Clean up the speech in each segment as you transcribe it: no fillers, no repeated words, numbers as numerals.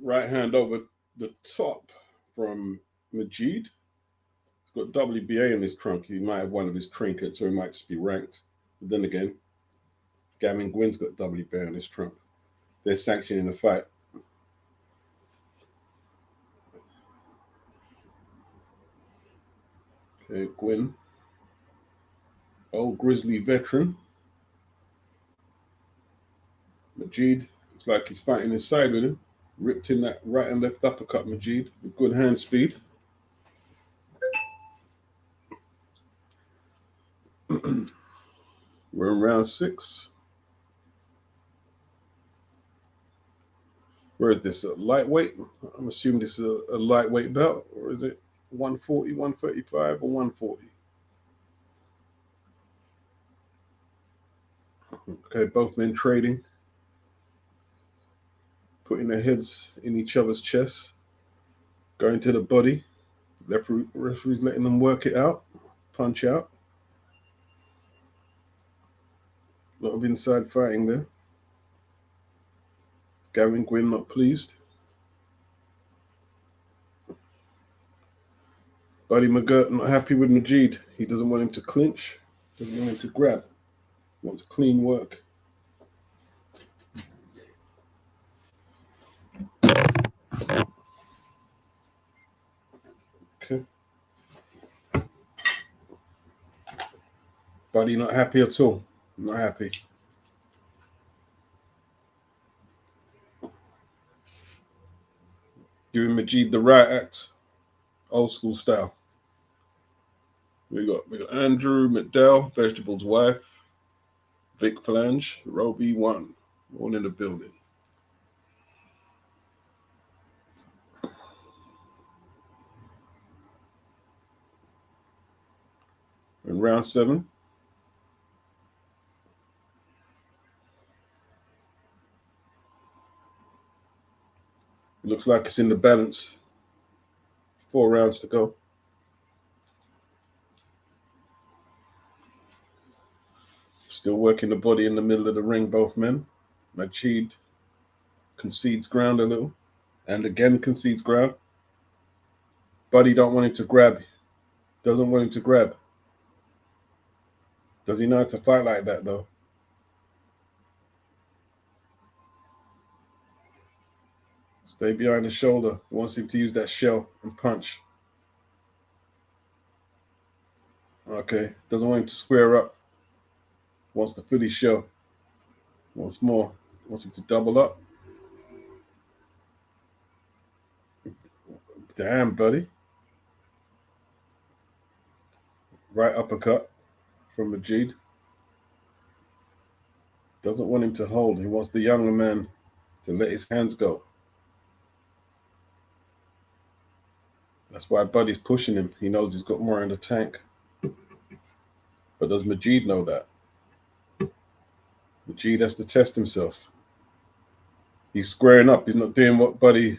Right hand over the top from Majid. He's got WBA in his trunk. He might have one of his trinkets, or he might just be ranked. But then again, Gavin Gwynn's got WBA on his trunk. They're sanctioning the fight. Okay, Gwynn, old Grizzly veteran. Majid looks like he's fighting inside with him. Ripped in that right and left uppercut, Majid, with good hand speed. We're in round 6. Where is this? A lightweight? I'm assuming this is a lightweight belt, or is it 140, 135, or 140? Okay, both men trading, putting their heads in each other's chests, going to the body. Referee's letting them work it out, punch out. A lot of inside fighting there. Gavin Gwynn not pleased. Buddy McGirt not happy with Majid. He doesn't want him to clinch, doesn't want him to grab. He wants clean work. Okay. Buddy not happy at all. Not happy. Giving Majid the right act, old school style. We got Andrew McDowell, Vegetable's wife, Vic Flange, Roby One, all in the building. In round 7. It looks like it's in the balance. 4 rounds to go. Still working the body in the middle of the ring, both men. Majid concedes ground a little, and again concedes ground. Buddy don't want him to grab. Doesn't want him to grab. Does he know how to fight like that, though? Stay behind the shoulder. He wants him to use that shell and punch. Okay. Doesn't want him to square up. Wants to fully shell. Wants more. Wants him to double up. Damn, buddy. Right uppercut from Majid. Doesn't want him to hold. He wants the younger man to let his hands go. That's why Buddy's pushing him. He knows he's got more in the tank. But does Majid know that? Majid has to test himself. He's squaring up. He's not doing what Buddy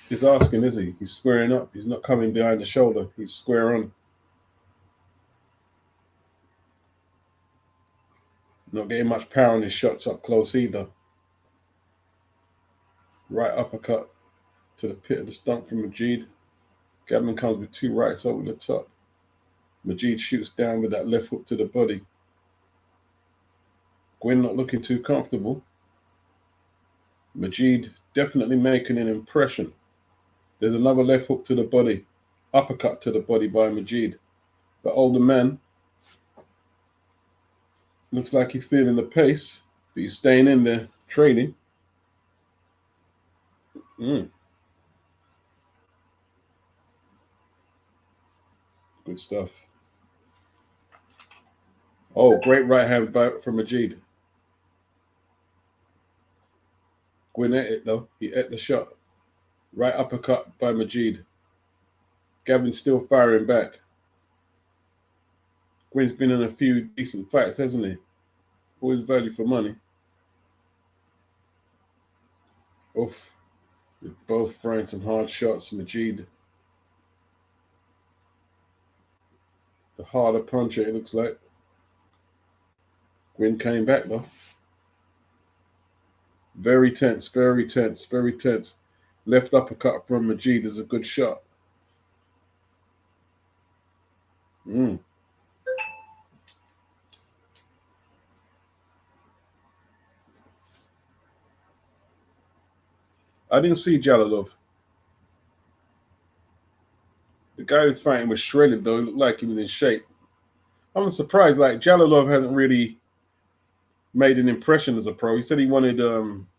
is asking, is he? He's squaring up. He's not coming behind the shoulder. He's square on. Not getting much power on his shots up close either. Right uppercut to the pit of the stump from Majid. Gavin comes with 2 rights over the top. Majid shoots down with that left hook to the body. Gwynn not looking too comfortable. Majid definitely making an impression. There's another left hook to the body. Uppercut to the body by Majid. The older man looks like he's feeling the pace, but he's staying in there, training. Good stuff. Oh, great right hand back from Majid. Gwynn ate it though. He ate the shot. Right uppercut by Majid. Gavin's still firing back. Gwynn's been in a few decent fights, hasn't he? Always value for money. Oof. They're both throwing some hard shots. Majid, the harder puncher, it looks like. Gwynn came back though. Very tense, very tense, very tense. Left uppercut from Majid is a good shot. Mm. I didn't see Jalalov. The guy who's fighting was shredded though. He looked like he was in shape. I'm surprised. Like Jalalov hasn't really made an impression as a pro. He said he wanted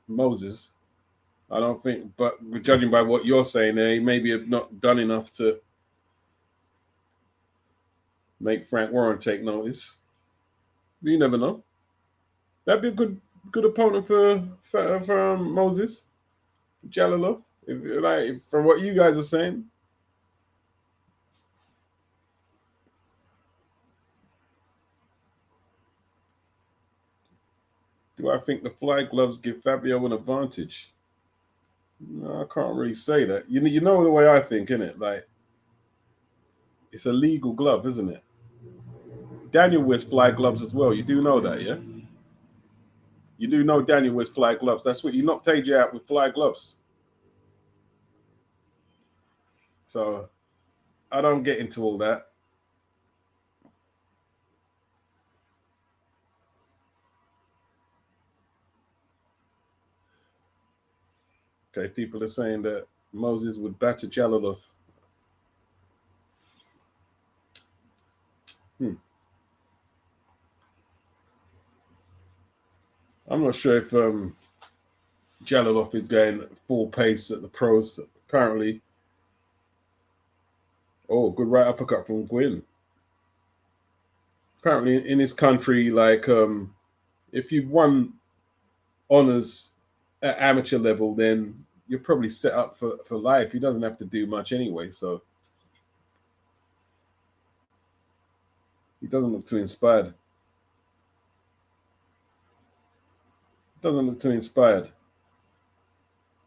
Moses. I don't think, but judging by what you're saying there, he maybe have not done enough to make Frank Warren take notice. You never know. That'd be a good opponent for Moses Jalalov. Like from what you guys are saying. Do I think the fly gloves give Fabio an advantage? No, I can't really say that. You know the way I think, innit? Like it's a legal glove, isn't it? Daniel wears fly gloves as well. You do know that, yeah? You do know Daniel wears fly gloves. That's what you knocked AJ out with fly gloves. So I don't get into all that. Okay, people are saying that Moses would batter Jalalov. I'm not sure if Jalalov is going full pace at the pros. Apparently, oh, good right uppercut from Gwyn. Apparently, in his country, like if you've won honors at amateur level, then you're probably set up for life. He doesn't have to do much anyway, so he doesn't look too inspired. Doesn't look too inspired.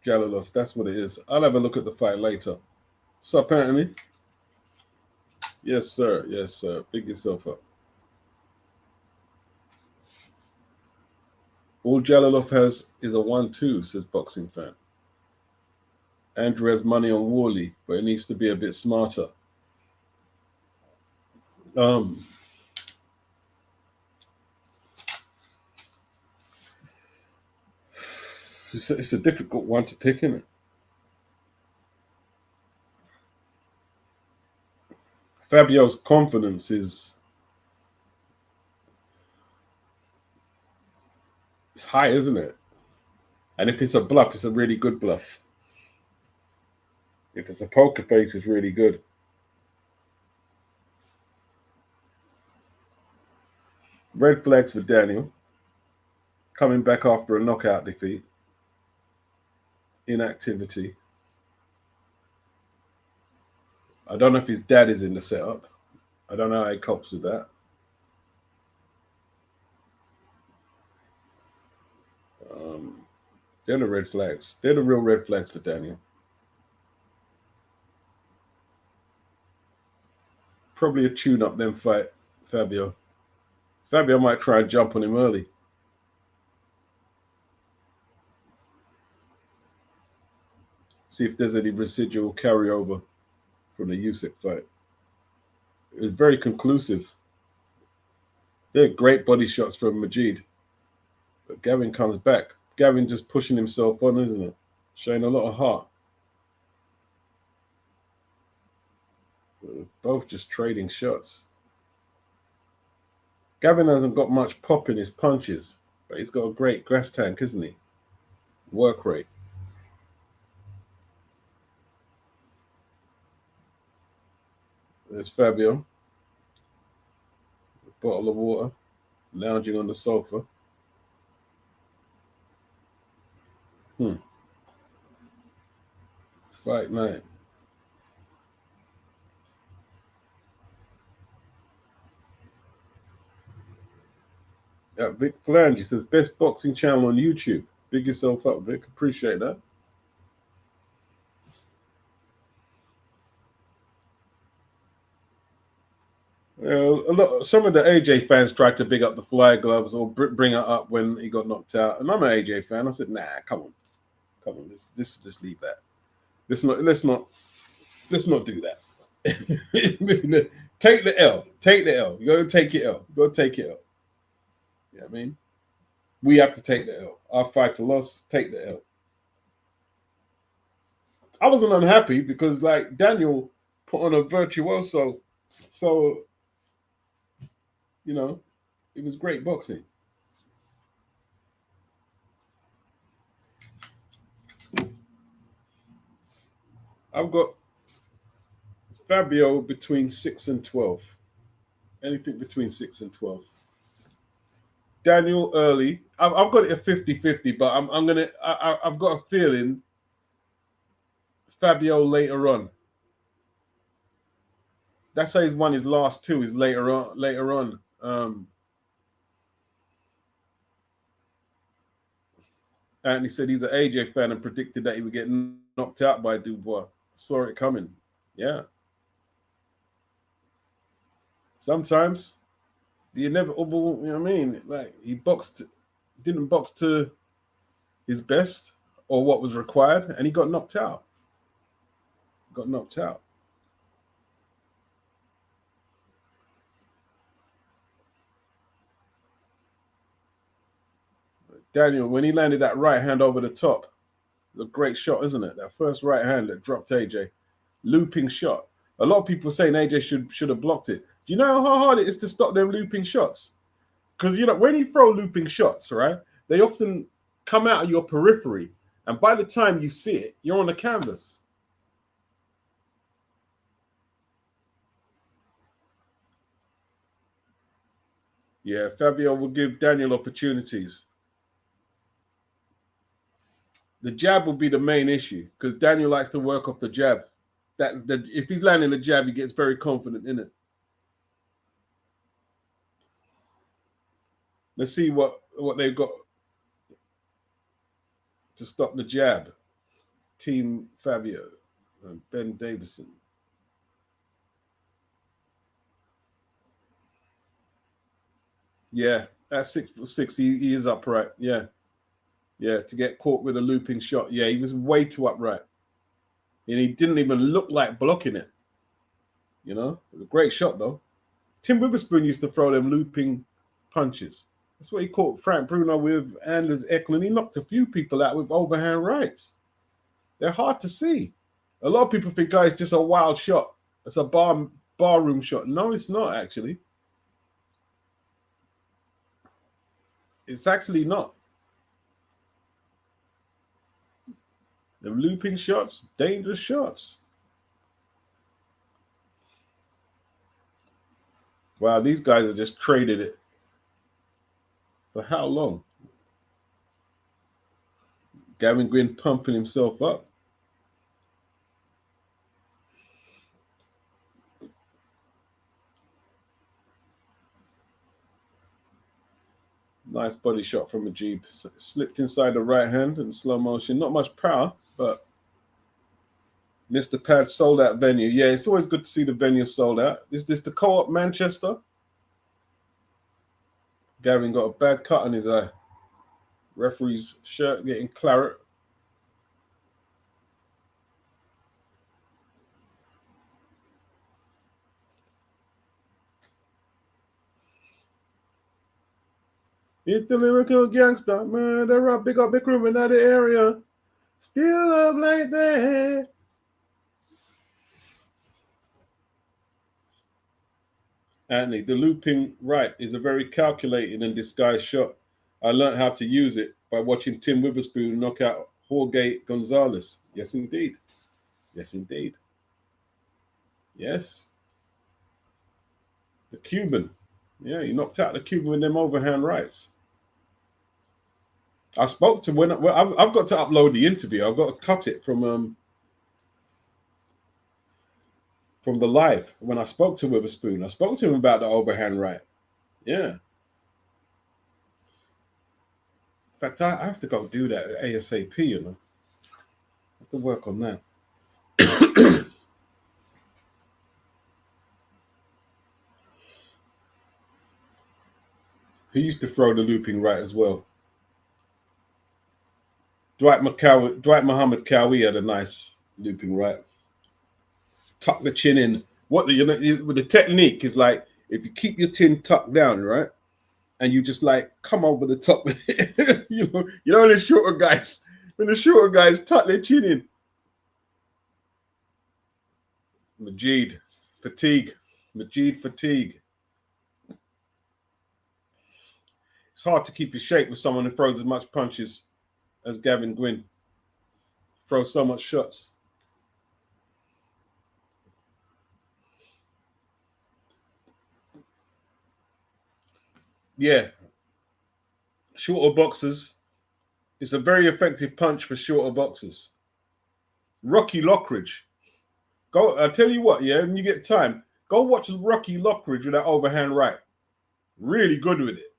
Jalalov, that's what it is. I'll have a look at the fight later. So apparently, yes, sir. Yes, sir. Pick yourself up. All Jalalov has is a 1-2, says Boxing Fan. Andrew has money on Wardley, but it needs to be a bit smarter. It's a difficult one to pick, isn't it? Fabio's confidence is it's high, isn't it? And if it's a bluff, it's a really good bluff. If it's a poker face, it's really good. Red flags for Daniel. Coming back after a knockout defeat. Inactivity. I don't know if his dad is in the setup. I don't know how he copes with that. They're the red flags. They're the real red flags for Daniel. Probably a tune-up then fight Fabio. Fabio might try and jump on him early. See if there's any residual carryover from the Usyk fight. It was very conclusive. They're great body shots from Majid. But Gavin comes back. Gavin just pushing himself on, isn't it? Showing a lot of heart. Both just trading shots. Gavin hasn't got much pop in his punches, but he's got a great grass tank, isn't he? Work rate. There's Fabio. A bottle of water. Lounging on the sofa. Fight night. Yeah, Vic Flange says best boxing channel on YouTube. Big yourself up, Vic. Appreciate that. Some of the AJ fans tried to big up the fly gloves or bring it up when he got knocked out, and I'm an AJ fan. I said, "Nah, come on, let's just leave that." Let's not do that. Take the L. Take the L. You go take your L. Go take your L. You know what I mean? We have to take the L. Our fight to loss, take the L. I wasn't unhappy because like Daniel put on a virtuoso, so you know, it was great boxing. I've got Fabio between 6 and 12. Anything between 6 and 12. Daniel early. I've got it at 50-50, but I've got a feeling Fabio later on. That's how he's won his last two. Is later on. And he said he's an AJ fan and predicted that he would get knocked out by Dubois. Saw it coming. Yeah. Sometimes the inevitable, you know what I mean? Like he didn't box to his best or what was required, and he got knocked out. Daniel, when he landed that right hand over the top, it was a great shot, isn't it? That first right hand that dropped AJ. Looping shot. A lot of people saying AJ should have blocked it. Do you know how hard it is to stop them looping shots? Because when you throw looping shots, right, they often come out of your periphery, and by the time you see it, you're on the canvas. Yeah, Fabio will give Daniel opportunities. The jab will be the main issue because Daniel likes to work off the jab. That if he's landing the jab, he gets very confident in it. Let's see what they've got to stop the jab. Team Fabio and Ben Davison. Yeah, at 6'6", he is upright. Yeah. To get caught with a looping shot. Yeah, he was way too upright. And he didn't even look like blocking it. It was a great shot, though. Tim Witherspoon used to throw them looping punches. That's what he caught Frank Bruno with, Anders Eklund. He knocked a few people out with overhand rights. They're hard to see. A lot of people think, it's just a wild shot. It's a barroom shot. No, it's not, actually. It's actually not. The looping shots, dangerous shots. Wow, these guys have just traded it. For how long? Gavin Gwynn pumping himself up. Nice body shot from Majid. Slipped inside the right hand in slow motion. Not much power, but Mr. Pad sold out venue. Yeah, it's always good to see the venue sold out. Is this the Co-op Manchester? Gavin got a bad cut on his eye. Referee's shirt getting claret. It's the lyrical gangster, murderer, big up, big room in that area. Still up like that. Anthony, the looping right is a very calculated and disguised shot. I learned how to use it by watching Tim Witherspoon knock out Jorge Gonzalez. Yes, indeed. Yes, indeed. Yes. The Cuban. Yeah, he knocked out the Cuban with them overhand rights. I spoke to I've got to upload the interview. I've got to cut it from the live when I spoke to Witherspoon. I spoke to him about the overhand right. Yeah. In fact, I have to go do that ASAP, I have to work on that. He used to throw the looping right as well. Dwight Muhammad Cowie had a nice Looping right. Tuck the chin in. What with the technique is like if you keep your chin tucked down, right, and you just like come over the top. When the shorter guys tuck their chin in. Majid fatigue. It's hard to keep your shape with someone who throws as much punches as Gavin Gwynn. Throws so much shots. Yeah. Shorter boxers. It's a very effective punch for shorter boxers. Rocky Lockridge. I tell you what, yeah, when you get time, go watch Rocky Lockridge with that overhand right. Really good with it.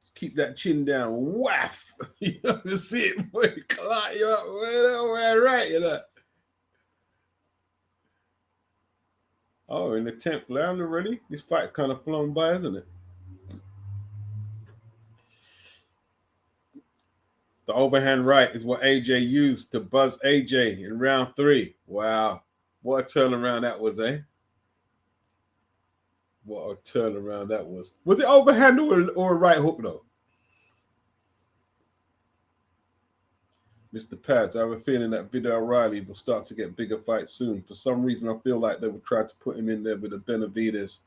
Just keep that chin down. Waff. You see it, boy. Clot you up. Right, you know. Oh, in the 10th round already? This fight kind of flown by, isn't it? The overhand right is what AJ used to buzz AJ in round 3. Wow. What a turnaround that was, eh? What a turnaround that was. Was it overhand or a right hook, though? Mr. Pads, I have a feeling that Vidal Riley will start to get bigger fights soon. For some reason, I feel like they will try to put him in there with a Benavides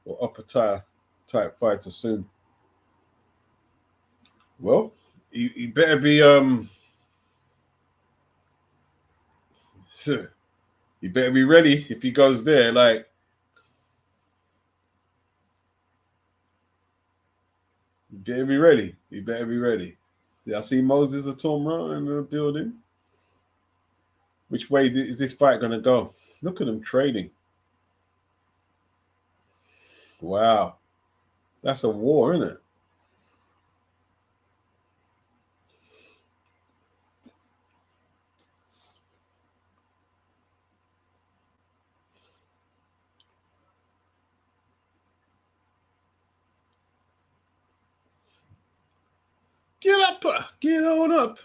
or Upper type fighter soon. Well, you better be you better be ready if he goes there. Like, you better be ready. You better be ready. Yeah, I see Moses Atomra in the building. Which way is this fight going to go? Look at them trading. Wow. That's a war, isn't it? Get up. Get on up.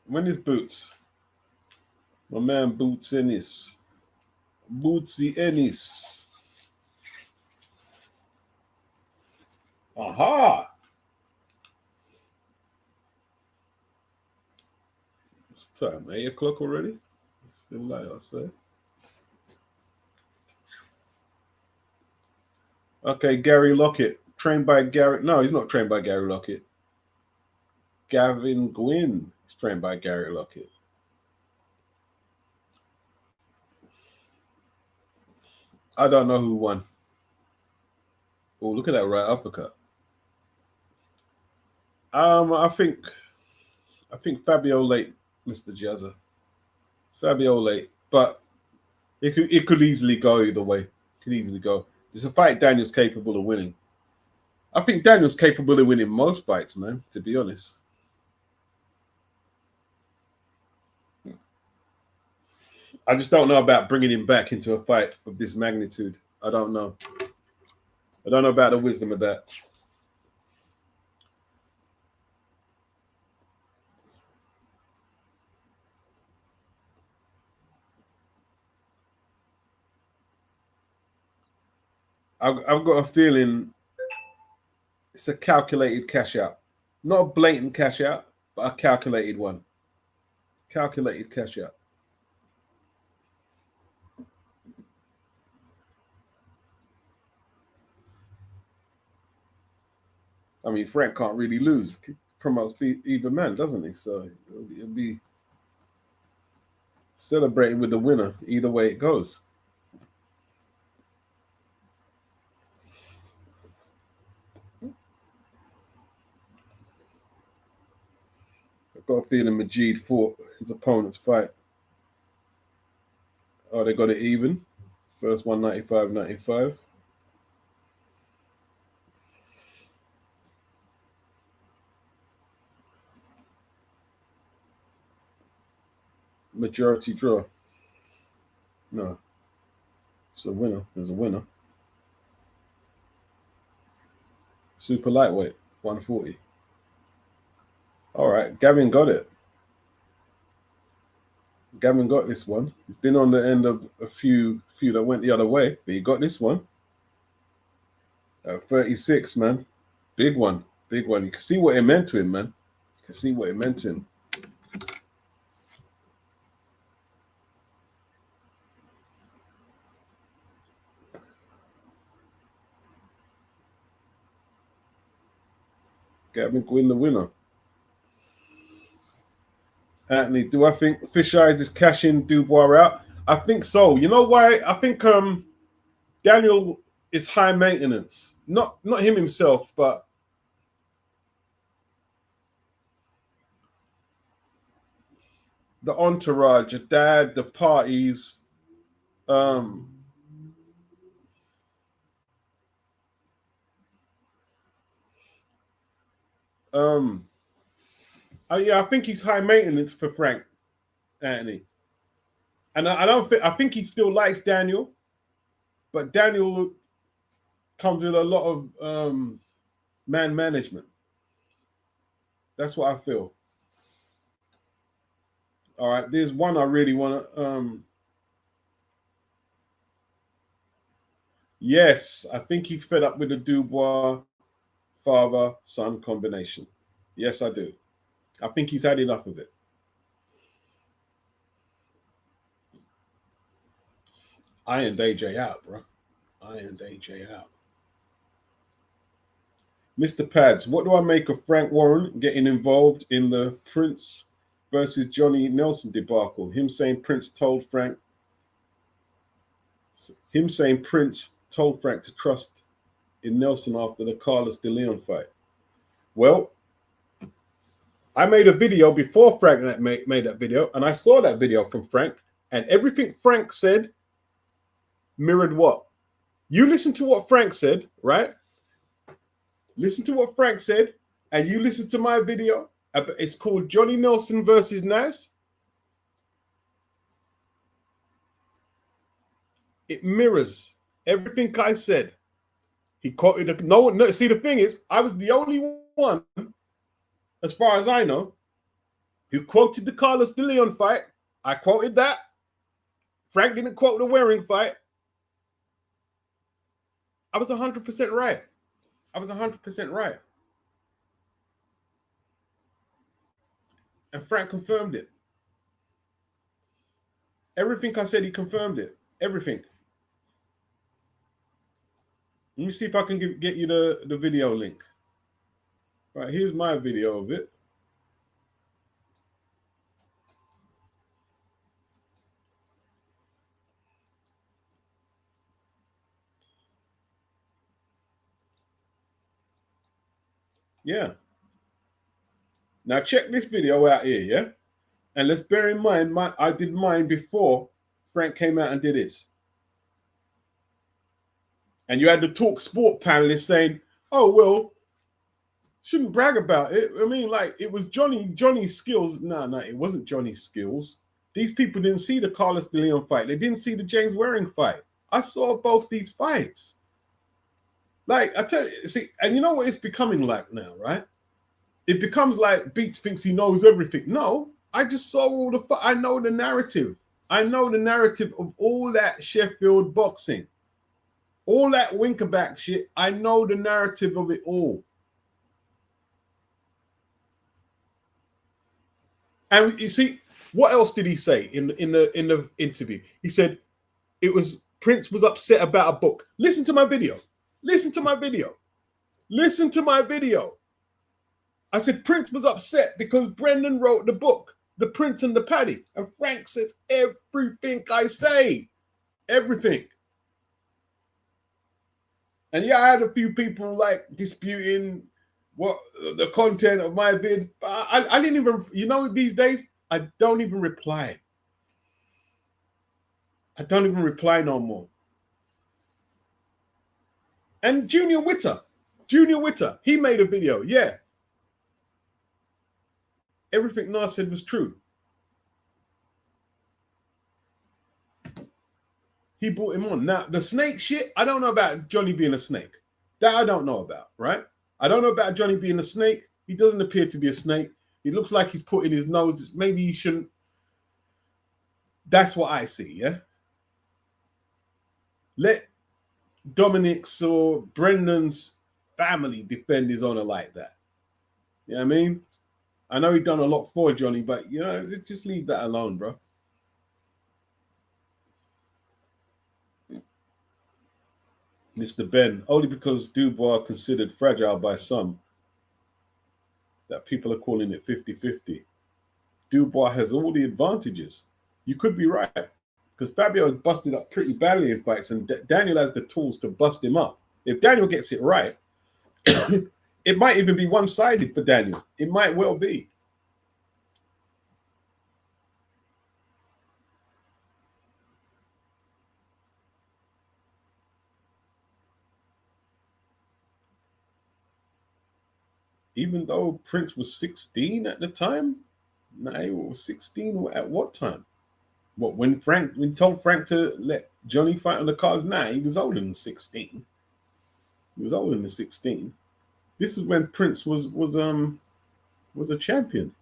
When is Boots? My man Boots Ennis. Bootsy Ennis. Aha. It's time. 8 o'clock already? Still light, I say. Okay, Gary Lockett. Trained by Gary. No, he's not trained by Gary Lockett. Gavin Gwynn is trained by Gary Lockett. I don't know who won. Oh, look at that right uppercut. I think Fabio late, Mr. Jazza. Fabio late, but it could easily go either way. It could easily go. It's a fight Daniel's capable of winning. I think Daniel's capable of winning most fights, man, to be honest. I just don't know about bringing him back into a fight of this magnitude. I don't know. I don't know about the wisdom of that. I've got a feeling it's a calculated cash out. Not a blatant cash out, but a calculated one. Calculated cash out. I mean, Frank can't really lose. Promotes either man, doesn't he? So it'll be celebrating with the winner either way it goes. I've got a feeling Majid fought his opponent's fight. Oh, they got it even. First 195.95. Majority draw. No. It's a winner. There's a winner. Super lightweight, 140. All right, Gavin got it. Gavin got this one. He's been on the end of a few that went the other way, but he got this one. 36, man. Big one. Big one. You can see what it meant to him, man. You can see what it meant to him. Gavin Gwynn, the winner. Anthony, do I think Fish Eyes is cashing Dubois out? I think so. You know why? I think Daniel is high maintenance. Not him himself, but the entourage, the dad, the parties. Yeah, I think he's high maintenance for Frank, Anthony. And I think he still likes Daniel, but Daniel comes with a lot of man management. That's what I feel. All right, there's one I really want to. Yes, I think he's fed up with the Dubois father-son combination. Yes, I do. I think he's had enough of it. Ironed AJ out, bro. Ironed AJ out. Mr. Pads, what do I make of Frank Warren getting involved in the Prince versus Johnny Nelson debacle? Him saying Prince told Frank to trust in Nelson after the Carlos de Leon fight. Well, I made a video before Frank made that video, and I saw that video from Frank, and everything Frank said mirrored what? You listen to what Frank said, right? Listen to what Frank said, and you listen to my video. It's called Johnny Nelson versus Naz. It mirrors everything I said. He quoted no. See, the thing is, I was the only one, as far as I know, who quoted the Carlos de Leon fight. I quoted that. Frank didn't quote the Waring fight. I was 100% right. I was 100% right. And Frank confirmed it. Everything I said, he confirmed it. Everything. Let me see if I can get you the video link. Right, here's my video of it. Yeah. Now check this video out here, yeah? And let's bear in mind, I did mine before Frank came out and did his. And you had the Talk Sport panelists saying, oh, well, shouldn't brag about it. I mean, like, it was Johnny's skills. No, it wasn't Johnny's skills. These people didn't see the Carlos de Leon fight. They didn't see the James Waring fight. I saw both these fights. Like, I tell you, see, and you know what it's becoming like now, right? It becomes like Beats thinks he knows everything. No, I just saw all the, I know the narrative. I know the narrative of all that Sheffield boxing. All that Winkerback shit, I know the narrative of it all. And you see, what else did he say in the interview? He said it was Prince was upset about a book. Listen to my video. Listen to my video. Listen to my video. I said Prince was upset because Brendan wrote the book, The Prince and the Paddy. And Frank says everything I say. Everything. And yeah, I had a few people like disputing what the content of my vid. I didn't even, you know, these days, I don't even reply. I don't even reply no more. And Junior Witter, he made a video. Yeah. Everything Nas said was true. He brought him on. Now, the snake shit, I don't know about Johnny being a snake. That I don't know about, right? I don't know about Johnny being a snake. He doesn't appear to be a snake. He looks like he's putting his nose. Maybe he shouldn't. That's what I see, yeah? Let Dominic's or Brendan's family defend his honor like that. You know what I mean? I know he done a lot for Johnny, but, you know, just leave that alone, bro. Mr. Ben, only because Dubois considered fragile by some, that people are calling it 50-50. Dubois has all the advantages. You could be right, because Fabio has busted up pretty badly in fights, and Daniel has the tools to bust him up. If Daniel gets it right, it might even be one-sided for Daniel. It might well be. Even though Prince was 16 at the time? No, he was 16 at what time? What, when told Frank to let Johnny fight on the cards? Nah, he was older than 16. He was older than 16. This was when Prince was a champion.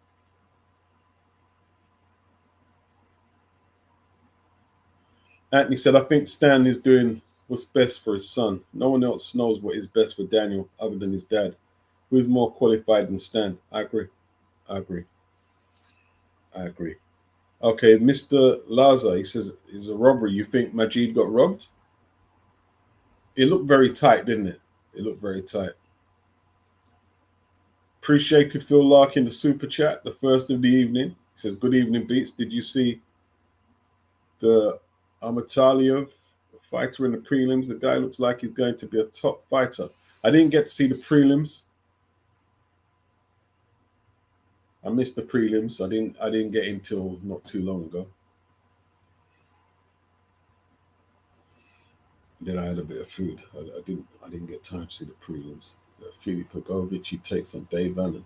Anthony said, I think Stan is doing what's best for his son. No one else knows what is best for Daniel other than his dad, who is more qualified than Stan. I agree. Okay, Mr. Laza, he says, it's a robbery. You think Majid got robbed? It looked very tight, didn't it? It looked very tight. Appreciated Phil Larkin, the super chat, the first of the evening. He says, good evening, Beats. Did you see the Amataliev fighter in the prelims? The guy looks like he's going to be a top fighter. I didn't get to see the prelims. I missed the prelims. I didn't get in till not too long ago. Then I had a bit of food. I didn't get time to see the prelims. Filip Pogovic, he takes on Dave Allen.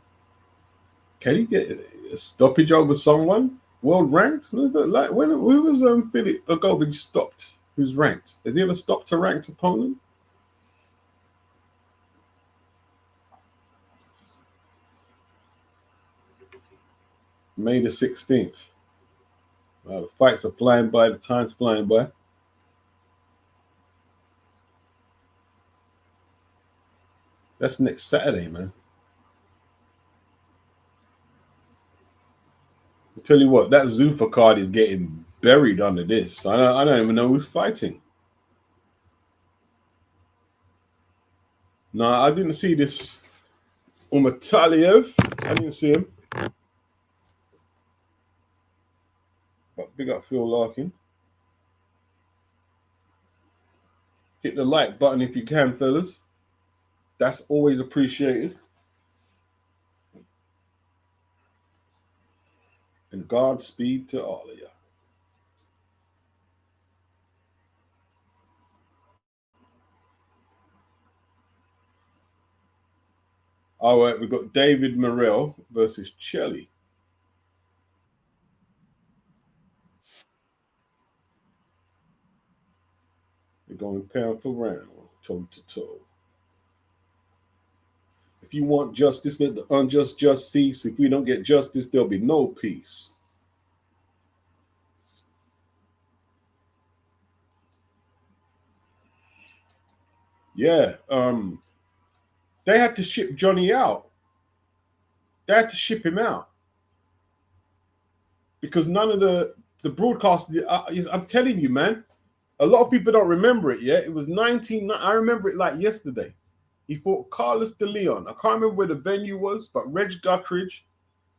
Can he get a stoppage over someone? World ranked? Like when was Filip Pogovic stopped? Who's ranked? Has he ever stopped a ranked opponent? May the 16th. The fights are flying by. The time's flying by. That's next Saturday, man. I tell you what, that Zuffa card is getting buried under this. I don't even know who's fighting. No, I didn't see this Umataliev. I didn't see him. But big up Phil Larkin. Hit the like button if you can, fellas. That's always appreciated. And Godspeed to all of you. All right, we've got David Morrell versus Chelly. They're going pound for round, toe to toe. If you want justice, let the unjust just cease. If we don't get justice, there'll be no peace. Yeah, they had to ship Johnny out. They had to ship him out because none of the broadcast. I'm telling you, man, a lot of people don't remember it yet. It was 19. I remember it like yesterday. He fought Carlos de Leon. I can't remember where the venue was, but Reg Guthridge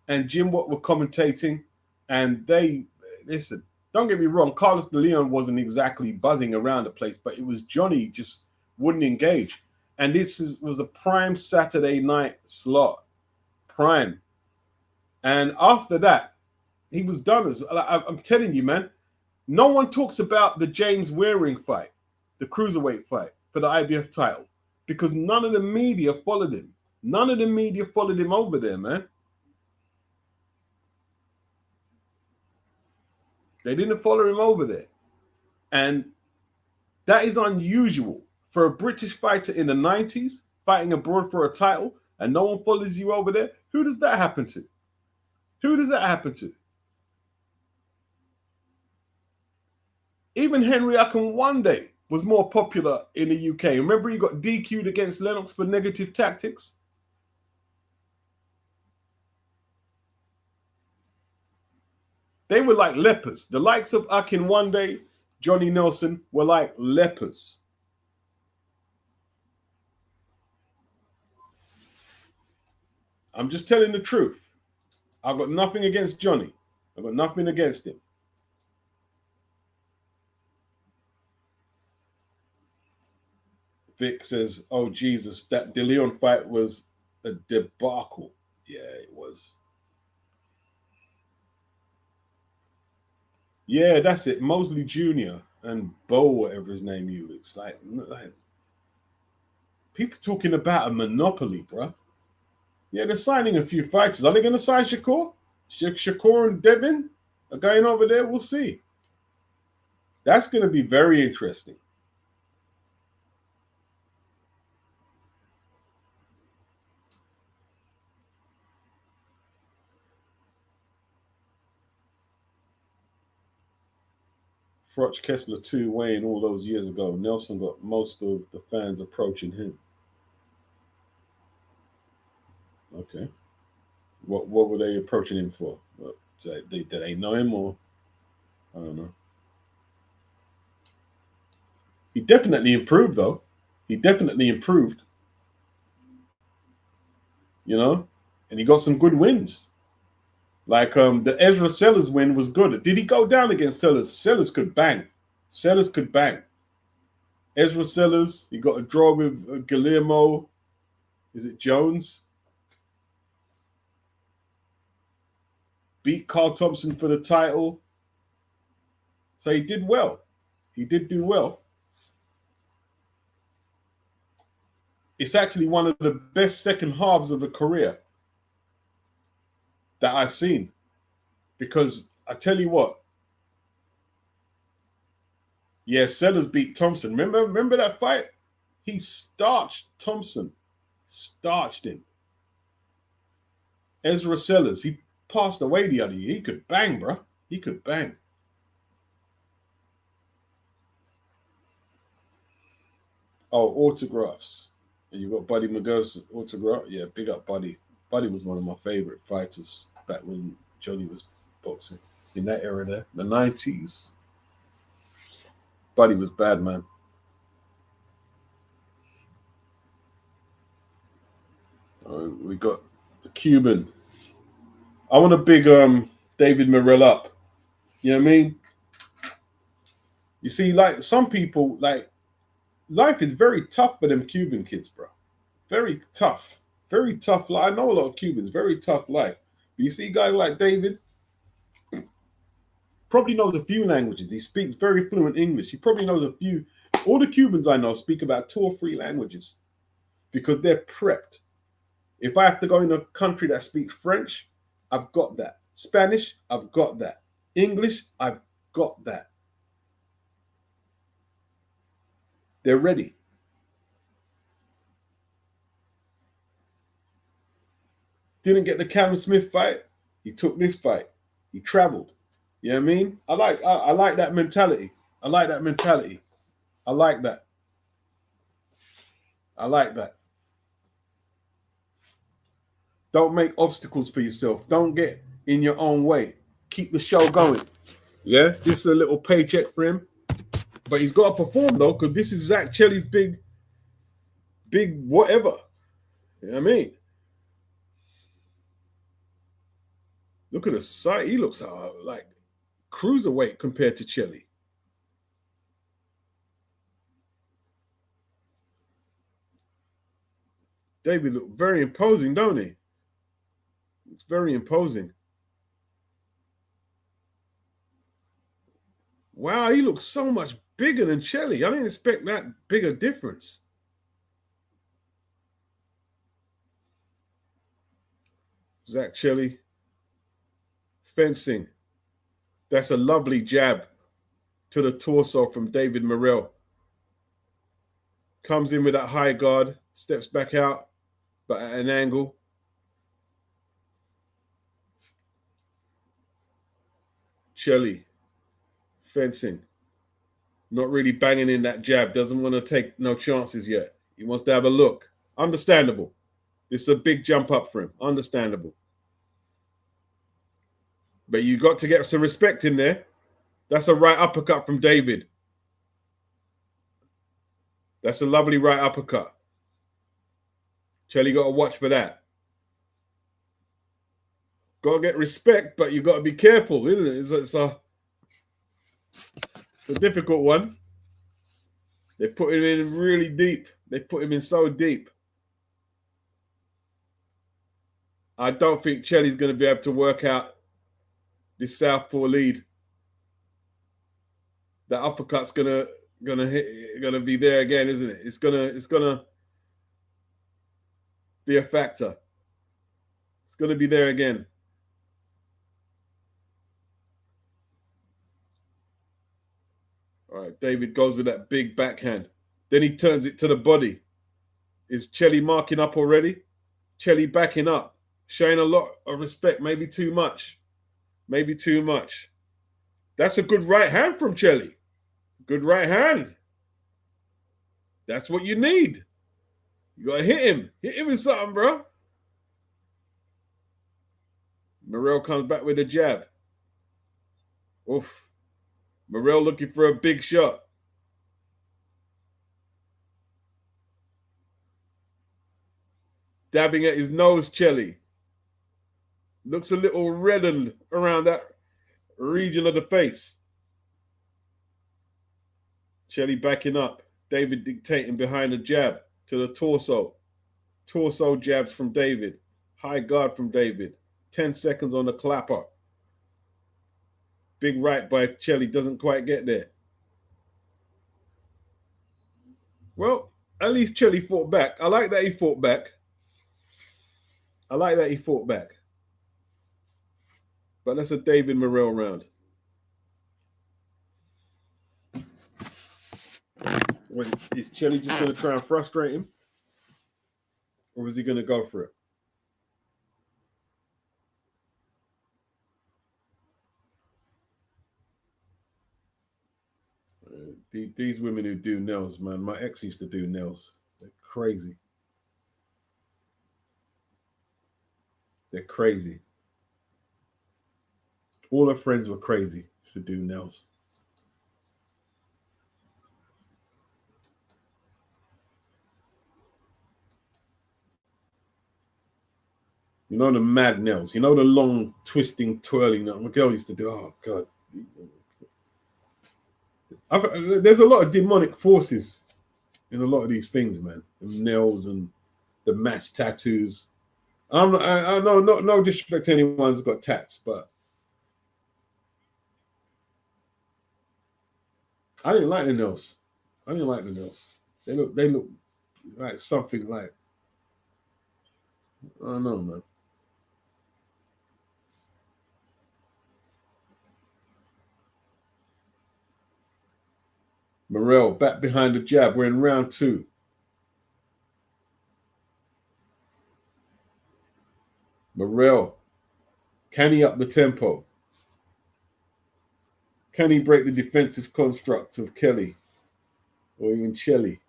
and Jim Watt were commentating, and they listen. Don't get me wrong, Carlos de Leon wasn't exactly buzzing around the place, but it was Johnny just wouldn't engage. And was a prime Saturday night slot, prime. And after that, he was done. I'm telling you, man, no one talks about the James Waring fight, the cruiserweight fight for the IBF title, because none of the media followed him. None of the media followed him over there, man. They didn't follow him over there. And that is unusual for a British fighter in the 90s fighting abroad for a title and no one follows you over there? Who does that happen to? Who does that happen to? Even Henry Akinwande was more popular in the UK. Remember he got DQ'd against Lennox for negative tactics? They were like lepers. The likes of Akinwande, Johnny Nelson were like lepers. I'm just telling the truth. I've got nothing against Johnny. I've got nothing against him. Vic says, oh, Jesus, that De Leon fight was a debacle. Yeah, it was. Yeah, that's it. Mosley Jr. and Bo, whatever his name is. It's like people talking about a monopoly, bro. Yeah, they're signing a few fighters. Are they going to sign Shakur? Shakur and Devin are going over there. We'll see. That's going to be very interesting. Froch Kessler 2 weighing all those years ago. Nelson got most of the fans approaching him. Okay. What were they approaching him for? Did they know him or? I don't know. He definitely improved, though. He definitely improved. You know? And he got some good wins. Like the Ezra Sellers win was good. Did he go down against Sellers? Sellers could bang. Sellers could bang. Ezra Sellers, he got a draw with Guillermo. Is it Jones? Beat Carl Thompson for the title. So he did well. He did do well. It's actually one of the best second halves of a career that I've seen. Because I tell you what, yeah, Sellers beat Thompson. Remember that fight? He starched Thompson. Starched him. Ezra Sellers, he passed away the other year. He could bang, bro. He could bang. Oh, autographs. And you got Buddy McGurk's autograph. Yeah, big up Buddy. Buddy was one of my favorite fighters back when Johnny was boxing. In that era there, the 90s. Buddy was bad, man. We got the Cuban. I want to big David Morrell up. You know what I mean? You see, like some people, like life is very tough for them Cuban kids, bro. Very tough. Very tough life. I know a lot of Cubans, very tough life. But you see guys like David, probably knows a few languages. He speaks very fluent English. He probably knows a few. All the Cubans I know speak about 2 or 3 languages because they're prepped. If I have to go in a country that speaks French, I've got that. Spanish, I've got that. English, I've got that. They're ready. Didn't get the Callum Smith fight. He took this fight. He traveled. You know what I mean? I like that mentality. I like that mentality. I like that. I like that. Don't make obstacles for yourself. Don't get in your own way. Keep the show going. Yeah, this is a little paycheck for him. But he's got to perform, though, because this is Zach Chelly's big whatever. You know what I mean? Look at the size. He looks like cruiserweight compared to Chelly. David looked very imposing, don't he? It's very imposing. Wow, he looks so much bigger than Chelly. I didn't expect that big a difference. Zach Chelly. Fencing. That's a lovely jab to the torso from David Morrell. Comes in with that high guard. Steps back out, but at an angle. Chelly, fencing. Not really banging in that jab. Doesn't want to take no chances yet. He wants to have a look. Understandable. This is a big jump up for him. Understandable. But you got to get some respect in there. That's a right uppercut from David. That's a lovely right uppercut. Chelly got to watch for that. Got to get respect, but you got to be careful, isn't it? It's a difficult one. They put him in really deep. They put him in so deep. I don't think Chelly's going to be able to work out this southpaw lead. That uppercut's gonna be there again, isn't it? It's gonna be a factor. It's gonna be there again. All right, David goes with that big backhand. Then he turns it to the body. Is Chelly marking up already? Chelly backing up, showing a lot of respect. Maybe too much. Maybe too much. That's a good right hand from Chelly. Good right hand. That's what you need. You got to hit him. Hit him with something, bro. Morrell comes back with a jab. Oof. Morrell looking for a big shot. Dabbing at his nose, Chelly. Looks a little reddened around that region of the face. Chelly backing up. David dictating behind the jab to the torso. Torso jabs from David. High guard from David. 10 seconds on the clapper. Big right by Chelly doesn't quite get there. Well, at least Chelly fought back. I like that he fought back. But that's a David Morrell round. Is Chelly just going to try and frustrate him? Or is he going to go for it? These women who do nails, man. My ex used to do nails. They're crazy. They're crazy. All her friends were crazy to do nails. You know the mad nails. You know the long, twisting, twirling that my girl used to do. Oh, God. There's a lot of demonic forces in a lot of these things, man. The nails and the mass tattoos. I know, no disrespect to anyone who's got tats, but I didn't like the nails. They look like something like, I don't know, man. Morrell back behind the jab. We're in round 2. Morrell, can he up the tempo? Can he break the defensive construct of Kelly or even Chelly?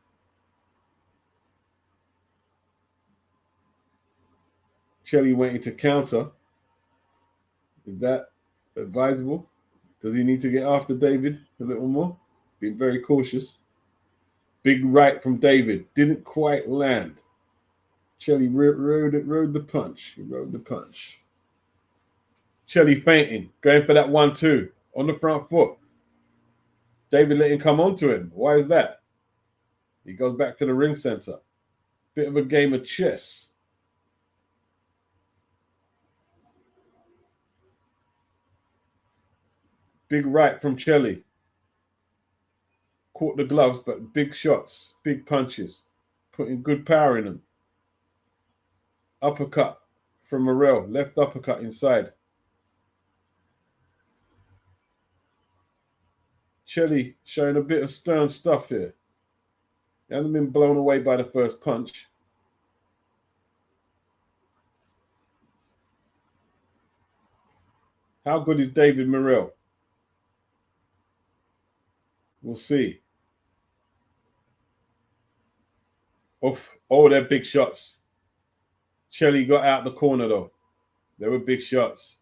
Chelly waiting to counter. Is that advisable? Does he need to get after David a little more? Being very cautious. Big right from David. Didn't quite land. Chelly rode the punch. He rode the punch. Chelly fainting. Going for that 1-2 on the front foot. David letting come onto him. Why is that? He goes back to the ring center. Bit of a game of chess. Big right from Chelly. Caught the gloves, but big shots, big punches, putting good power in them. Uppercut from Morrell, left uppercut inside. Chelly showing a bit of stern stuff here. He hasn't been blown away by the first punch. How good is David Morrell? We'll see. Oh, they're big shots. Chelly got out the corner though. They were big shots.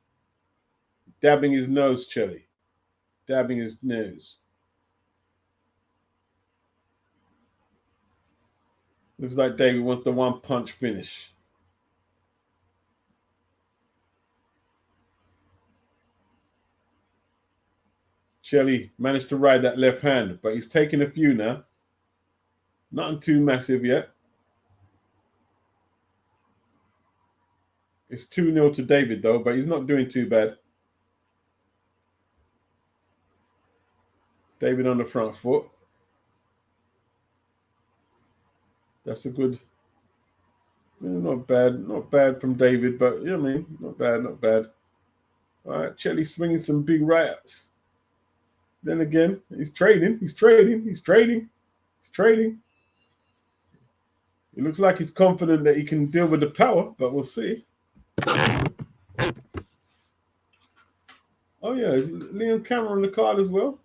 Dabbing his nose, Chelly. Dabbing his nose. Looks like David wants the one punch finish. Chelly managed to ride that left hand, but he's taking a few now. Nothing too massive yet. It's 2-0 to David though, but he's not doing too bad. David on the front foot. That's a good, not bad from David, but you know what I mean, not bad. All right, Chelly swinging some big rights. Then again, he's trading. It looks like he's confident that he can deal with the power, but we'll see. Oh yeah, is Liam Cameron on the card as well?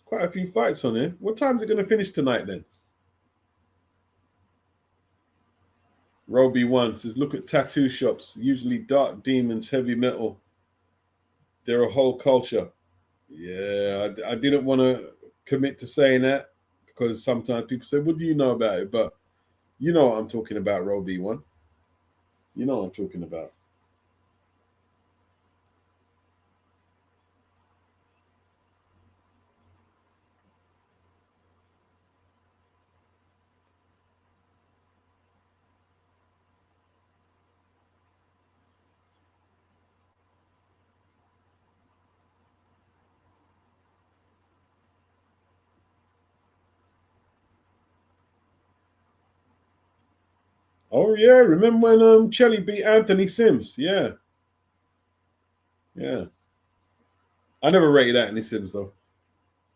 Quite a few fights on here. What time is it going to finish tonight then? Roby One says, look at tattoo shops. Usually dark demons, heavy metal. They're a whole culture. Yeah, I didn't want to commit to saying that because sometimes people say, what do you know about it? But you know what I'm talking about, Roby One. You know what I'm talking about. Oh yeah, remember when Chelly beat Anthony Sims? Yeah. I never rated Anthony Sims though.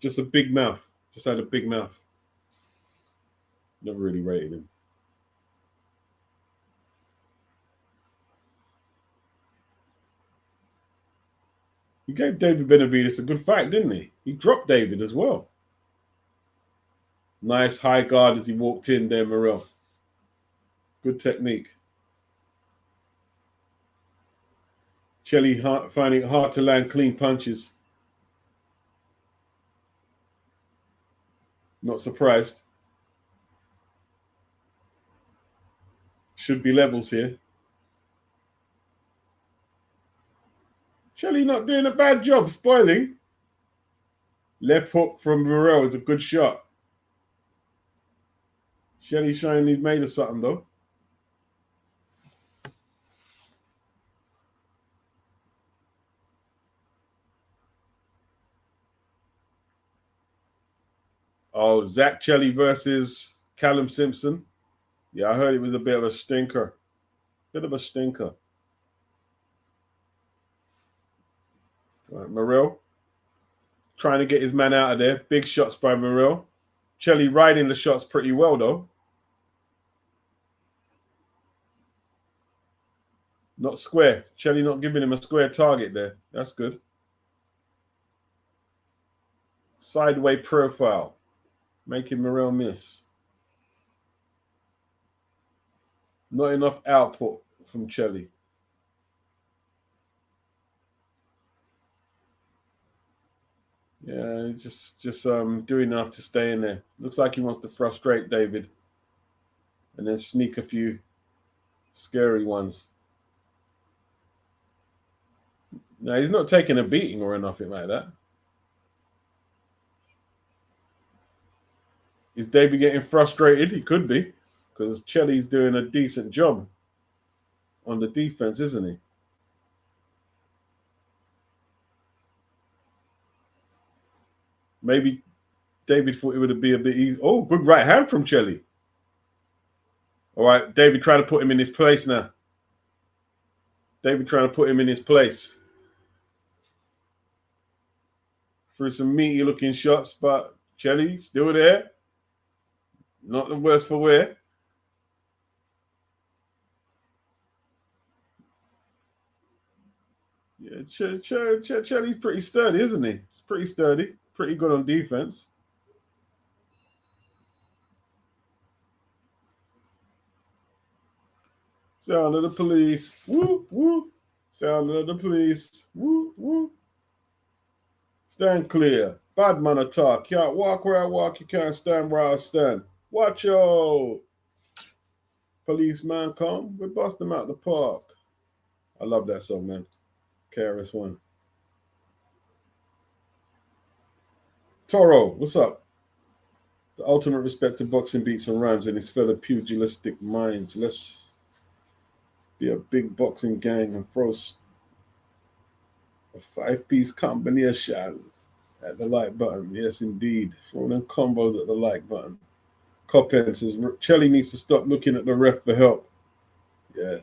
Just a big mouth. Just had a big mouth. Never really rated him. He gave David Benavidez a good fight, didn't he? He dropped David as well. Nice high guard as he walked in there, Morrell. Good technique. Chelly finding it hard to land clean punches. Not surprised. Should be levels here. Chelly not doing a bad job spoiling. Left hook from Morrell is a good shot. Chelly showing he's made of something though. Oh, Zach Chelly versus Callum Simpson. Yeah, I heard it was a bit of a stinker. All right, Morrell trying to get his man out of there. Big shots by Morrell. Chelly riding the shots pretty well though. Not square. Chelly not giving him a square target there. That's good. Sideway profile. Making Morrell miss. Not enough output from Chelly. Yeah, he's just doing enough to stay in there. Looks like he wants to frustrate David and then sneak a few scary ones. No, he's not taking a beating or nothing like that. Is David getting frustrated? He could be, because Chelly's doing a decent job on the defense, isn't he? Maybe David thought it would be a bit easy. Oh, good right hand from Chelly. All right, David trying to put him in his place now. David trying to put him in his place. Threw some meaty looking shots, but Chelly still there. Not the worst for wear. Chelly's pretty sturdy, isn't he? He's pretty sturdy, pretty good on defense. Sound of the police. Woo, woo. Sound of the police. Woo, woo. Stand clear. Bad man attack. Can't walk where I walk. You can't stand where I stand. Watch out. Policeman come. We bust them out the park. I love that song, man. KRS-One. Toro, what's up? The ultimate respect to boxing beats and rhymes and his fellow pugilistic minds. Let's be a big boxing gang and throw a 5-piece combination at the like button. Yes, indeed. Throw them combos at the like button. Coppen says, Chelly needs to stop looking at the ref for help. Yeah.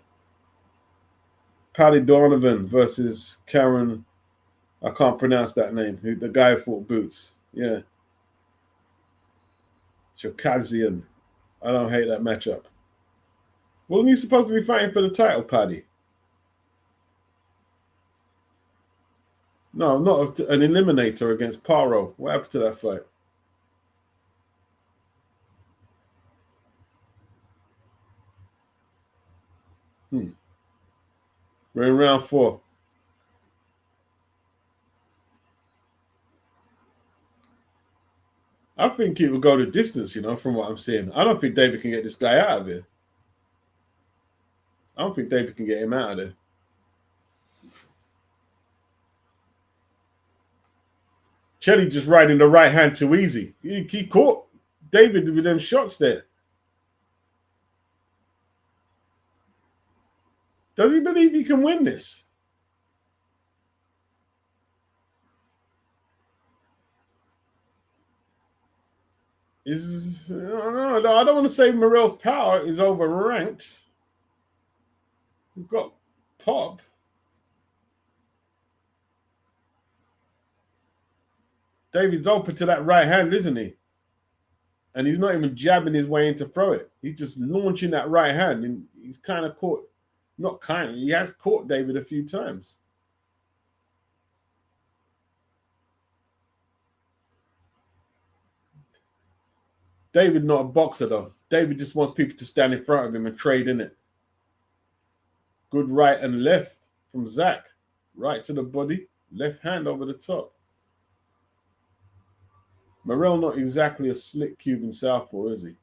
Paddy Donovan versus Karen. I can't pronounce that name. The guy who fought Boots. Yeah. Chokazian. I don't hate that matchup. Wasn't he supposed to be fighting for the title, Paddy? No, not an eliminator against Paro. What happened to that fight? We're in round 4. I think it will go the distance, from what I'm seeing. I don't think David can get this guy out of here. I don't think David can get him out of there. Chelly just riding the right hand too easy. He caught David with them shots there. Does he believe he can win this? I don't want to say Morrell's power is overranked. We've got Pop. David's open to that right hand, isn't he? And he's not even jabbing his way in to throw it. He's just launching that right hand. And he's kind of caught, not kind of, he has caught David a few times. David not a boxer, though. David just wants people to stand in front of him and trade in it. Good right and left from Zach. Right to the body, left hand over the top. Morrell not exactly a slick Cuban southpaw, is he?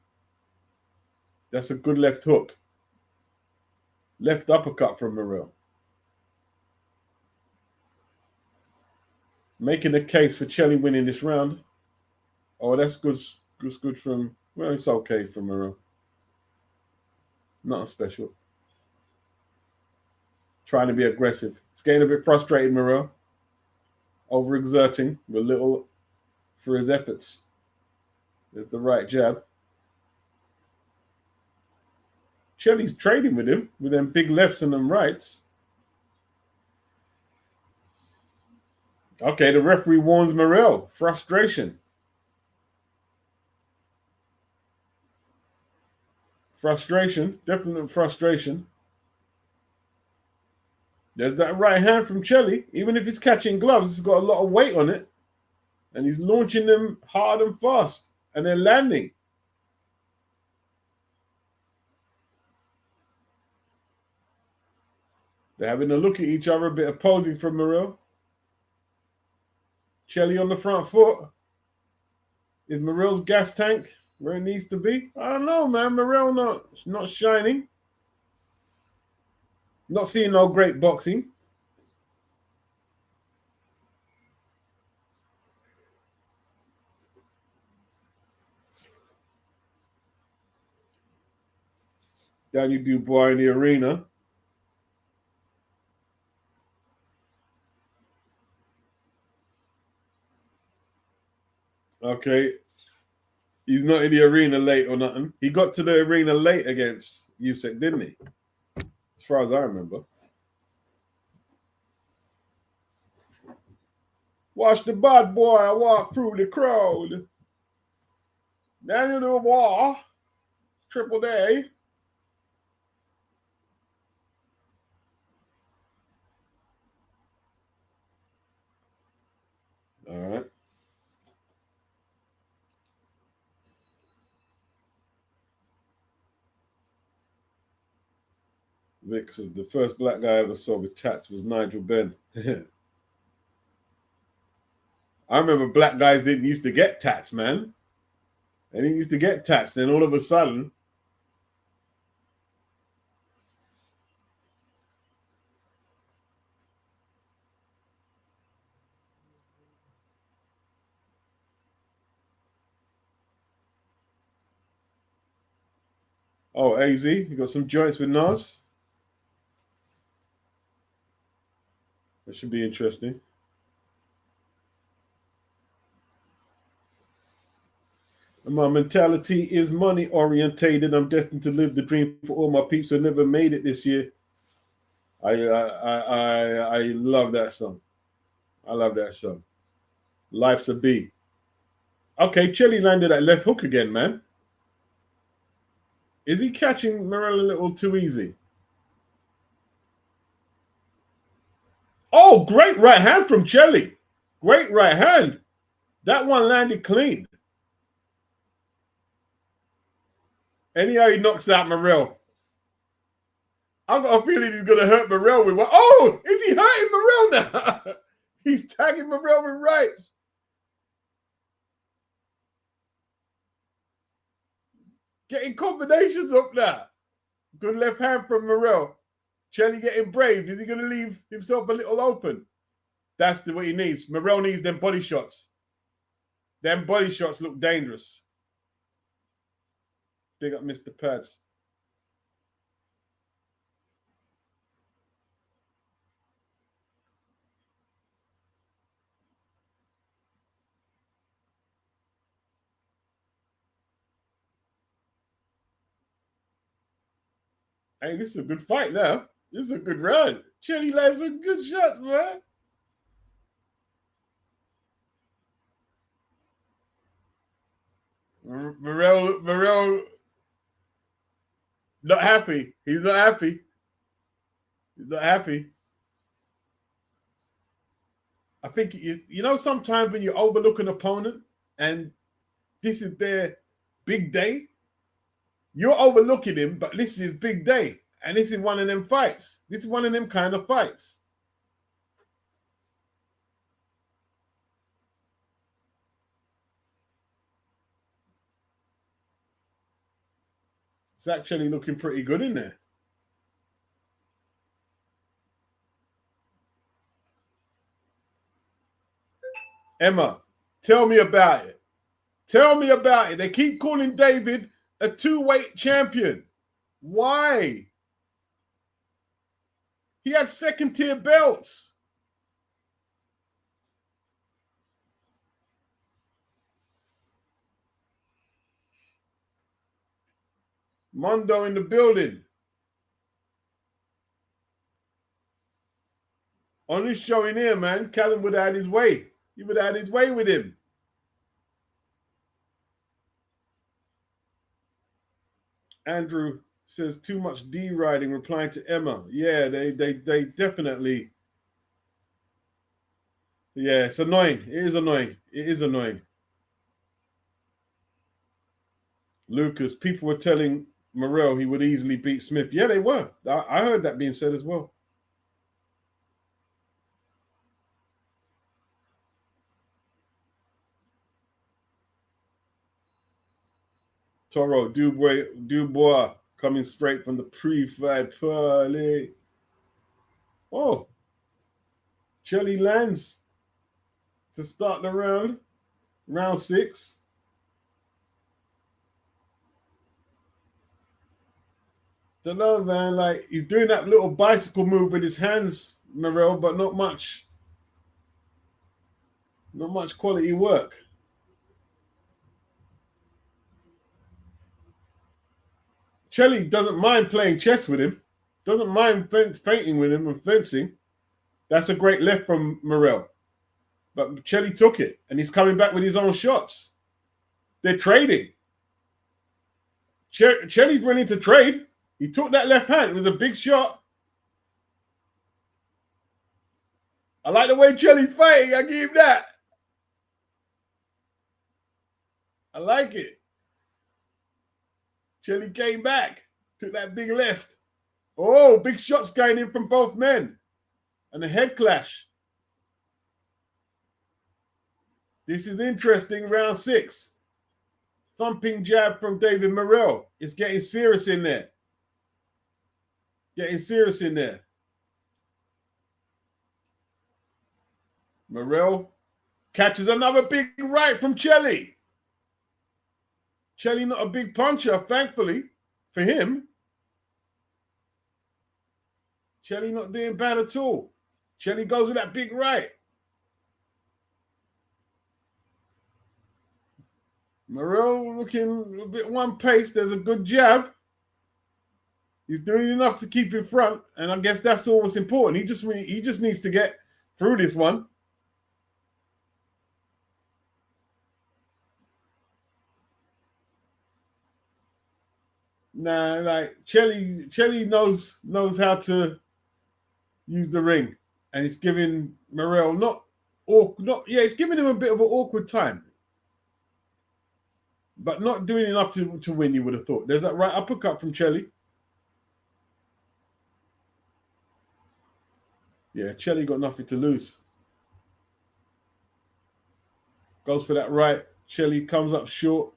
That's a good left hook. Left uppercut from Morrell. Making a case for Chelly winning this round. Oh, that's good. It's good from, well, it's okay for Morrell. Nothing special. Trying to be aggressive. It's getting a bit frustrated, Morrell. Overexerting a little for his efforts. There's the right jab. Chelly's trading with him with them big lefts and them rights. Okay, the referee warns Morrell. Frustration. Frustration. Definite frustration. There's that right hand from Chelly. Even if he's catching gloves, it's got a lot of weight on it. And he's launching them hard and fast. And they're landing. They're having a look at each other, a bit of posing from Morrell. Chelly on the front foot. Is Morrell's gas tank where it needs to be? I don't know, man. Morrell not shining. Not seeing no great boxing. Danieldubois in the arena. Okay. He's not in the arena late or nothing. He got to the arena late against Usyk, didn't he? As far as I remember. Watch the bad boy. I walk through the crowd. Danieldubois. Triple day. Vic says the first black guy I ever saw with tats was Nigel Benn. I remember black guys didn't used to get tats, man. They didn't used to get tats. Then all of a sudden, oh, AZ, you got some joints with Nas? That should be interesting. And my mentality is money orientated. I'm destined to live the dream for all my peeps who never made it this year. I love that song. I love that song. Life's a B. Okay, Chelly landed that left hook again, man. Is he catching Morel a little too easy? Oh, great right hand from Chelly. Great right hand. That one landed clean. Anyhow, he knocks out Morel. I've got a feeling he's going to hurt Morel with one. Oh, is he hurting Morel now? He's tagging Morel with rights. Getting combinations up now. Good left hand from Morel. Chelly getting brave. Is he going to leave himself a little open? That's what he needs. Morel needs them body shots. Them body shots look dangerous. Big up Mr. Pads. Hey, this is a good fight now. This is a good run. Chelly lands some good shots, man. Morel, not happy. He's not happy. He's not happy. I think, you know, sometimes when you overlook an opponent and this is their big day, you're overlooking him, but this is his big day. And this is one of them fights. This is one of them kind of fights. It's actually looking pretty good in there. Emma, tell me about it. Tell me about it. They keep calling David a two-weight champion. Why? He had second-tier belts. Mondo in the building. On this show in here, man, Callum would have had his way. He would have had his way with him. Andrew says too much D riding, replying to Emma. Yeah, they definitely. Yeah, it's annoying. It is annoying. It is annoying. Lucas, people were telling Morel he would easily beat Smith. Yeah, they were. I heard that being said as well. Toro, Dubois coming straight from the pre-fight party. Oh, Chelly lands to start the round 6. Don't know, man. Like, he's doing that little bicycle move with his hands, Morel, but not much. Not much quality work. Chelly doesn't mind playing chess with him. Doesn't mind feinting with him and fencing. That's a great left from Morel. But Chelly took it, and he's coming back with his own shots. They're trading. Chelly's willing to trade. He took that left hand. It was a big shot. I like the way Chelly's fighting. I give him that. I like it. Chelly came back. Took that big left. Oh, big shots going in from both men. And a head clash. This is interesting. Round 6. Thumping jab from David Morrell. It's getting serious in there. Getting serious in there. Morrell catches another big right from Chelly. Chelly not a big puncher, thankfully, for him. Chelly not doing bad at all. Chelly goes with that big right. Morrell looking a bit one pace. There's a good jab. He's doing enough to keep in front, and I guess that's all that's important. He just needs to get through this one. Nah, like Chelly knows how to use the ring, and it's giving Morrell it's giving him a bit of an awkward time, but not doing enough to win. You would have thought. There's that right uppercut from Chelly. Yeah, Chelly got nothing to lose. Goes for that right. Chelly comes up short.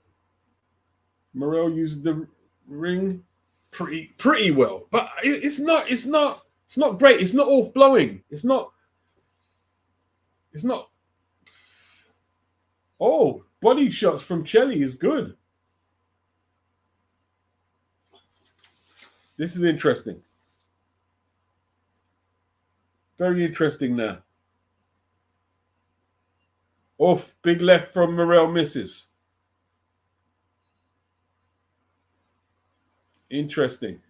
Morrell uses the ring pretty well, but it's not great. It's not all flowing. It's not. Oh, body shots from Chelly is good. This is interesting. Very interesting now. Off, big left from Morrell misses. Interesting.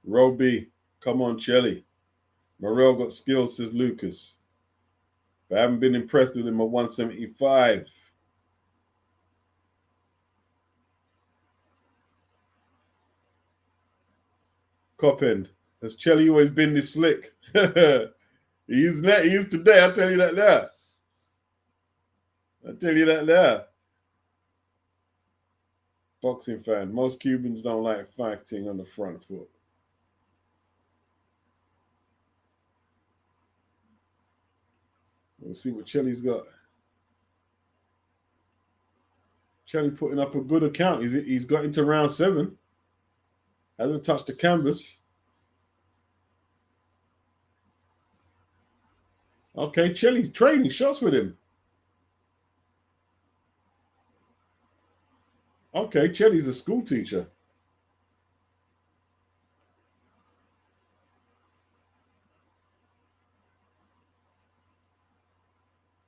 Row B. Come on, Chelly. Morrell got skills, says Lucas. But I haven't been impressed with him at 175. Cop end. Has Chelly always been this slick? He is today, I'll tell you that now. Boxing fan. Most Cubans don't like fighting on the front foot. We'll see what Chelly's got. Chelly putting up a good account. He's got into round 7. Hasn't touched the canvas. Okay, Chelly's trading shots with him. Okay, Chelly's a school teacher.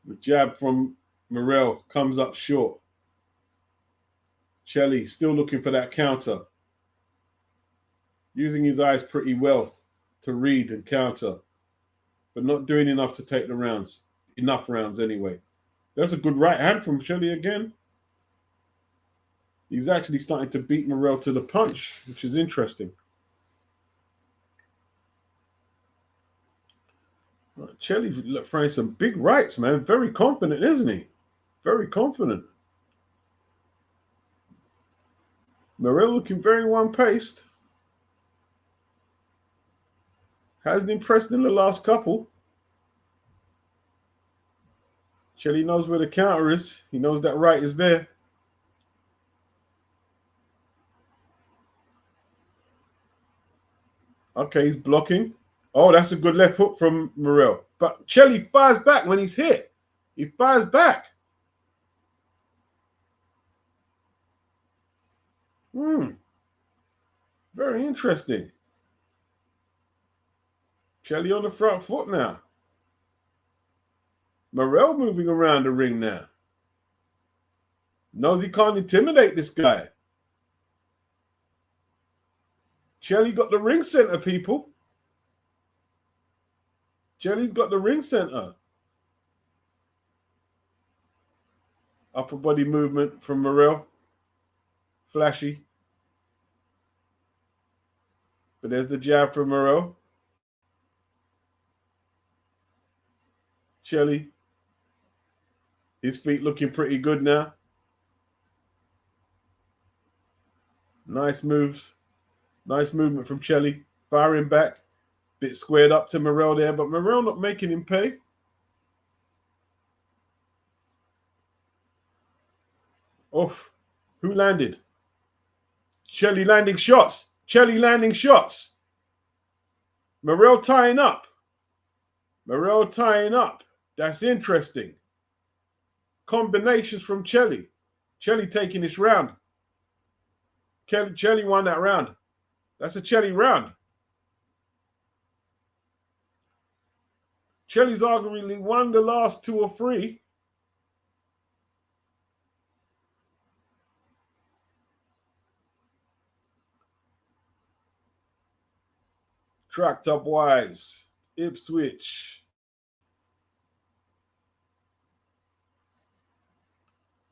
The jab from Morrell comes up short. Chelly still looking for that counter. Using his eyes pretty well to read and counter, but not doing enough to take the rounds. Enough rounds anyway. That's a good right hand from Chelly again. He's actually starting to beat Morrell to the punch, which is interesting. Chelly throwing some big rights, man. Very confident, isn't he? Very confident. Morrell looking very one-paced. Hasn't impressed in the last couple. Chelly knows where the counter is. He knows that right is there. Okay, he's blocking. Oh, that's a good left hook from Morrell. But Chelly fires back when he's hit. He fires back. Very interesting. Chelly on the front foot now. Morrell moving around the ring now. Knows he can't intimidate this guy. Chelly got the ring center, people. Chelly's got the ring center. Upper body movement from Morel. Flashy. But there's the jab from Morel. Chelly. His feet looking pretty good now. Nice moves. Nice movement from Chelly. Firing back. Bit squared up to Morel there, but Morel not making him pay. Oof. Who landed? Chelly landing shots. Chelly landing shots. Morel tying up. Morel tying up. That's interesting. Combinations from Chelly. Chelly taking this round. Chelly won that round. That's a Chelly round. Chelly's arguably won the last 2 or 3. Tracked up wise. Ipswich.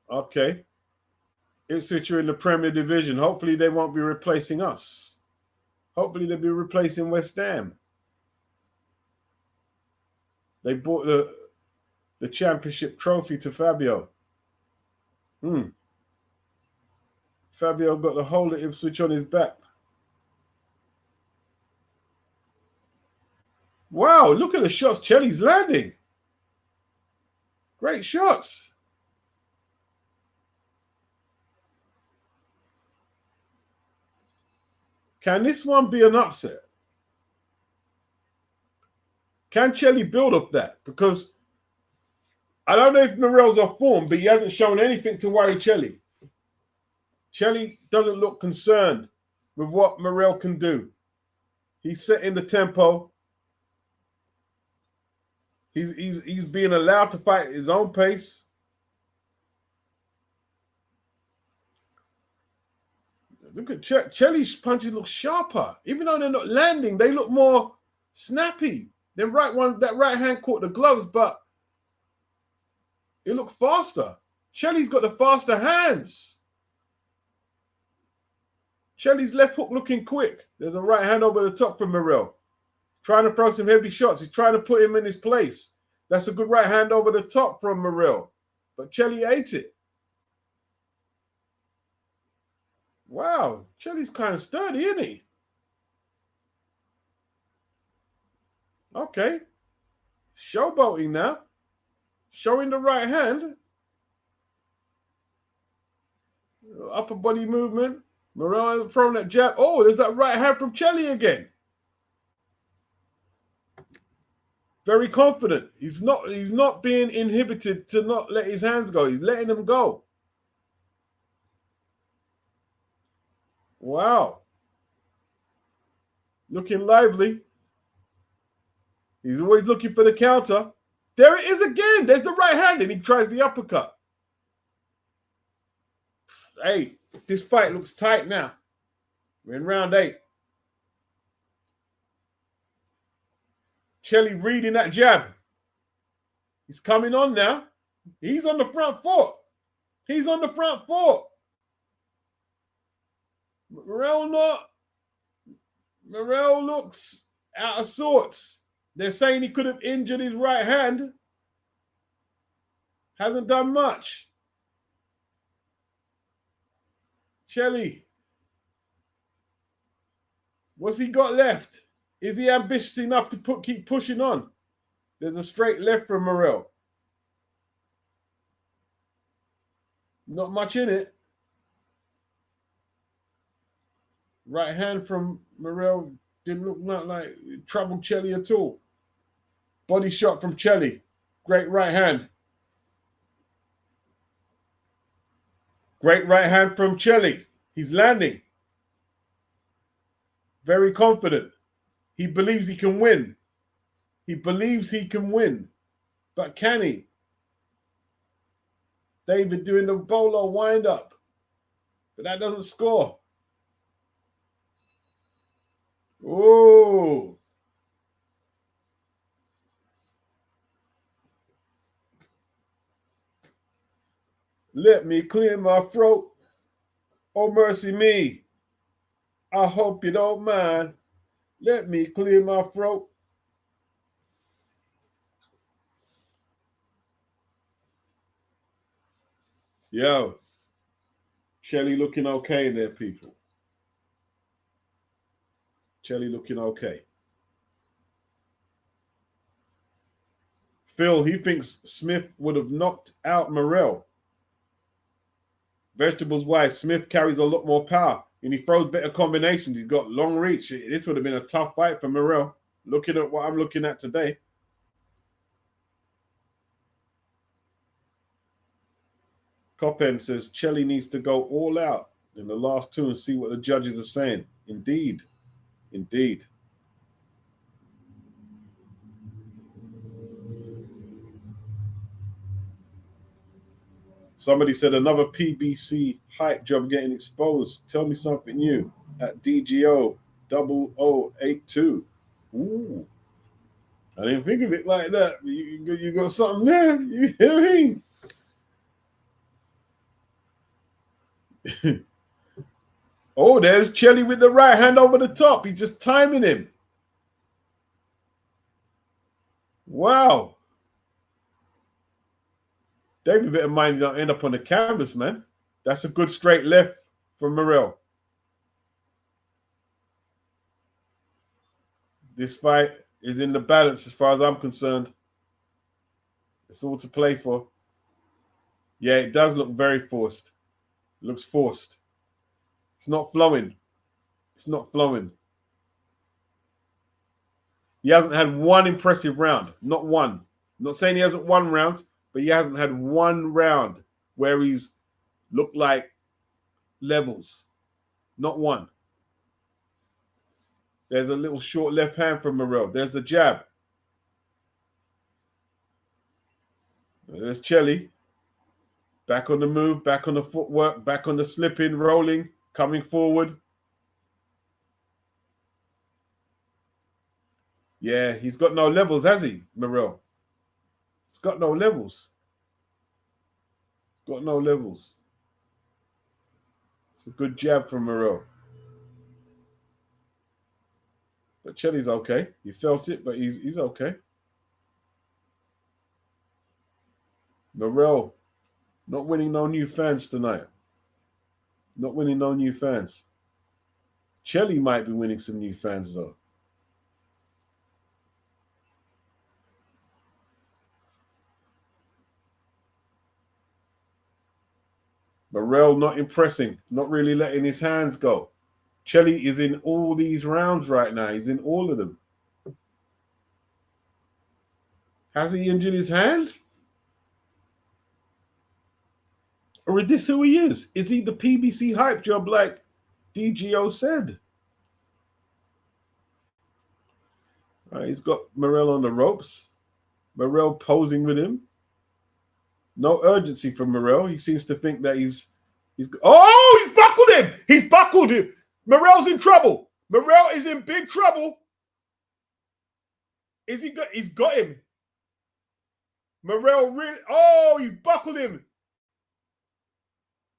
Okay. Ipswich are in the Premier Division. Hopefully they won't be replacing us. Hopefully they'll be replacing West Ham. They bought the championship trophy to Fabio. Fabio got the whole of Ipswich on his back. Wow, look at the shots Chelly's landing. Great shots. Can this one be an upset? Can Chelly build off that? Because I don't know if Morel's off form, but he hasn't shown anything to worry Chelly. Chelly doesn't look concerned with what Morel can do. He's setting the tempo. He's being allowed to fight at his own pace. Look at Chelly's punches look sharper. Even though they're not landing, they look more snappy. That right hand caught the gloves, but it looked faster. Chelly's got the faster hands. Chelly's left hook looking quick. There's a right hand over the top from Morel. Trying to throw some heavy shots. He's trying to put him in his place. That's a good right hand over the top from Morel. But Chelly ate it. Wow. Chelly's kind of sturdy, isn't he? Okay. Showboating now. Showing the right hand. Upper body movement. Morel throwing that jab. Oh, there's that right hand from Chelly again. Very confident. He's not being inhibited to not let his hands go. He's letting them go. Wow. Looking lively. He's always looking for the counter. There it is again. There's the right hand and he tries the uppercut. Hey, this fight looks tight now. We're in round 8. Chelly reading that jab. He's coming on now. He's on the front foot. He's on the front foot. Morel looks out of sorts. They're saying he could have injured his right hand. Hasn't done much. Chelly. What's he got left? Is he ambitious enough to keep pushing on? There's a straight left from Morel. Not much in it. Right hand from Morel didn't look like it troubled Chelly at all. Body shot from Chelly. Great right hand. Great right hand from Chelly. He's landing. Very confident. He believes he can win. He believes he can win. But can he? David doing the bolo wind up. But that doesn't score. Oh. Let me clear my throat. Oh, mercy me. I hope you don't mind. Let me clear my throat. Yo, Shelly looking okay there, people. Shelly looking okay. Phil, he thinks Smith would have knocked out Morrell. Vegetables wise, Smith carries a lot more power and he throws better combinations. He's got long reach. This would have been a tough fight for Morrell. Looking at what I'm looking at today. Coppen says Chelly needs to go all out in the last two and see what the judges are saying. Indeed. Indeed. Somebody said another PBC hype job getting exposed. Tell me something new at DGO 0082. Ooh. I didn't think of it like that. You got something there. You hear me? Oh, there's Chelly with the right hand over the top. He's just timing him. Wow. David better mind you don't end up on the canvas, man. That's a good straight left from Morrell. This fight is in the balance as far as I'm concerned. It's all to play for. Yeah, it does look very forced. It looks forced. It's not flowing. It's not flowing. He hasn't had one impressive round. Not one. I'm not saying he hasn't won rounds, but he hasn't had one round where he's looked like levels. Not one. There's a little short left hand from Morrell. There's the jab. There's Chelly. Back on the move, back on the footwork, back on the slipping, rolling, coming forward. Yeah, he's got no levels, has he, Morrell? He's got no levels. Got no levels. It's a good jab from Morrell. But Chelly's okay. He felt it, but he's okay. Morrell, not winning no new fans tonight. Not winning no new fans. Chelly might be winning some new fans, though. Morrell not impressing, not really letting his hands go. Chelly is in all these rounds right now. He's in all of them. Has he injured his hand? Or is this who he is? Is he the PBC hype job like DGO said? He's got Morrell on the ropes. Morrell posing with him. No urgency from Morrell. He seems to think that he's buckled him. He's buckled him. Morrell's in trouble. Morrell is in big trouble. He's got him. Morrell really. Oh, he's buckled him.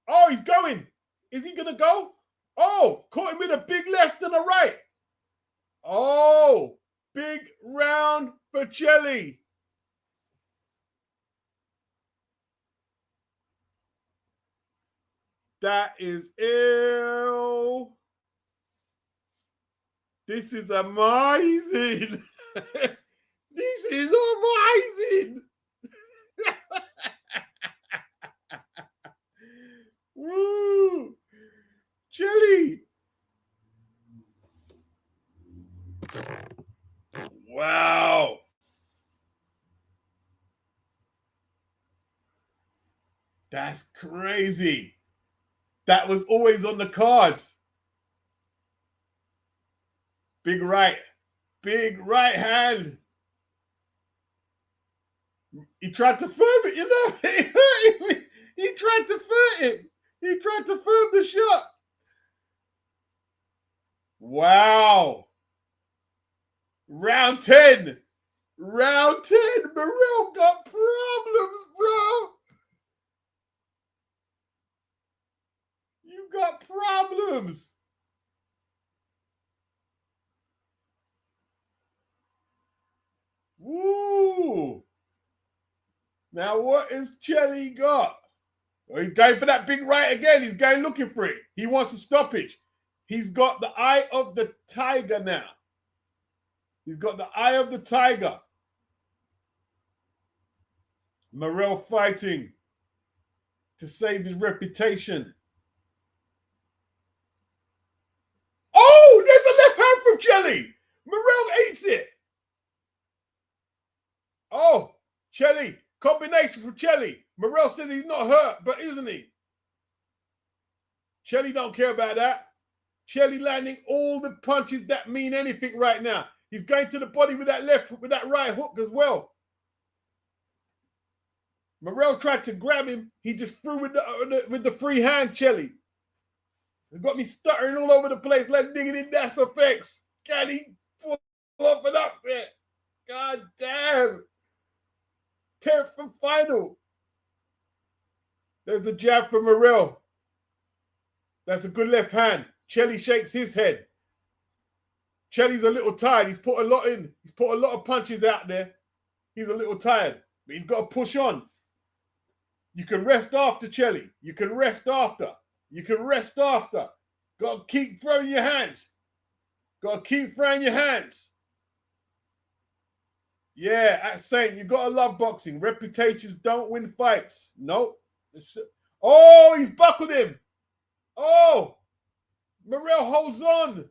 Oh, he's going. Is he gonna go? Oh, caught him with a big left and a right. Oh, big round for Chelly. That is ill. This is amazing. This is amazing. Woo! Chelly. Wow. That's crazy. That was always on the cards. Big right hand. He tried to firm it, you know. He tried to firm it. He tried to firm the shot. Wow. Round 10. Morrell got problems, bro. got problems. Woo! Now what has Chelly got? Well, he's going for that big right again. He's going looking for it. He wants a stoppage. He's got the eye of the tiger now. He's got the eye of the tiger. Morel fighting to save his reputation. Oh, there's a left hand from Chelly. Morel eats it. Oh, Chelly. Combination from Chelly. Morel says he's not hurt, but isn't he? Chelly don't care about that. Chelly landing all the punches that mean anything right now. He's going to the body with that with that right hook as well. Morel tried to grab him. He just threw with the free hand, Chelly. It's got me stuttering all over the place like digging in Das effects. Can he pull off an upset? God damn. 10th and final. There's the jab from Morel. That's a good left hand. Chelly shakes his head. Chelly's a little tired. He's put a lot in. He's put a lot of punches out there. He's a little tired, but he's got to push on. You can rest after, Chelly. You can rest after. You can rest after. Got to keep throwing your hands. Got to keep throwing your hands. Yeah, at Saint, you got to love boxing. Reputations don't win fights. Nope. Oh, he's buckled him. Oh, Morel holds on.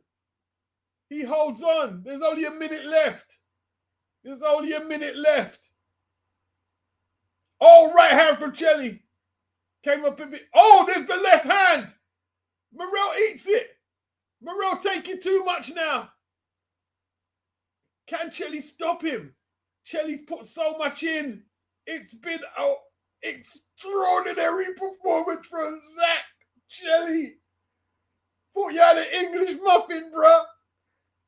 He holds on. There's only a minute left. There's only a minute left. Oh, right hand from Chelly. Came up a bit. Oh, there's the left hand. Morel eats it. Morel taking too much now. Can Chelly stop him? Chelly's put so much in. It's been an extraordinary performance from Zach Chelly. Thought you had an English muffin, bruh.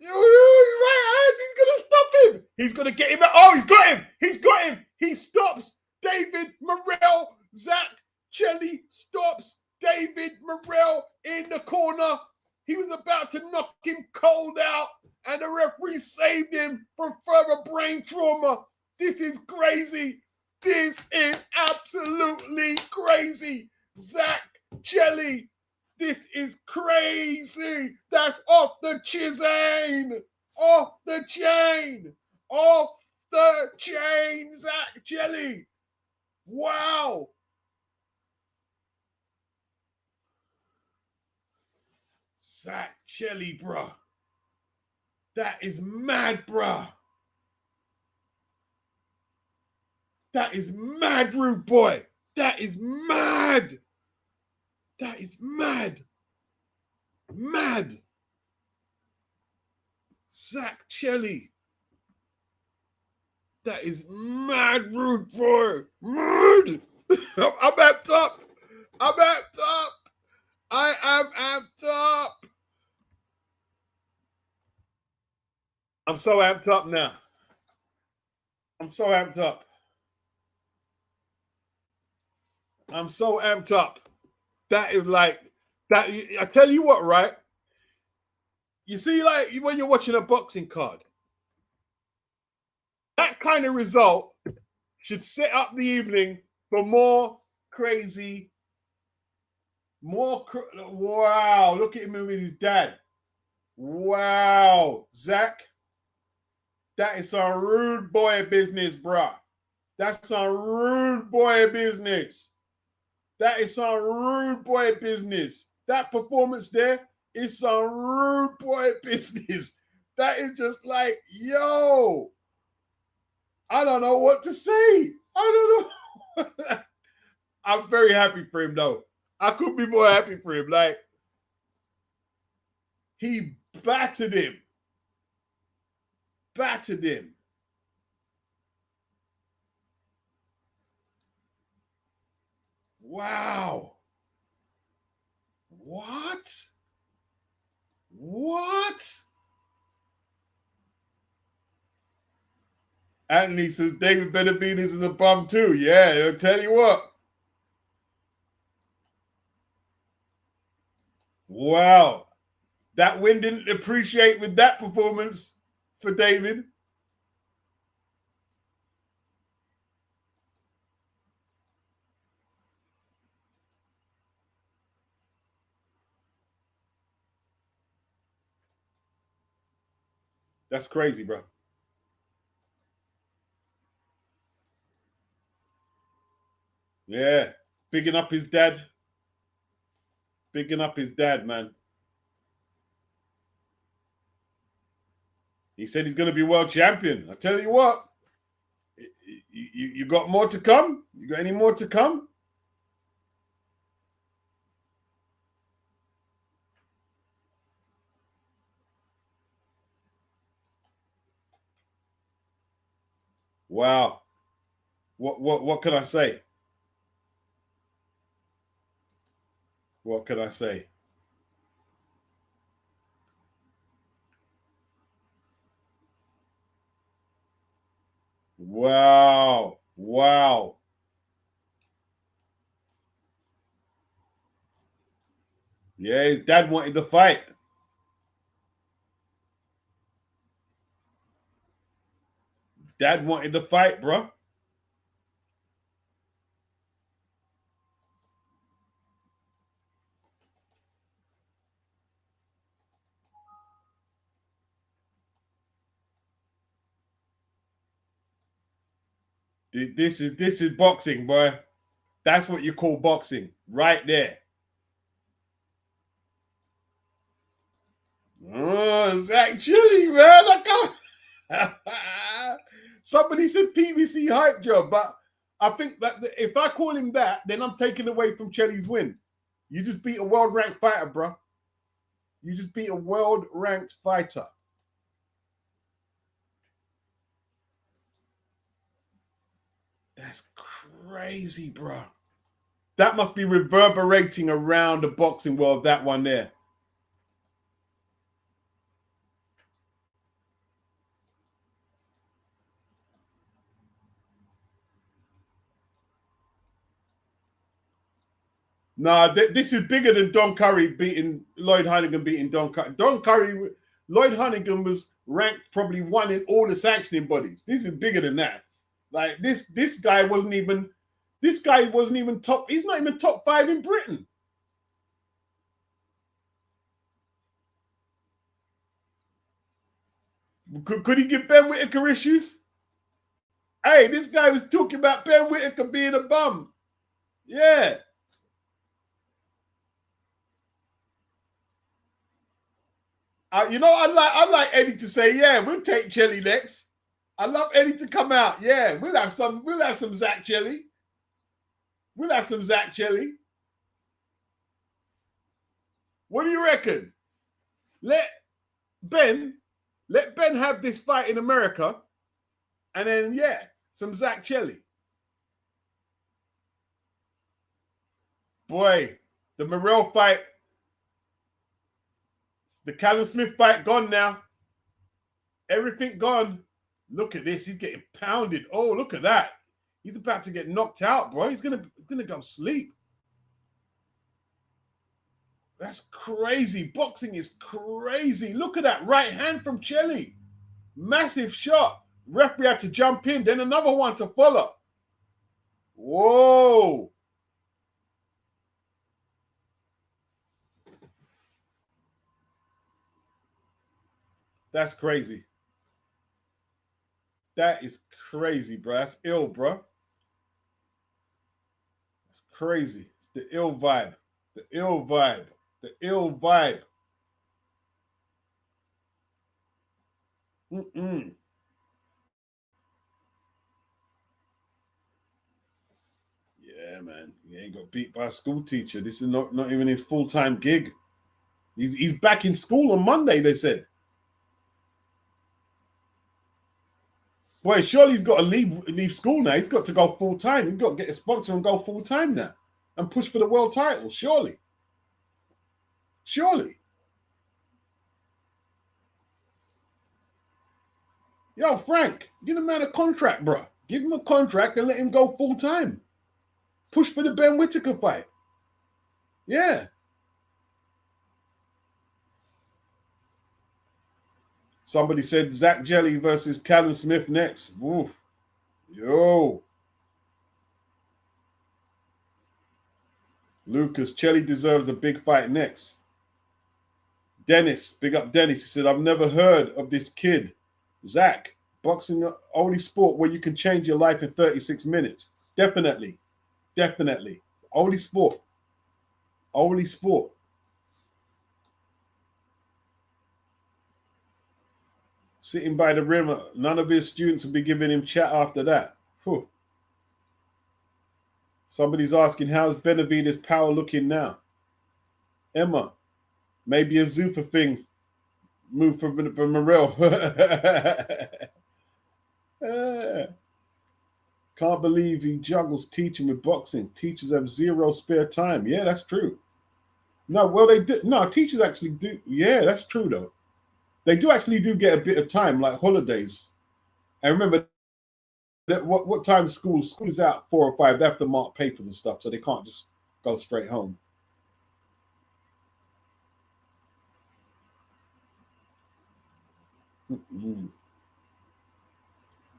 Right hands, he's going to stop him. He's going to get him out. Oh, he's got him. He's got him. He stops David Morel. Zach Chelly stops David Morel in the corner. He was about to knock him cold out, and the referee saved him from further brain trauma. This is crazy. This is absolutely crazy. Zach Chelly, this is crazy. That's off the chain. Off the chain. Off the chain, Zach Chelly. Wow. Zach Chelly, bruh. That is mad, bruh. That is mad, rude boy. That is mad. That is mad. Mad. Zach Chelly. That is mad, rude boy. Mad. I'm amped up. I'm amped up. I am amped up. I'm so amped up now. I'm so amped up. I'm so amped up. That is like, that. I tell you what, right? You see, like when you're watching a boxing card, that kind of result should set up the evening for more crazy, wow, look at him with his dad. Wow, Zach, that is some rude boy business, bruh. That's some rude boy business. That is some rude boy business. That performance there is some rude boy business. That is just like, yo, I don't know what to say. I don't know. I'm very happy for him, though. I couldn't be more happy for him. Like, he battered him. Battered him. Wow. What? What? Anthony says David Benavides is a bum too. Yeah, I'll tell you what. Wow. That win didn't appreciate with that performance for David. That's crazy, bro. Yeah. Bigging up his dad. Bigging up his dad, man. He said he's going to be world champion. I tell you what, you got more to come? You got any more to come? Wow. What can I say? What can I say? Wow. Wow. Yeah, his dad wanted to fight. Dad wanted to fight, bro. This is boxing, boy. That's what you call boxing, right there. Oh, it's actually, man, I can't. Somebody said PVC hype job, but I think that if I call him that, then I'm taking away from Chelly's win. You just beat a world ranked fighter, bro. You just beat a world ranked fighter. That's crazy, bro. That must be reverberating around the boxing world, that one there. Nah, this is bigger than Don Curry beating Lloyd Hannigan beating Don Curry. Lloyd Hannigan was ranked probably one in all the sanctioning bodies. This is bigger than that. Like this guy wasn't even top. He's not even top 5 in Britain. Could he give Ben Whittaker issues? Hey, this guy was talking about Ben Whittaker being a bum. Yeah. I'd like Eddie to say, yeah, we'll take Chelly next. I love Eddie to come out. Yeah, we'll have some Zach Chelly. We'll have some Zach Chelly. What do you reckon? Let Ben have this fight in America, and then some Zach Chelly. Boy, the Morrell fight, the Callum Smith fight gone now. Everything gone. Look at this. He's getting pounded. Oh, look at that. He's about to get knocked out, bro. He's gonna go sleep. That's crazy. Boxing is crazy. Look at that right hand from Chelly. Massive shot. Referee had to jump in, then another one to follow. Whoa. That's crazy. That is crazy, bro. That's ill, bro. That's crazy. It's the ill vibe. The ill vibe. The ill vibe. Mm-mm. Yeah, man. He ain't got beat by a school teacher. This is not even his full-time gig. He's back in school on Monday, they said. Boy, surely he's got to leave school now. He's got to go full-time. He's got to get a sponsor and go full-time now and push for the world title, surely. Surely. Yo, Frank, give the man a contract, bro. Give him a contract and let him go full-time. Push for the Ben Whittaker fight. Yeah. Somebody said Zach Jelly versus Callum Smith next. Woof. Yo. Lucas, Chelly deserves a big fight next. Dennis, big up Dennis. He said, I've never heard of this kid. Zach, boxing only sport where you can change your life in 36 minutes. Definitely. Definitely. Only sport. Only sport. Sitting by the river, none of his students will be giving him chat after that. Whew. Somebody's asking, how's Benavides' power looking now? Emma, maybe a Zuffa thing move for Morel. Can't believe he juggles teaching with boxing. Teachers have zero spare time. Yeah, that's true. No, well, they do. No, teachers actually do. Yeah, that's true, though. They do actually get a bit of time, like holidays. And remember, that what time school is out 4 or 5. They have to mark papers and stuff, so they can't just go straight home. Mm-hmm.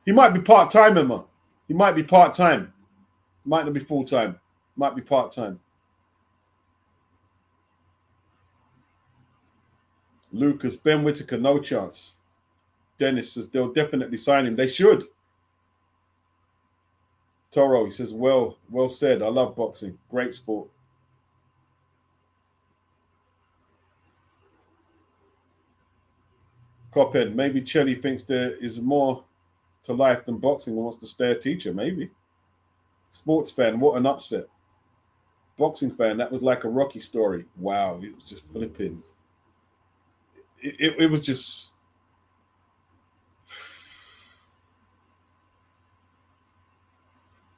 He might be part-time, Emma. He might be part-time. Might not be full-time. Might be part-time. Lucas, Ben Whittaker, no chance. Dennis says they'll definitely sign him. They should. Toro, he says, well said. I love boxing. Great sport. Coppin, maybe Chelly thinks there is more to life than boxing and wants to stay a teacher. Maybe. Sports fan, what an upset. Boxing fan, that was like a Rocky story. Wow, it was just flipping. It was just...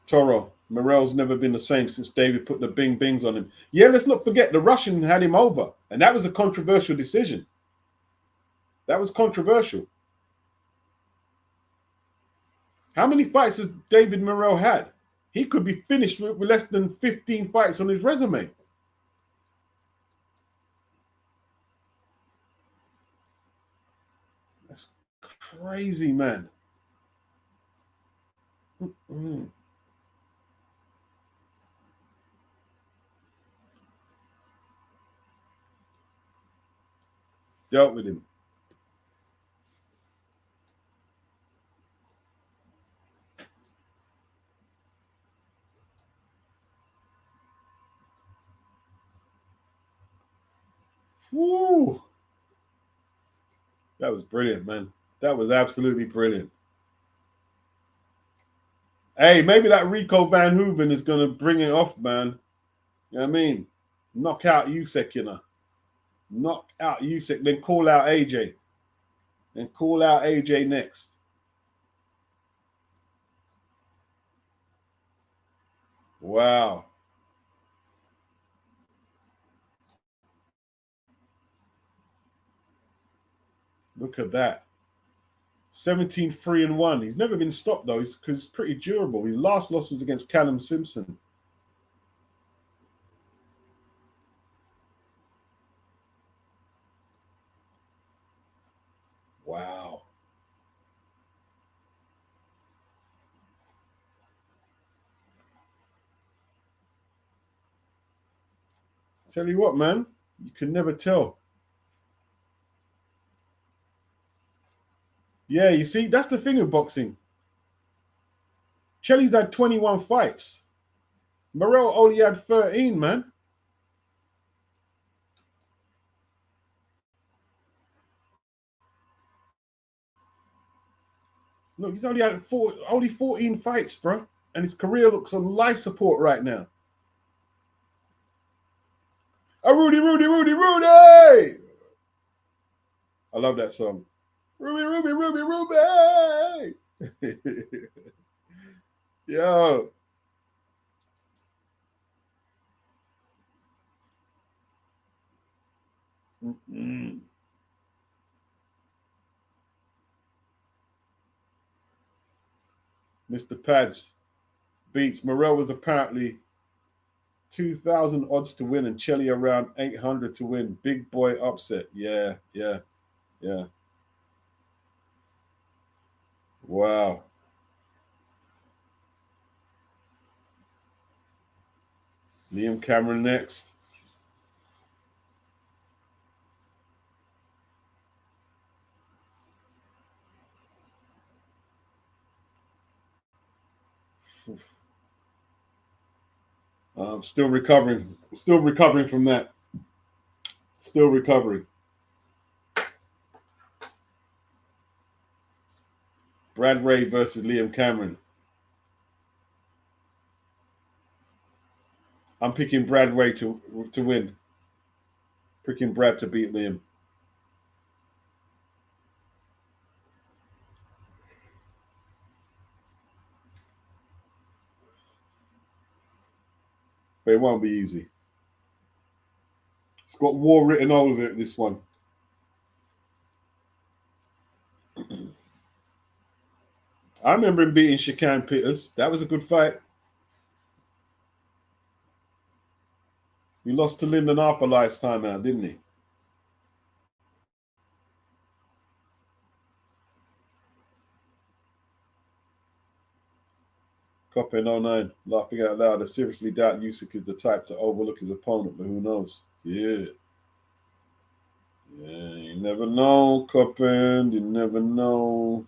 Toro, Morel's never been the same since David put the bing bings on him. Yeah, let's not forget the Russian had him over, and that was a controversial decision. That was controversial. How many fights has David Morel had? He could be finished with less than 15 fights on his resume. That's crazy, man. Mm-hmm. Dealt with him. Woo! That was brilliant, man. That was absolutely brilliant. Hey, maybe that Rico Van Hooven is going to bring it off, man. You know what I mean? Knock out Usyk, you know. Knock out Usyk, then call out AJ. Then call out AJ next. Wow. Look at that. 17-3-1. He's never been stopped, though, because he's pretty durable. His last loss was against Callum Simpson. Wow. Tell you what, man, you can never tell. Yeah, you see, that's the thing with boxing. Chelly's had 21 fights. Morel only had 13, man. Look, he's only had only 14 fights, bro. And his career looks on life support right now. Oh, Rudy, Rudy, Rudy, Rudy! I love that song. Ruby, Ruby, Ruby, Ruby! Yo. Mm-mm. Mr. Pads beats Morel was apparently 2,000 odds to win and Chelly around 800 to win. Big boy upset. Yeah. Wow. Liam Cameron next. I'm still recovering. Still recovering from that. Still recovering. Brad Ray versus Liam Cameron. I'm picking Brad Ray to win. Picking Brad to beat Liam. But it won't be easy. It's got war written all over it, this one. I remember him beating Shakan Peters. That was a good fight. He lost to Lyndon Arthur last time out, didn't he? Copy 09, laughing out loud. I seriously doubt Usyk is the type to overlook his opponent, but who knows? Yeah. Yeah, you never know, Coppin. You never know.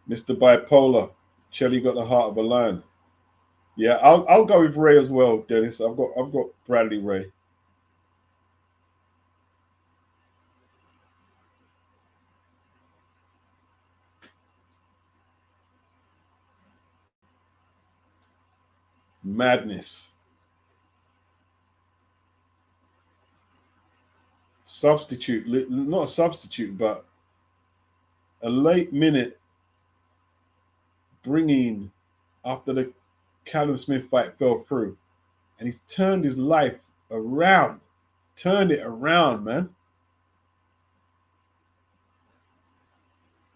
Mr. Bipolar. Chelly got the heart of a lion. Yeah, I'll go with Ray as well, Dennis. I've got Bradley Ray. Madness. Substitute, not a substitute, but a late minute bringing after the Callum Smith fight fell through. And he's turned his life around. Turned it around, man.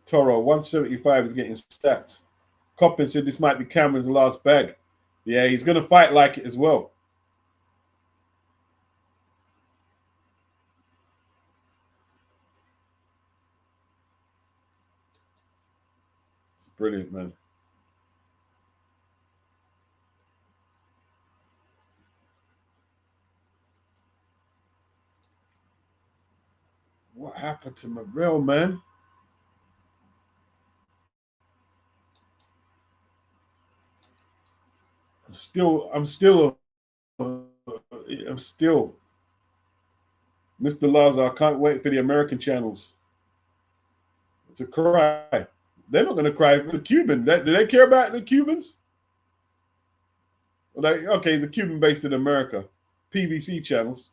Toro, 175 is getting stacked. Coppin said this might be Cameron's last bag. Yeah, he's going to fight like it as well. It's brilliant, man. What happened to Morrell, man? I'm still Mr. Laza, I can't wait for the American channels to cry. They're not going to cry for the Cuban. Do they care about the Cubans? Like, okay, he's a Cuban based in America. PVC channels.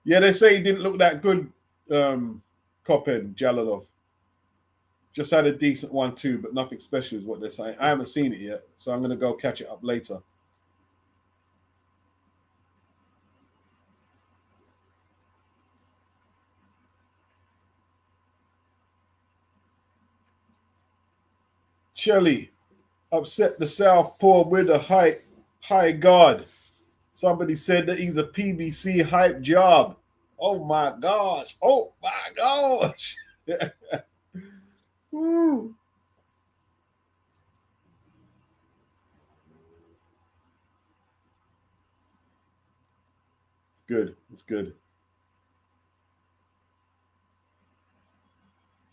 Yeah, they say he didn't look that good, Koped Jalalov. Just had a decent one too, but nothing special is what they're saying. I haven't seen it yet, so I'm going to go catch it up later. Shelly upset the Southpaw with a high guard. Somebody said that he's a PBC hype job. Oh my gosh. Oh my gosh. Woo. It's good. It's good.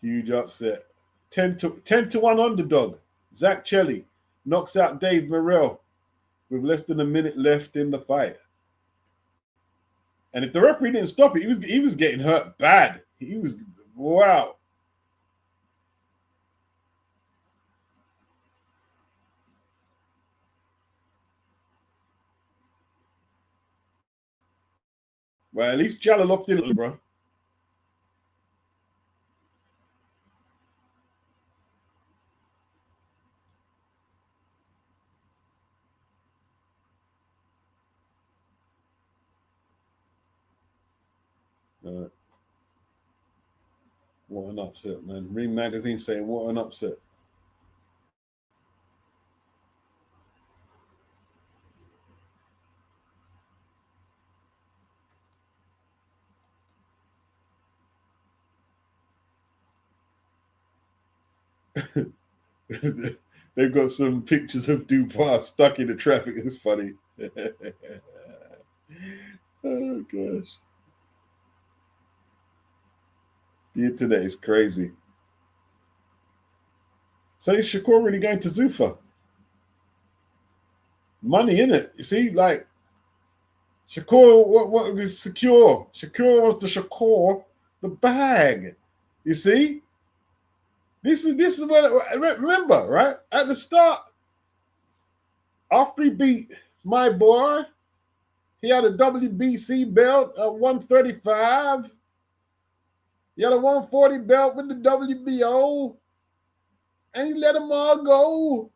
Huge upset. 10-1 underdog. Zach Chelly knocks out Dave Morrell with less than a minute left in the fight. And if the referee didn't stop it, he was getting hurt bad. He was wow. Well, at least Jalalov didn't, bro. What an upset, man. Ring Magazine saying, what an upset. They've got some pictures of Dubois stuck in the traffic. It's funny. Oh gosh, the internet is crazy. So is Shakur really going to Zuffa? Money in it. You see, like Shakur, what was secure? Shakur was the Shakur, the bag. You see, this is what remember, right? At the start, after he beat my boy, he had a WBC belt at 135. He had a 140 belt with the WBO. And he let them all go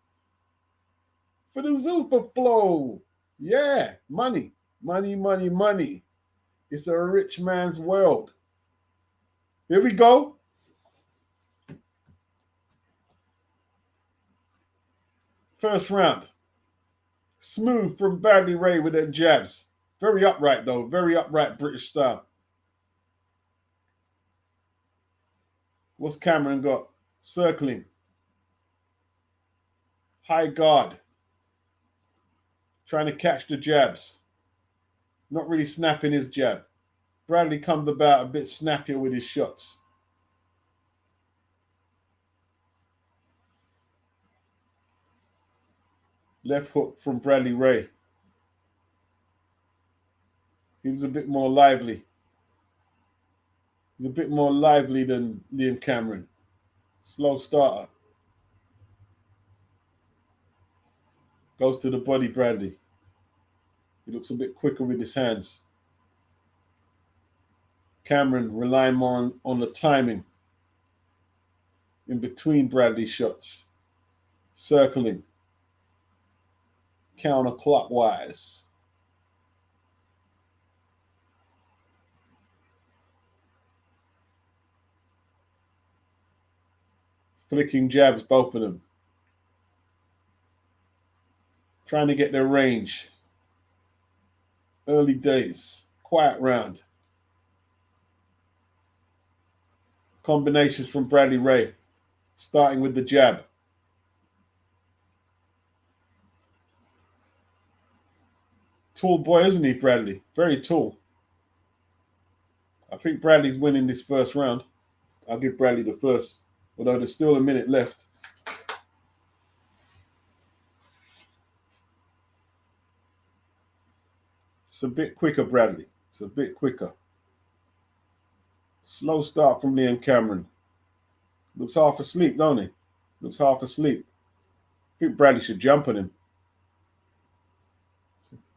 for the Zuffa flow. Yeah, money, money, money, money. It's a rich man's world. Here we go. First round. Smooth from Wardley Ray with their jabs. Very upright, though. Very upright British style. What's Cameron got? Circling. High guard. Trying to catch the jabs. Not really snapping his jab. Wardley comes about a bit snappier with his shots. Left hook from Wardley Ray. He's a bit more lively. He's a bit more lively than Liam Cameron. Slow starter. Goes to the body, Wardley. He looks a bit quicker with his hands. Cameron relying more on the timing in between Wardley's shots. Circling. Counterclockwise. Flicking jabs, both of them. Trying to get their range. Early days. Quiet round. Combinations from Wardley Ray. Starting with the jab. Tall boy, isn't he, Wardley? Very tall. I think Wardley's winning this first round. I'll give Wardley the first, although there's still a minute left. It's a bit quicker, Wardley. It's a bit quicker. Slow start from Liam Cameron. Looks half asleep, don't he? Looks half asleep. I think Wardley should jump on him.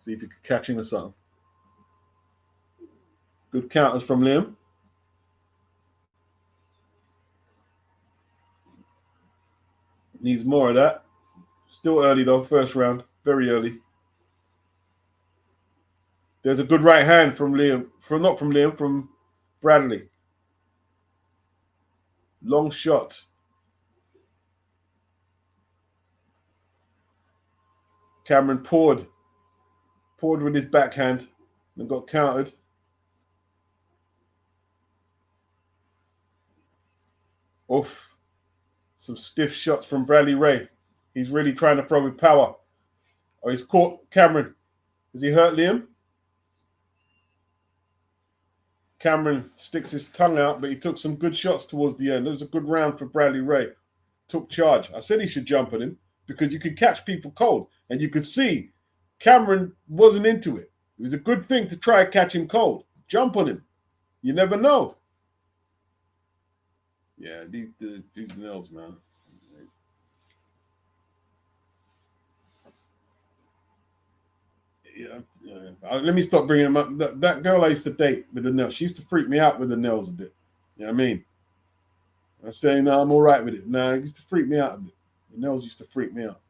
See if he could catch him or something. Good counters from Liam. Needs more of that. Still early though, first round. Very early. There's a good right hand from Liam. From Wardley. Long shot. Cameron poured with his backhand and got countered. Oof. Some stiff shots from Wardley Ray. He's really trying to throw with power. Oh, he's caught Cameron. Has he hurt Liam? Cameron sticks his tongue out, but he took some good shots towards the end. It was a good round for Wardley Ray. Took charge. I said he should jump on him because you could catch people cold. And you could see Cameron wasn't into it. It was a good thing to try and catch him cold. Jump on him. You never know. Yeah, these nails, man. Yeah. Let me stop bringing him up. That girl I used to date with the nails, she used to freak me out with the nails a bit. You know what I mean? I say, no, I'm all right with it. No, it used to freak me out a bit. The nails used to freak me out.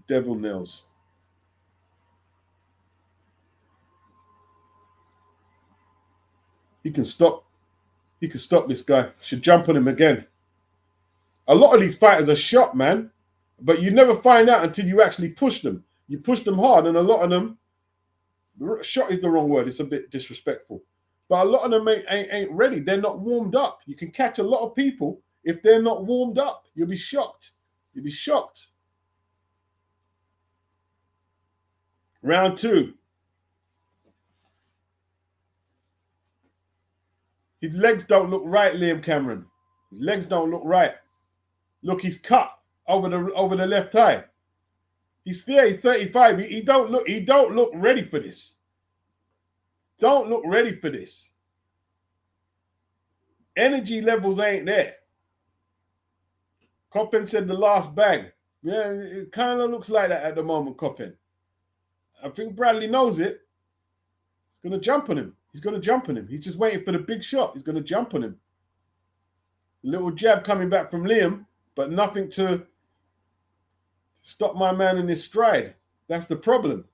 Devil nails. He can stop this guy. Should jump on him again. A lot of these fighters are shot, man. But you never find out until you actually push them. You push them hard, and a lot of them, shot is the wrong word. It's a bit disrespectful. But a lot of them ain't ready. They're not warmed up. You can catch a lot of people if they're not warmed up. You'll be shocked. You'll be shocked. Round 2. His legs don't look right, Liam Cameron. His legs don't look right. Look, he's cut over the left eye. He's 35. He don't look ready for this. Don't look ready for this. Energy levels ain't there. Coppin said the last bag. Yeah, it kind of looks like that at the moment, Coppin. I think Bradley knows it. He's going to jump on him. He's going to jump on him. He's just waiting for the big shot. He's going to jump on him. Little jab coming back from Liam, but nothing to stop my man in his stride. That's the problem.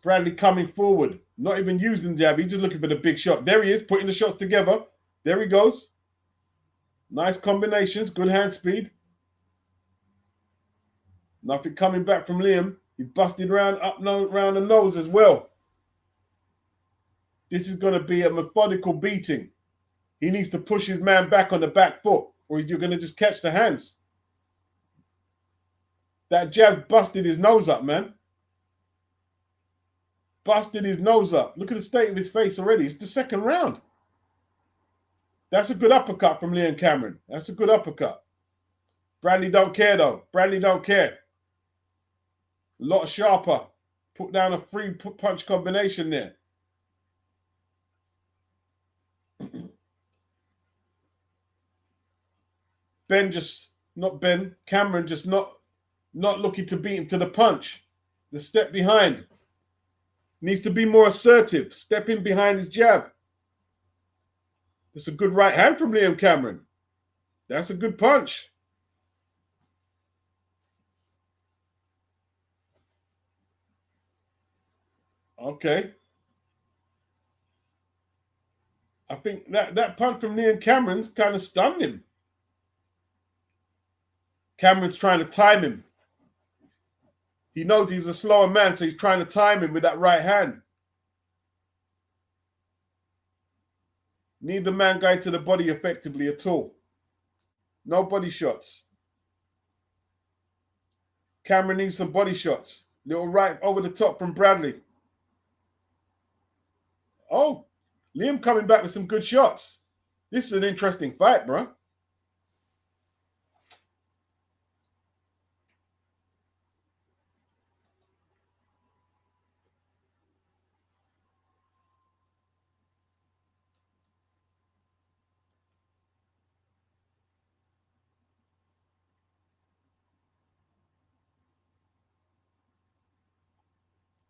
Bradley coming forward, not even using the jab. He's just looking for the big shot. There he is, putting the shots together. There he goes. Nice combinations, good hand speed. Nothing coming back from Liam. He's busted round the nose as well. This is going to be a methodical beating. He needs to push his man back on the back foot, or you're going to just catch the hands. That jab busted his nose up, man. Busted his nose up. Look at the state of his face already. It's the second round. That's a good uppercut from Liam Cameron. That's a good uppercut. Bradley don't care, though. Bradley don't care. A lot sharper. Put down a free punch combination there. Cameron just not looking to beat him to the punch. The step behind. Needs to be more assertive. Step in behind his jab. That's a good right hand from Liam Cameron. That's a good punch. Okay. I think that punch from Liam Cameron's kind of stunned him. Cameron's trying to time him. He knows he's a slower man, so he's trying to time him with that right hand. Neither man going to the body effectively at all. No body shots. Cameron needs some body shots. Little right over the top from Bradley. Oh, Liam coming back with some good shots. This is an interesting fight, bro.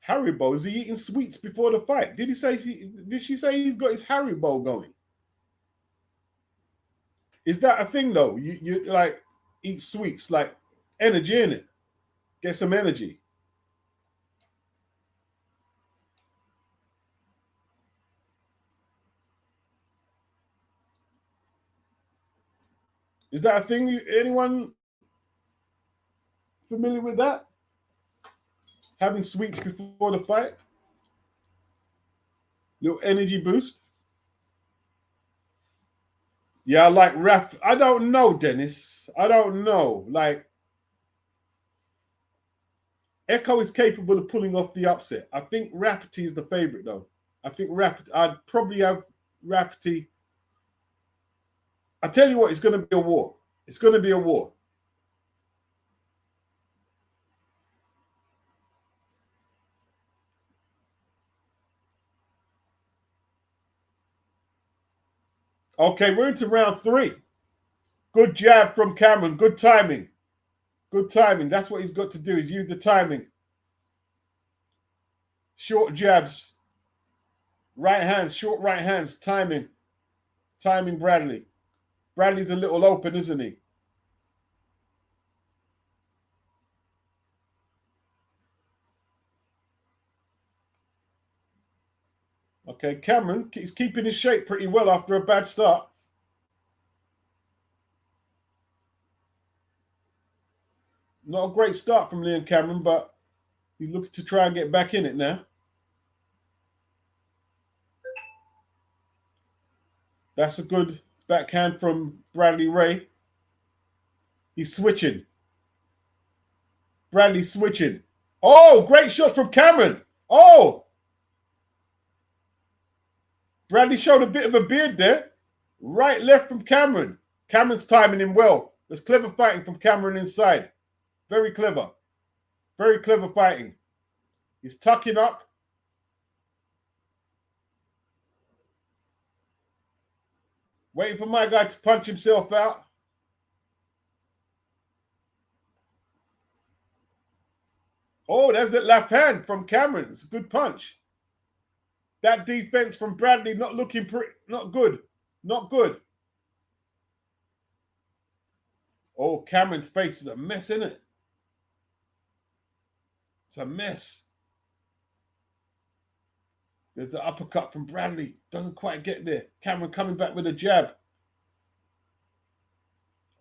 Haribo, is he eating sweets before the fight? Did she say he's got his Haribo going? Is that a thing though? You like eat sweets, like energy in it. Get some energy. Is that a thing? Anyone familiar with that? Having sweets before the fight? Little energy boost? Yeah, I like Raf. I don't know, Dennis. I don't know. Like, Echo is capable of pulling off the upset. I think Rafferty is the favorite, though. I think Rafferty. I'd probably have Rafferty. I tell you what, it's going to be a war. It's going to be a war. Okay, we're into round 3. Good jab from Cameron. Good timing. Good timing. That's what he's got to do, is use the timing. Short jabs. Right hands, short right hands, timing. Timing Bradley. Bradley's a little open, isn't he? Okay, Cameron is keeping his shape pretty well after a bad start. Not a great start from Liam Cameron, but he's looking to try and get back in it now. That's a good backhand from Bradley Ray. He's switching. Bradley's switching. Oh, great shots from Cameron. Oh! Bradley showed a bit of a beard there. Right, left from Cameron. Cameron's timing him well. There's clever fighting from Cameron inside. Very clever. Very clever fighting. He's tucking up. Waiting for my guy to punch himself out. Oh, there's that left hand from Cameron. It's a good punch. That defense from Bradley not looking not good. Not good. Oh, Cameron's face is a mess, isn't it? It's a mess. There's the uppercut from Bradley. Doesn't quite get there. Cameron coming back with a jab.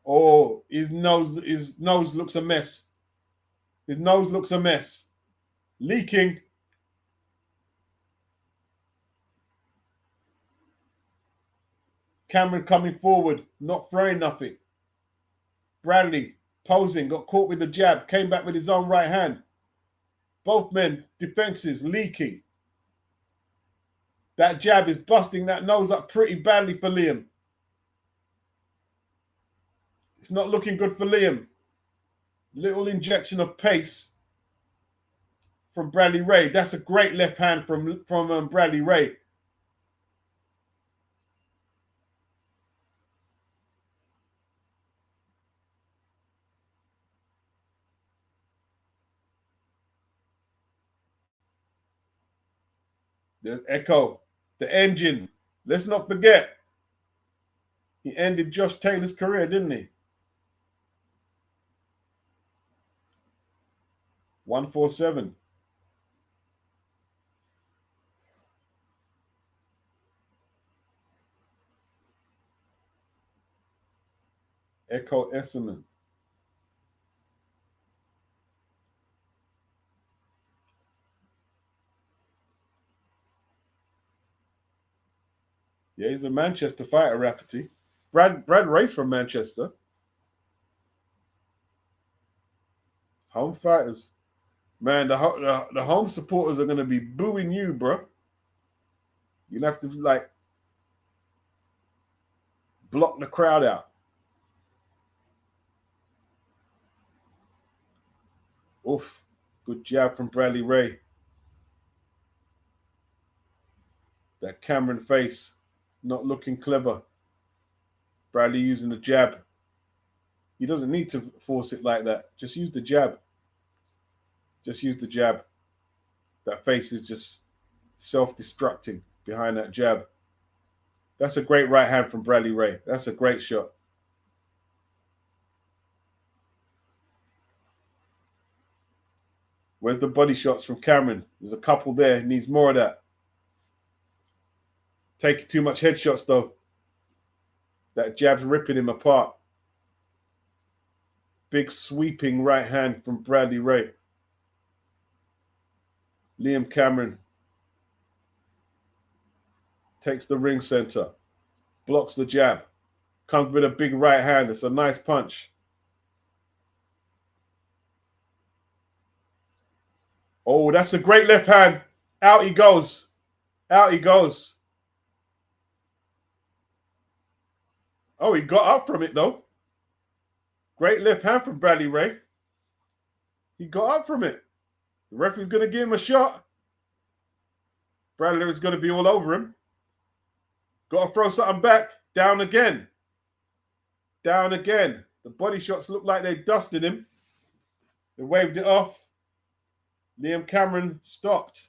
Oh, his nose looks a mess. His nose looks a mess. Leaking. Cameron coming forward, not throwing nothing. Bradley posing, got caught with the jab, came back with his own right hand. Both men, defenses, leaking. That jab is busting that nose up pretty badly for Liam. It's not looking good for Liam. Little injection of pace from Bradley Ray. That's a great left hand from Bradley Ray. There's Echo, the engine. Let's not forget, he ended Josh Taylor's career, didn't he? 147. Echo Esserman. Yeah, he's a Manchester fighter, Rafferty. Brad Ray's from Manchester. Home fighters. Man, the home supporters are going to be booing you, bro. You're going to have to, like, block the crowd out. Oof. Good jab from Bradley Ray. That Cameron face. Not looking clever. Bradley using the jab. He doesn't need to force it like that. Just use the jab. Just use the jab. That face is just self-destructing behind that jab. That's a great right hand from Bradley Ray. That's a great shot. Where's the body shots from Cameron? There's a couple there. He needs more of that. Taking too much headshots, though. That jab's ripping him apart. Big sweeping right hand from Bradley Ray. Liam Cameron takes the ring center. Blocks the jab. Comes with a big right hand. It's a nice punch. Oh, that's a great left hand. Out he goes. Out he goes. Oh, he got up from it, though. Great left hand from Bradley Ray. He got up from it. The referee's going to give him a shot. Bradley is going to be all over him. Got to throw something back. Down again. Down again. The body shots look like they dusted him. They waved it off. Liam Cameron stopped.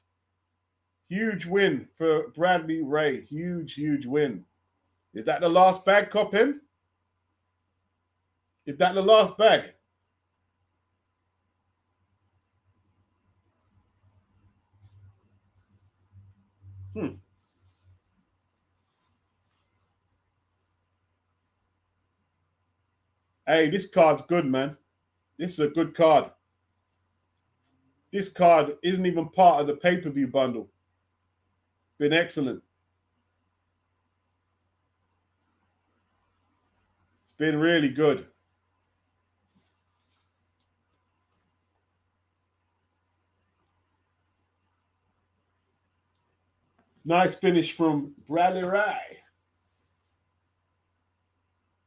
Huge win for Bradley Ray. Huge, huge win. Is that the last bag, Coppin? Is that the last bag? Hey, this card's good, man. This is a good card. This card isn't even part of the pay-per-view bundle. Been excellent. It's been really good. Nice finish from Bradley Ray.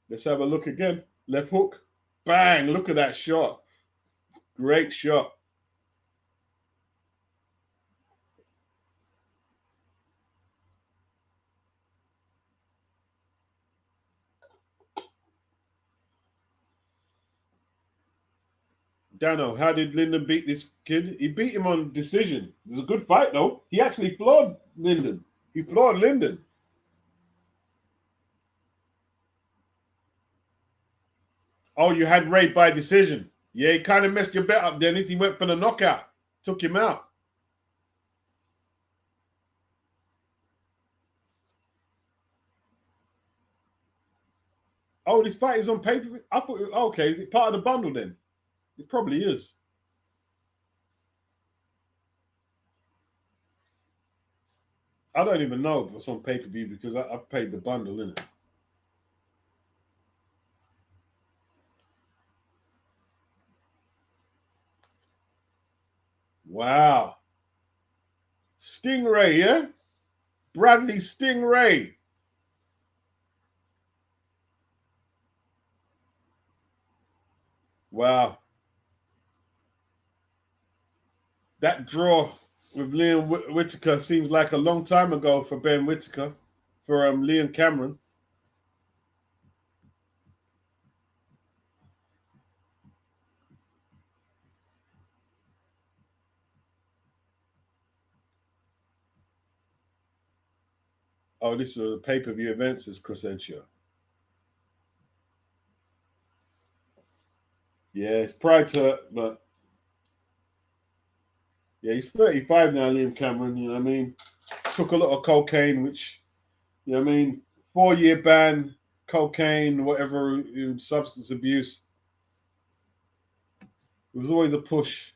Let's have a look again. Left hook. Bang. Look at that shot. Great shot. Dano, how did Lyndon beat this kid? He beat him on decision. It was a good fight, though. He actually floored Lyndon. He floored Lyndon. Oh, you had Ray by decision. Yeah, he kind of messed your bet up, Dennis. He went for the knockout. Took him out. Oh, this fight is on paper. I thought, okay, is it part of the bundle then? It probably is. I don't even know if it's on pay-per-view because I've paid the bundle, in it. Wow. Stingray, yeah? Bradley Stingray. Wow. That draw with Liam Whitaker seems like a long time ago for Ben Whitaker, for Liam Cameron. Oh, this is a pay-per-view event, says Crescencio. Yeah, it's prior to it, but yeah, he's 35 now, Liam Cameron, you know what I mean? Took a lot of cocaine, which, you know what I mean? 4-year ban, cocaine, whatever, substance abuse. It was always a push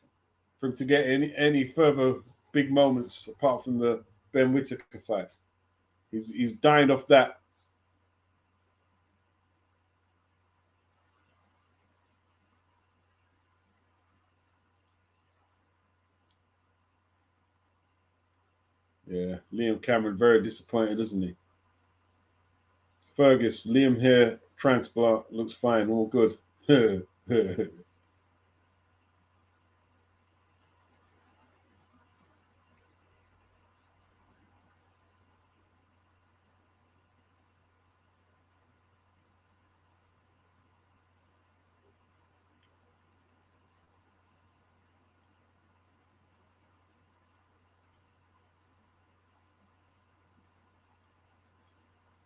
for him to get any further big moments apart from the Ben Whitaker fight. He's dying off that. Yeah, Liam Cameron very disappointed, isn't he? Fergus, Liam here, transplant, looks fine, all good.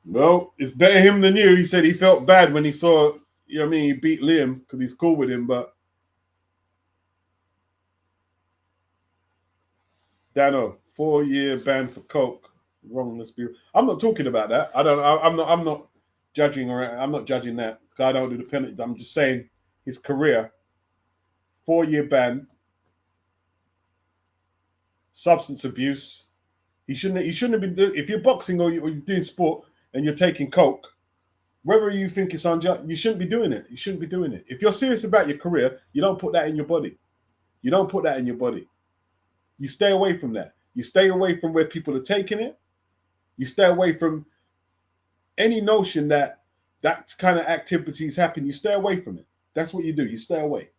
Well, it's better him than you. He said he felt bad when he saw, you know what I mean, he beat Liam because he's cool with him, but Dano, 4-year ban for coke. Wrong, let's be. I'm not talking about that. I'm not judging or I'm not judging that. I don't do the penalty. I'm just saying his career, 4-year ban, substance abuse. He shouldn't have been doing. If you're boxing or you're doing sport and you're taking coke, whether you think it's unjust, you shouldn't be doing it. You shouldn't be doing it. If you're serious about your career, you don't put that in your body. You don't put that in your body. You stay away from that. You stay away from where people are taking it. You stay away from any notion that that kind of activities happen. You stay away from it. That's what you do. You stay away.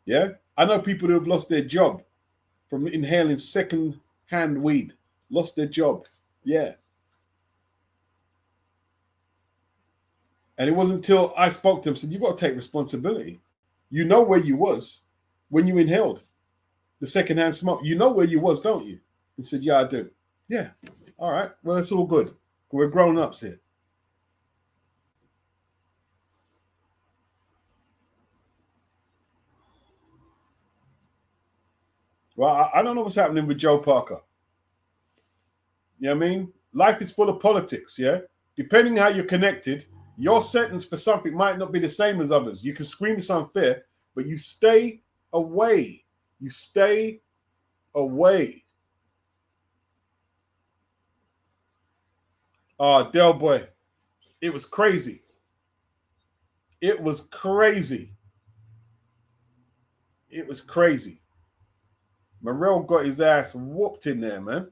Yeah? I know people who have lost their job from inhaling second-hand weed. Lost their job. Yeah. And it wasn't until I spoke to him, said, you've got to take responsibility. You know where you was when you inhaled the secondhand smoke. You know where you was, don't you? He said, yeah, I do. Yeah. All right. Well, it's all good. We're grown-ups here. Well, I don't know what's happening with Joe Parker. You know what I mean? Life is full of politics, yeah? Depending how you're connected, Your sentence for something might not be the same as others. You can scream it's unfair, but you stay away. You stay away. Del Boy, it was crazy. It was crazy. It was crazy. Morrell got his ass whooped in there, man.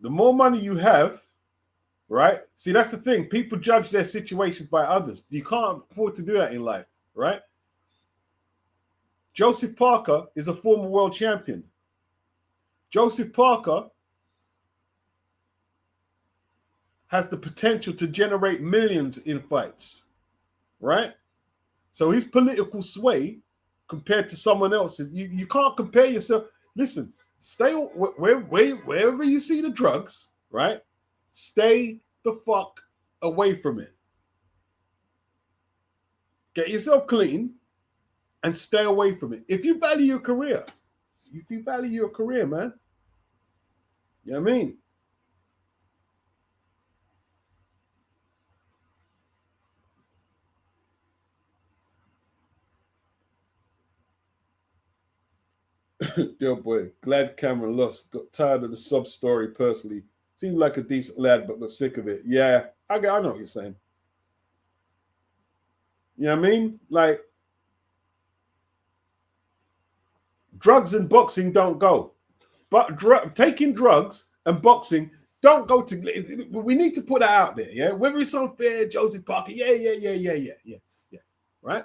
The more money you have, right? See, that's the thing. People judge their situations by others. You can't afford to do that in life, right? Joseph Parker is a former world champion. Joseph Parker has the potential to generate millions in fights, right? So his political sway compared to someone else's, you can't compare yourself. Listen, stay wherever you see the drugs, right? Stay the fuck away from it. Get yourself clean and stay away from it. If you value your career, man. You know what I mean? Dear boy, glad Cameron lost. Got tired of the sub story personally. Seemed like a decent lad, but got sick of it. Yeah, I know what you're saying. You know what I mean? Like, drugs and boxing don't go. But taking drugs and boxing don't go to. We need to put that out there, yeah? Whether it's unfair, Joseph Parker, yeah. Right?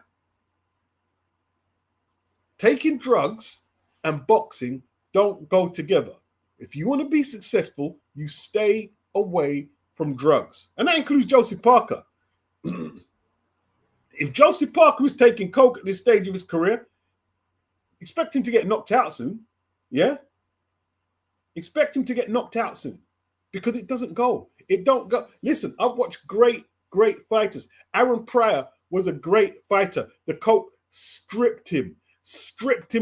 Taking drugs and boxing don't go together. If you want to be successful, you stay away from drugs. And that includes Joseph Parker. If Joseph Parker is taking coke at this stage of his career, expect him to get knocked out soon. Yeah? Expect him to get knocked out soon. Because it doesn't go. It don't go. Listen, I've watched great fighters. Aaron Pryor was a great fighter. The coke stripped him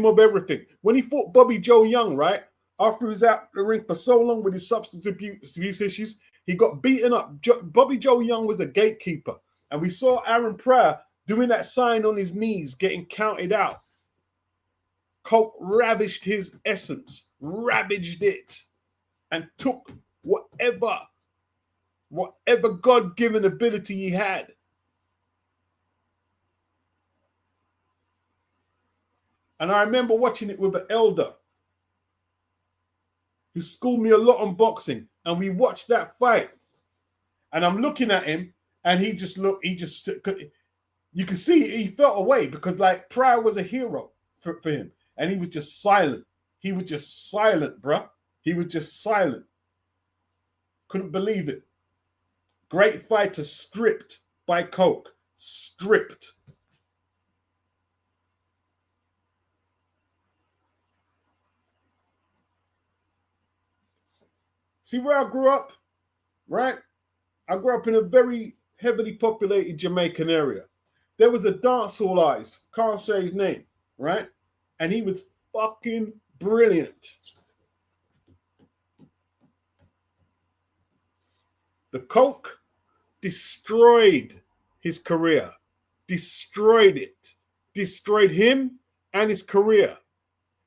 of everything. When he fought Bobby Joe Young, right? After he was out the ring for so long with his substance abuse issues, he got beaten up. Bobby Joe Young was a gatekeeper. And we saw Aaron Pryor doing that sign on his knees, getting counted out. Coke ravished his essence, ravaged it, and took whatever God-given ability he had. And I remember watching it with an elder who schooled me a lot on boxing. And we watched that fight. And I'm looking at him, and you can see he felt away because like Pryor was a hero for him. And he was just silent. He was just silent, bruh. He was just silent. Couldn't believe it. Great fighter stripped by coke. Stripped. See where I grew up, right? I grew up in a very heavily populated Jamaican area. There was a dancehall artist, can't say his name, right? And he was fucking brilliant. The coke destroyed his career, destroyed it, destroyed him and his career,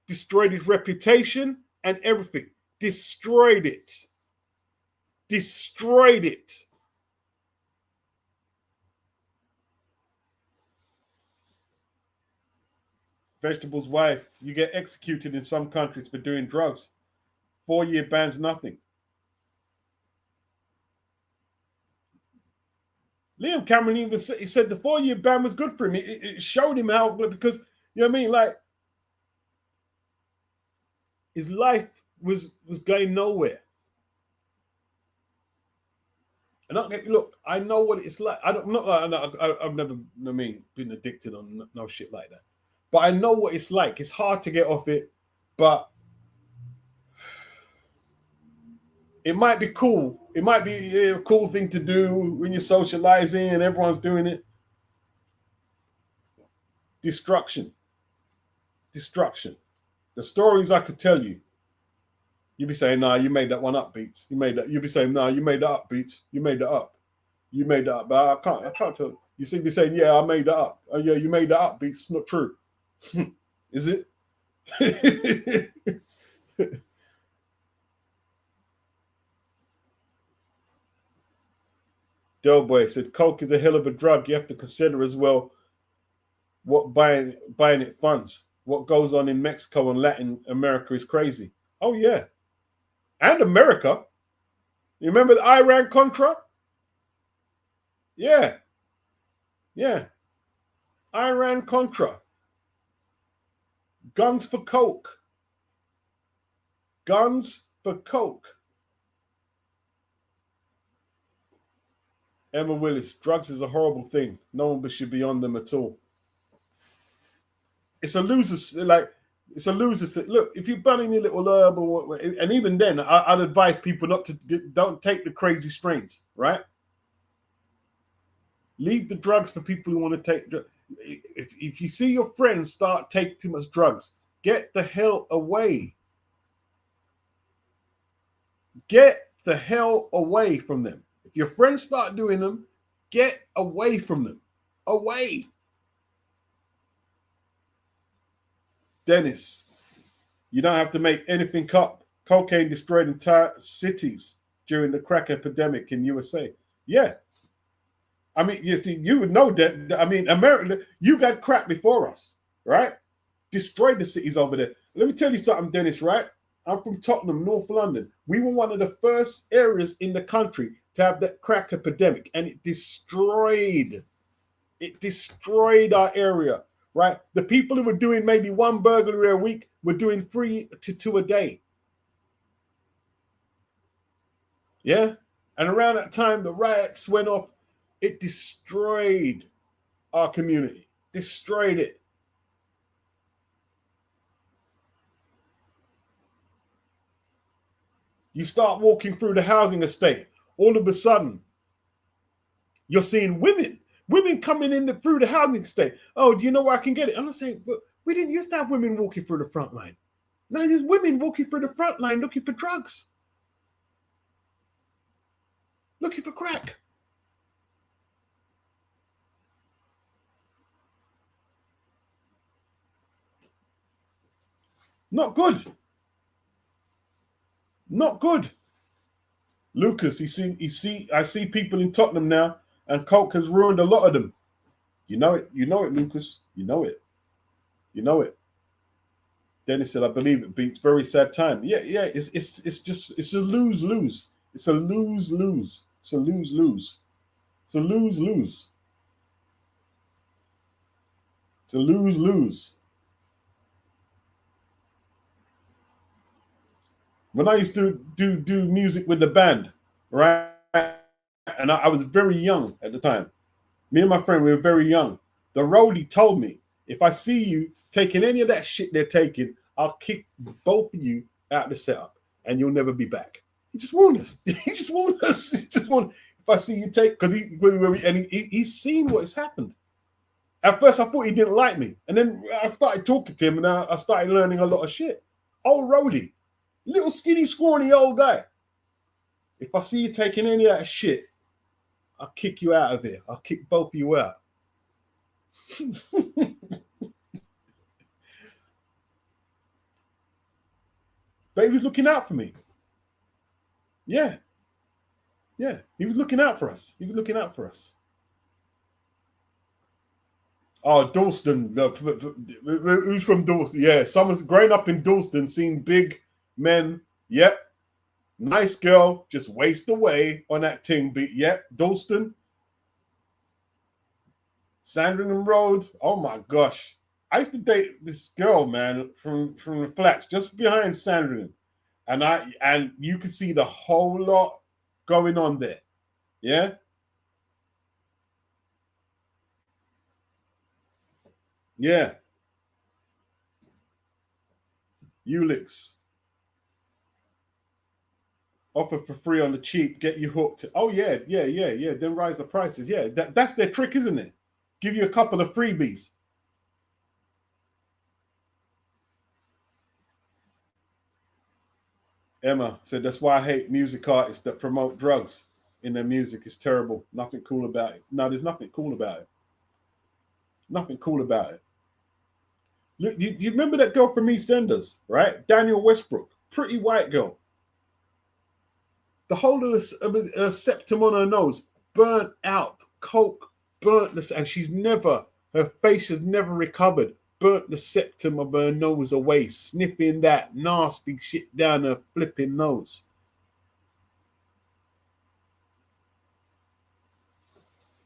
destroyed his reputation and everything, destroyed it. Vegetable's wife, you get executed in some countries for doing drugs. 4-year ban's nothing. Liam Cameron even said the 4-year ban was good for him. It showed him how, because, you know what I mean? Like, his life was going nowhere. And I know what it's like. I've never, been addicted on no shit like that. But I know what it's like. It's hard to get off it, but it might be cool. It might be a cool thing to do when you're socializing and everyone's doing it. Destruction. The stories I could tell you. You be saying, nah, you made that one up, Beats. You made that. You be saying, nah, you made that up, Beats. You made that up. You made that up. But I can't tell. You see me saying, yeah, I made that up. Oh, yeah, you made that up, Beats. It's not true. Is it? Delboy said, coke is a hell of a drug. You have to consider as well what buying it funds. What goes on in Mexico and Latin America is crazy. Oh, yeah. And America. You remember the Iran-Contra? Yeah. Yeah. Iran-Contra. Guns for coke. Guns for coke. Emma Willis, drugs is a horrible thing. No one should be on them at all. It's a loser, it's a loser. Look, if you're burning your little herb, and even then, I'd advise people not to don't take the crazy strains, right? Leave the drugs for people who want to take. If you see your friends start taking too much drugs, get the hell away. Get the hell away from them. If your friends start doing them, get away from them. Away. Dennis, you don't have to make anything up. Cocaine destroyed entire cities during the crack epidemic in USA. Yeah. I mean, you see, you would know that. I mean, America, you got crack before us, right? Destroyed the cities over there. Let me tell you something, Dennis, right? I'm from Tottenham, North London. We were one of the first areas in the country to have that crack epidemic, and it destroyed our area, right? The people who were doing maybe one burglary a week were doing 3 to 2 a day. Yeah? And around that time, the riots went off. It destroyed our community, destroyed it. You start walking through the housing estate, all of a sudden, you're seeing women coming in through the housing estate. Oh, do you know where I can get it? I'm not saying, but we didn't used to have women walking through the front line. Now there's women walking through the front line looking for drugs, looking for crack. Not good. Not good. Lucas, I see people in Tottenham now, and coke has ruined a lot of them. You know it, Lucas. You know it. Dennis said, I believe it Beats. Very sad time. Yeah, it's a lose-lose. It's a lose-lose. It's a lose-lose. It's a lose-lose. It's a lose-lose. When I used to do music with the band, right? And I was very young at the time. Me and my friend, we were very young. The roadie told me, if I see you taking any of that shit they're taking, I'll kick both of you out of the setup and you'll never be back. He just warned us. If I see you take, because he's seen what has happened. At first, I thought he didn't like me. And then I started talking to him and I started learning a lot of shit. Old roadie. Little skinny, scrawny old guy. If I see you taking any of that shit, I'll kick you out of here. I'll kick both of you out. But he was looking out for me. Yeah. He was looking out for us. Oh, Dalston. Who's from Dalston? Yeah, someone's growing up in Dalston, seen big men. Yep. Nice girl, just waste away on that thing. But yep, Dalston. Sandringham Road. Oh my gosh. I used to date this girl, man, from the flats just behind Sandringham. And you could see the whole lot going on there. Yeah. Yeah. Ulix. Offer for free on the cheap, get you hooked. Oh, yeah. Then rise the prices. Yeah, that's their trick, isn't it? Give you a couple of freebies. Emma said, that's why I hate music artists that promote drugs in their music. It's terrible. Nothing cool about it. No, there's nothing cool about it. Nothing cool about it. Look, you remember that girl from EastEnders, right? Daniel Westbrook, pretty white girl. The whole of her septum on her nose burnt out, coke burnt this, and her face has never recovered. Burnt the septum of her nose away, sniffing that nasty shit down her flipping nose.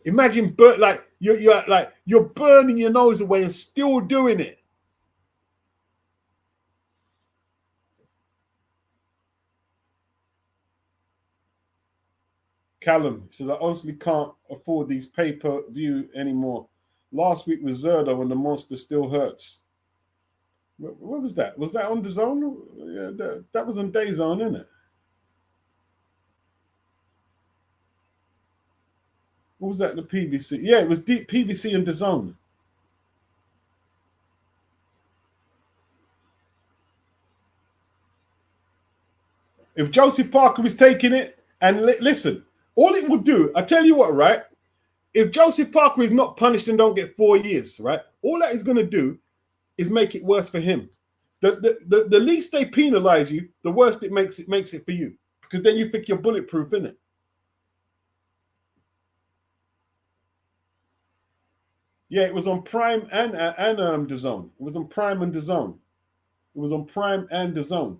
Imagine you're burning your nose away and still doing it. Callum says, I honestly can't afford these pay-per-view anymore. Last week was Zerda when the monster still hurts. What was that? Was that on Dazn? Yeah, that was on Dazn, isn't it? What was that? The PVC? Yeah, it was PVC and Dazn. If Joseph Parker is taking it, and listen, all it will do, I tell you what, right? If Joseph Parker is not punished and don't get 4 years, right? All that is going to do is make it worse for him. The least they penalize you, the worse it makes it for you, because then you think you're bulletproof, innit? Yeah, it was on Prime and DAZN. It was on Prime and DAZN. It was on Prime and DAZN.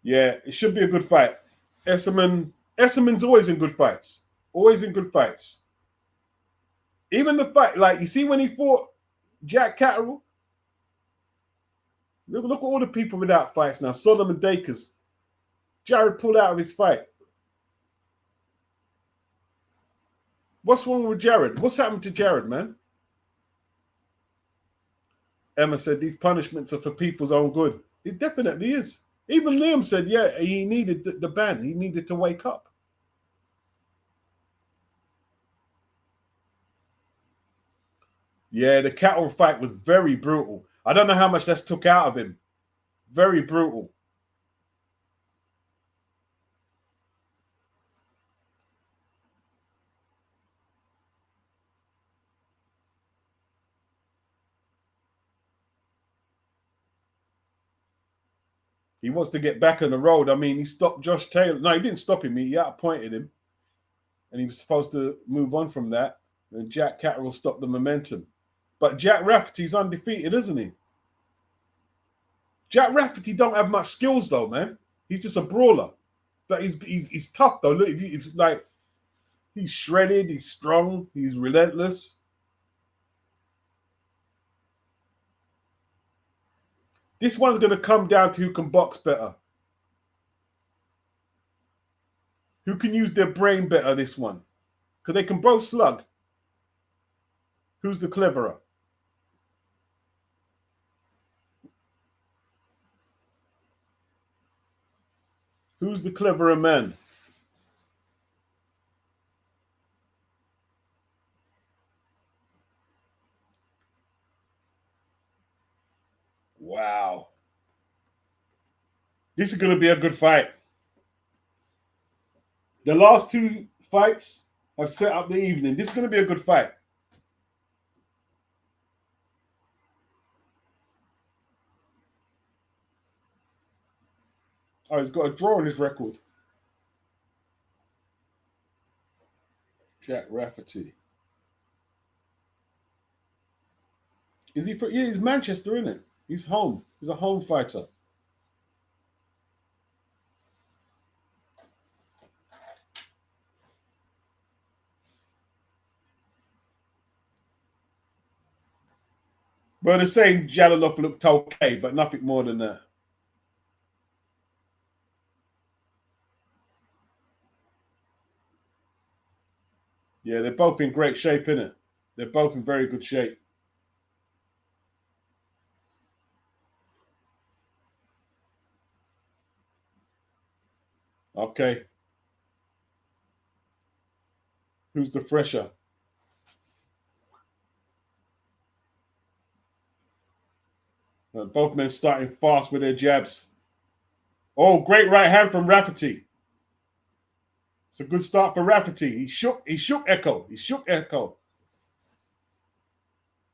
Yeah, it should be a good fight. Esserman's always in good fights. Always in good fights. Even the fight, like you see when he fought Jack Catterall. Look at all the people without fights now. Solomon Dakers. Jared pulled out of his fight. What's wrong with Jared? What's happened to Jared, man? Emma said these punishments are for people's own good. It definitely is. Even Liam said, yeah, he needed the ban. He needed to wake up. Yeah, the Catterall fight was very brutal. I don't know how much that's took out of him. Very brutal. He wants to get back on the road. I mean, he stopped Josh Taylor. No, he didn't stop him. He outpointed him. And he was supposed to move on from that. And Jack Catterall stopped the momentum. But Jack Rafferty's undefeated, isn't he? Jack Rafferty don't have much skills, though, man. He's just a brawler. But he's tough, though. Look, it's like he's shredded, he's strong, he's relentless. This one's going to come down to who can box better. Who can use their brain better, this one. Because they can both slug. Who's the cleverer? Who's the cleverer man? Wow. This is going to be a good fight. The last two fights have set up the evening. This is going to be a good fight. Oh, he's got a draw on his record. Jack Rafferty. Is he? Yeah, he's Manchester, isn't it? He's home. He's a home fighter. Well, they're saying Jalilov looked okay, but nothing more than that. Yeah, they're both in great shape, innit? They're both in very good shape. Okay. Who's the fresher? Both men starting fast with their jabs. Oh, great right hand from Rafferty. It's a good start for Rafferty. He shook Echo. He shook Echo.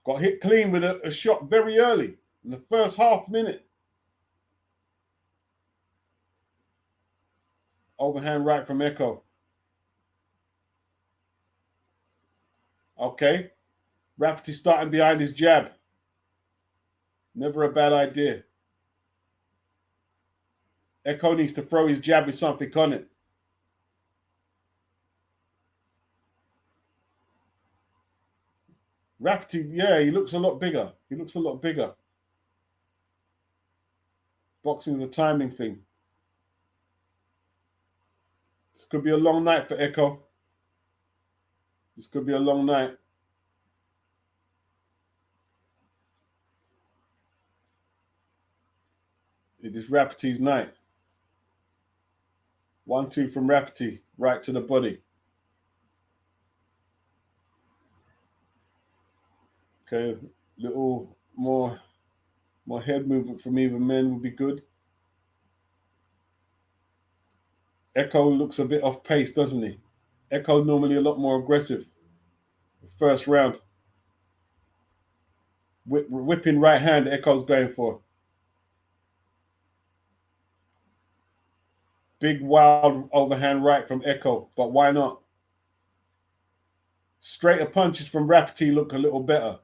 Got hit clean with a shot very early in the first half minute. Overhand right from Echo. Okay. Rafferty starting behind his jab. Never a bad idea. Echo needs to throw his jab with something on it. Rafferty, yeah, he looks a lot bigger. He looks a lot bigger. Boxing's a timing thing. This could be a long night for Echo. This could be a long night. It is Rafferty's night. 1-2 from Rafferty, right to the body. Okay, little more head movement from either men would be good. Echo looks a bit off pace, doesn't he? Echo's normally a lot more aggressive. First round. Whipping right hand, Echo's going for. Big wild overhand right from Echo, but why not? Straighter punches from Rafferty look a little better.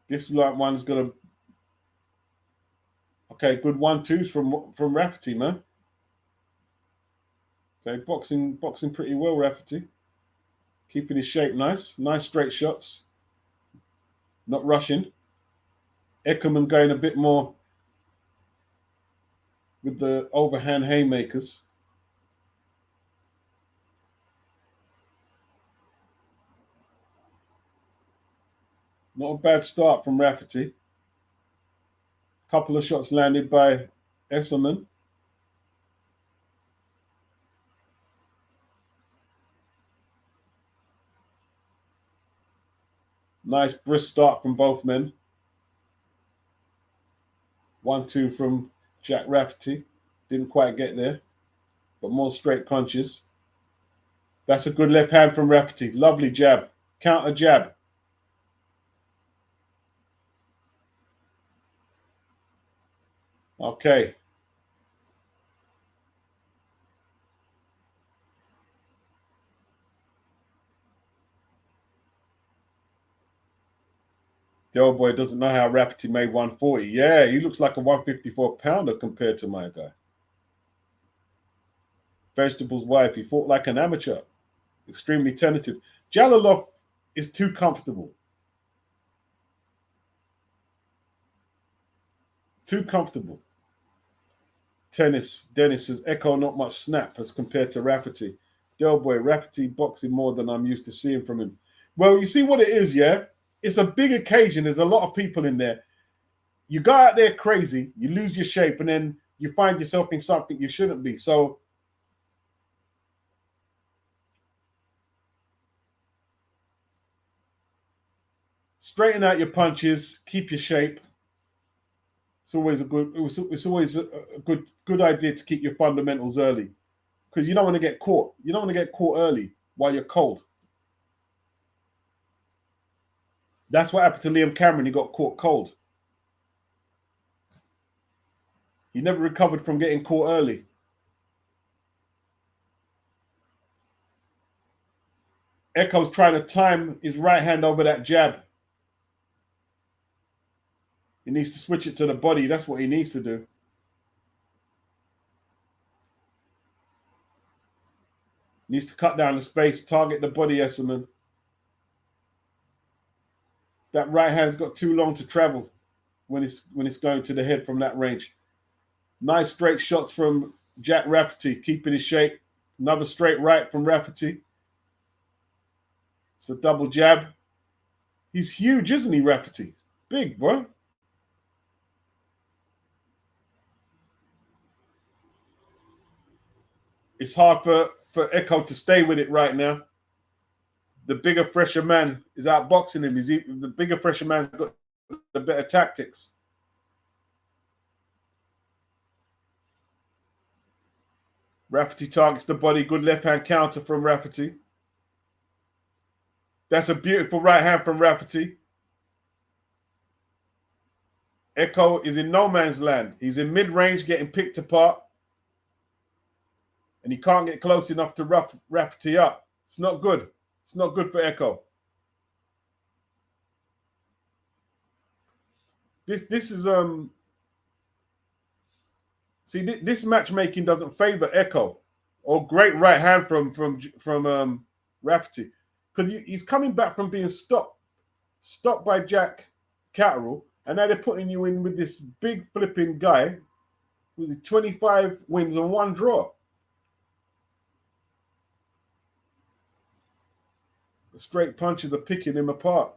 This one's gonna. Okay, good 1-2s from Rafferty, man. Okay, boxing pretty well, Rafferty. Keeping his shape nice. Nice straight shots. Not rushing. Eckerman going a bit more with the overhand haymakers. Not a bad start from Rafferty. Couple of shots landed by Esselman. Nice brisk start from both men. 1-2 from Jack Rafferty. Didn't quite get there, but more straight punches. That's a good left hand from Rafferty. Lovely jab. Counter jab. Okay. The old boy doesn't know how Rafferty made 140. Yeah, he looks like a 154 pounder compared to my guy. Vegetable's wife, he fought like an amateur. Extremely tentative. Jalilov is too comfortable. Too comfortable. Dennis says, Echo not much snap as compared to Rafferty. Del boy, Rafferty boxing more than I'm used to seeing from him. Well, you see what it is, yeah? It's a big occasion. There's a lot of people in there. You go out there crazy, you lose your shape, and then you find yourself in something you shouldn't be. So straighten out your punches, keep your shape. It's always a good idea to keep your fundamentals early, because you don't want to get caught. You don't want to get caught early while you're cold. That's what happened to Liam Cameron. He got caught cold. He never recovered from getting caught early. Echo's trying to time his right hand over that jab. He needs to switch it to the body. That's what he needs to do. Needs to cut down the space, target the body, Esselman. That right hand's got too long to travel when it's going to the head from that range. Nice straight shots from Jack Rafferty, keeping his shape. Another straight right from Rafferty. It's a double jab. He's huge, isn't he, Rafferty? Big, bro. It's hard for Echo to stay with it right now. The bigger, fresher man is outboxing him. The bigger, fresher man's got the better tactics. Rafferty targets the body. Good left hand counter from Rafferty. That's a beautiful right hand from Rafferty. Echo is in no man's land. He's in mid-range getting picked apart. And he can't get close enough to rough Rafferty up. It's not good. It's not good for Echo. This is see this matchmaking doesn't favor Echo. Oh, great right hand from Rafferty, because he's coming back from being stopped by Jack Catterall, and now they're putting you in with this big flipping guy with 25 wins and 1 draw. The straight punches are picking him apart.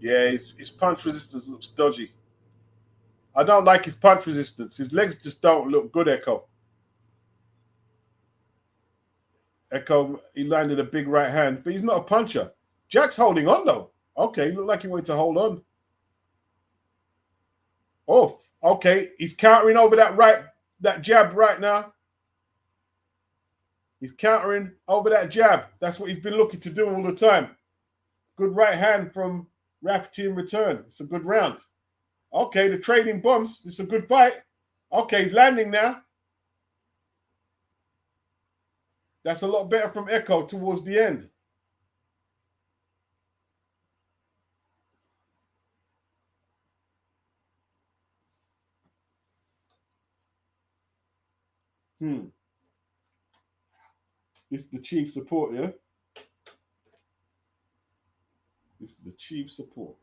Yeah, his punch resistance looks dodgy. I don't like his punch resistance. His legs just don't look good, Echo. Echo, he landed a big right hand, but he's not a puncher. Jack's holding on, though. Okay, looked like he wanted to hold on. Oh, okay. He's countering over that jab right now. He's countering over that jab. That's what he's been looking to do all the time. Good right hand from Rafferty in return. It's a good round. Okay, the trading bombs. It's a good fight. Okay, he's landing now. That's a lot better from Echo towards the end. This is the chief support, yeah? This is the chief support.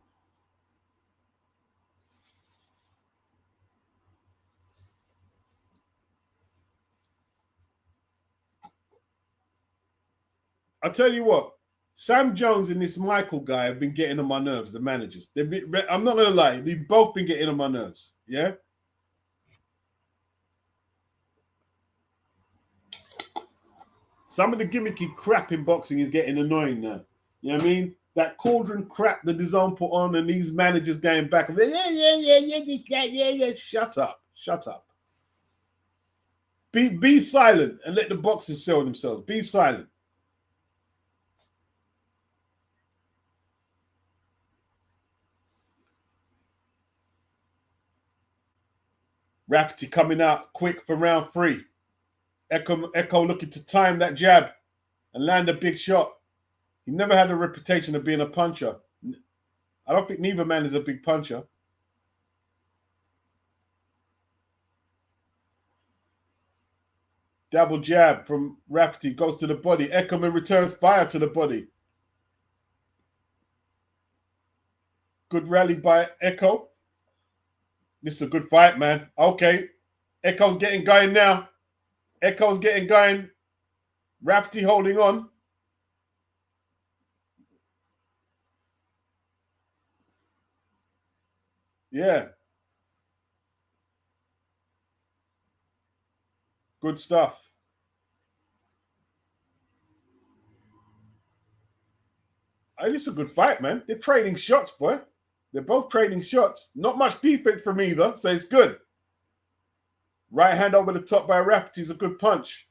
I tell you what, Sam Jones and this Michael guy have been getting on my nerves, the managers. I'm not going to lie, they've both been getting on my nerves, yeah? Some of the gimmicky crap in boxing is getting annoying now. You know what I mean? That cauldron crap that DAZN put on and these managers going back and yeah. Shut up. Be silent and let the boxers sell themselves. Be silent. Rafferty coming out quick for round 3. Echo looking to time that jab and land a big shot. He never had a reputation of being a puncher. I don't think neither man is a big puncher. Double jab from Rafferty goes to the body. Eckerman returns fire to the body. Good rally by Echo. This is a good fight, man. Okay. Echo's getting going now. Echo's getting going. Rafferty holding on. Yeah. Good stuff. Hey, this is a good fight, man. They're trading shots, boy. They're both trading shots. Not much defense from either, so it's good. Right hand over the top by Rafferty is a good punch.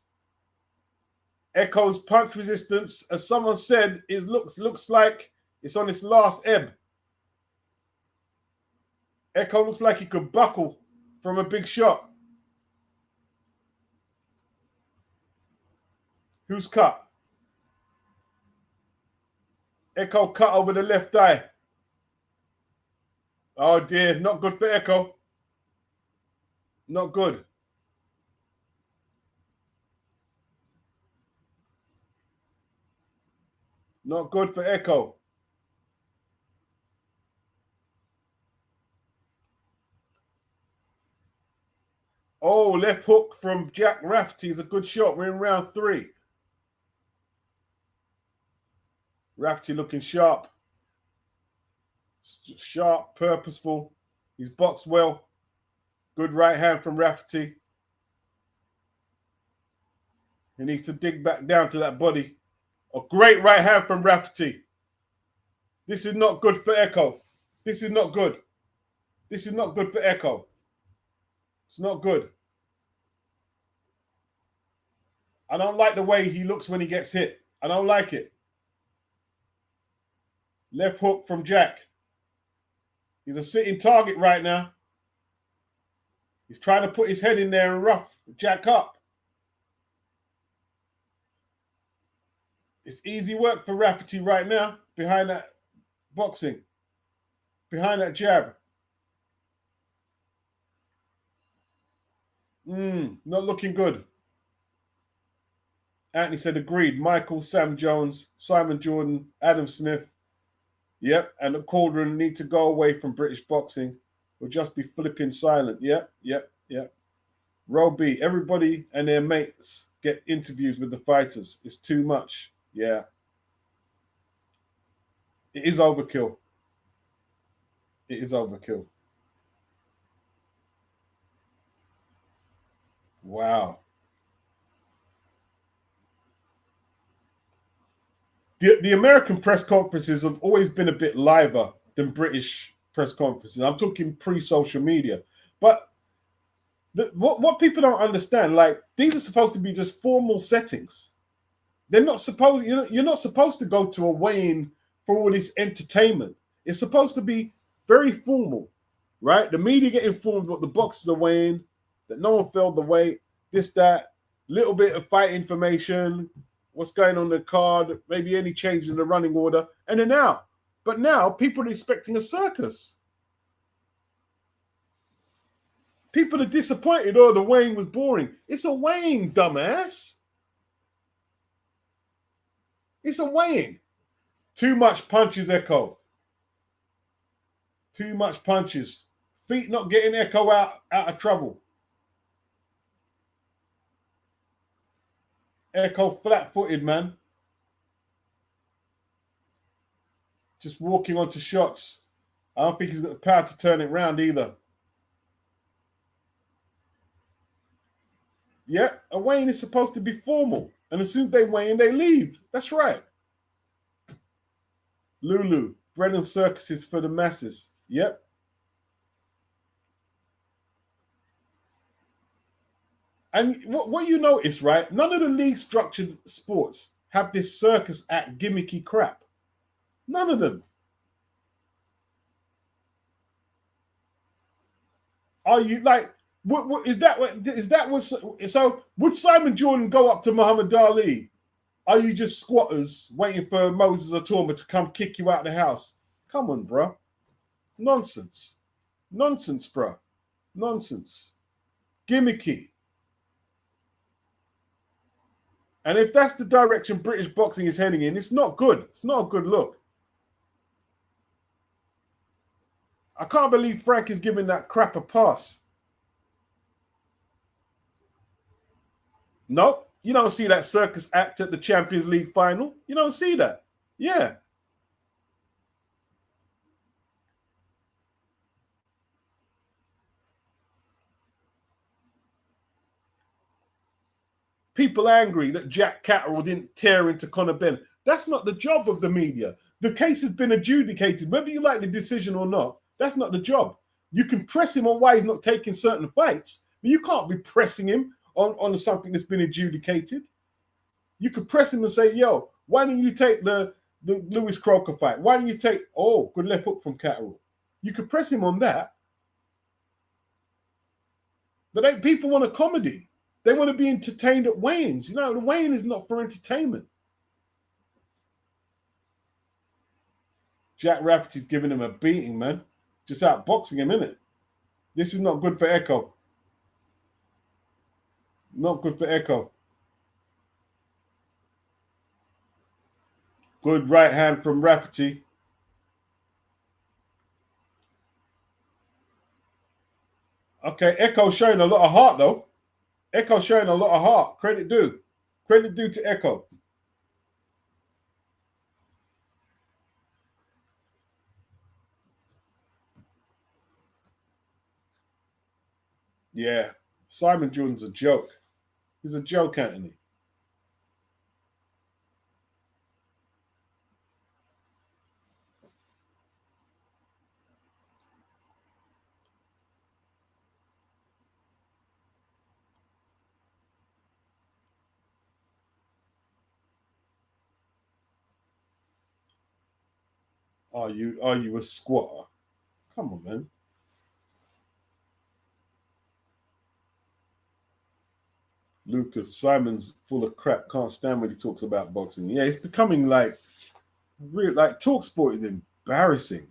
Echo's punch resistance, as someone said, looks like it's on its last ebb. Echo looks like he could buckle from a big shot. Who's cut? Echo cut over the left eye. Oh dear, not good for Echo. Not good. Not good for Echo. Oh, left hook from Jack Rafferty is a good shot. We're in round 3. Rafferty looking sharp. Sharp, purposeful. He's boxed well. Good right hand from Rafferty. He needs to dig back down to that body. A great right hand from Rafferty. This is not good for Echo. This is not good. This is not good for Echo. It's not good. I don't like the way he looks when he gets hit. I don't like it. Left hook from Jack. He's a sitting target right now. He's trying to put his head in there and rough Jack up. It's easy work for Rafferty right now behind that boxing. Behind that jab. Not looking good. Anthony said agreed. Michael, Sam Jones, Simon Jordan, Adam Smith. Yep, and the Cauldron need to go away from British boxing. We'll just be flipping silent. Yep. Row B, everybody and their mates get interviews with the fighters. It's too much. Yeah. It is overkill. It is overkill. Wow. The American press conferences have always been a bit liver than British press conferences. I'm talking pre-social media. But what people don't understand, like, these are supposed to be just formal settings. They're not supposed, you're not supposed to go to a weigh-in for all this entertainment. It's supposed to be very formal, right? The media get informed what the boxers are weighing, that no one failed the weight, this, that, little bit of fight information, what's going on in the card, maybe any changes in the running order, and then out. But now people are expecting a circus. People are disappointed. Oh, the weighing was boring. It's a weighing, dumbass. It's a weighing. Too much punches, Echo. Too much punches. Feet not getting Echo out of trouble. Echo flat-footed, man. Just walking onto shots. I don't think he's got the power to turn it round either. Yeah, a weigh-in is supposed to be formal. And as soon as they weigh in, they leave. That's right. Lulu, bread and circuses for the masses. Yep. And what you notice, right? None of the league-structured sports have this circus act gimmicky crap. None of them. Are you like? What is that? Is that what? So would Simon Jordan go up to Muhammad Ali? Are you just squatters waiting for Moses Atoma to come kick you out of the house? Come on, bro. Nonsense. Nonsense, bro. Nonsense. Gimmicky. And if that's the direction British boxing is heading in, it's not good. It's not a good look. I can't believe Frank is giving that crap a pass. Nope. You don't see that circus act at the Champions League final. You don't see that. Yeah. People angry that Jack Catterall didn't tear into Conor Ben. That's not the job of the media. The case has been adjudicated. Whether you like the decision or not, that's not the job. You can press him on why he's not taking certain fights, but you can't be pressing him on something that's been adjudicated. You could press him and say, yo, why don't you take the Lewis Croker fight? Why don't you take, oh, good left hook from Catterall. You could press him on that. But people want a comedy. They want to be entertained at weigh-ins. You know, the weigh-in is not for entertainment. Jack Rafferty's giving him a beating, man. Just outboxing him, innit? This is not good for Echo. Not good for Echo. Good right hand from Rafferty. Okay, Echo showing a lot of heart, though. Echo showing a lot of heart. Credit due. Credit due to Echo. Yeah. Simon Jordan's a joke. He's a joke, Anthony. Are you a squatter? Come on, man. Lucas Simon's full of crap. Can't stand when he talks about boxing. Yeah, it's becoming like real. Like talk sport is embarrassing.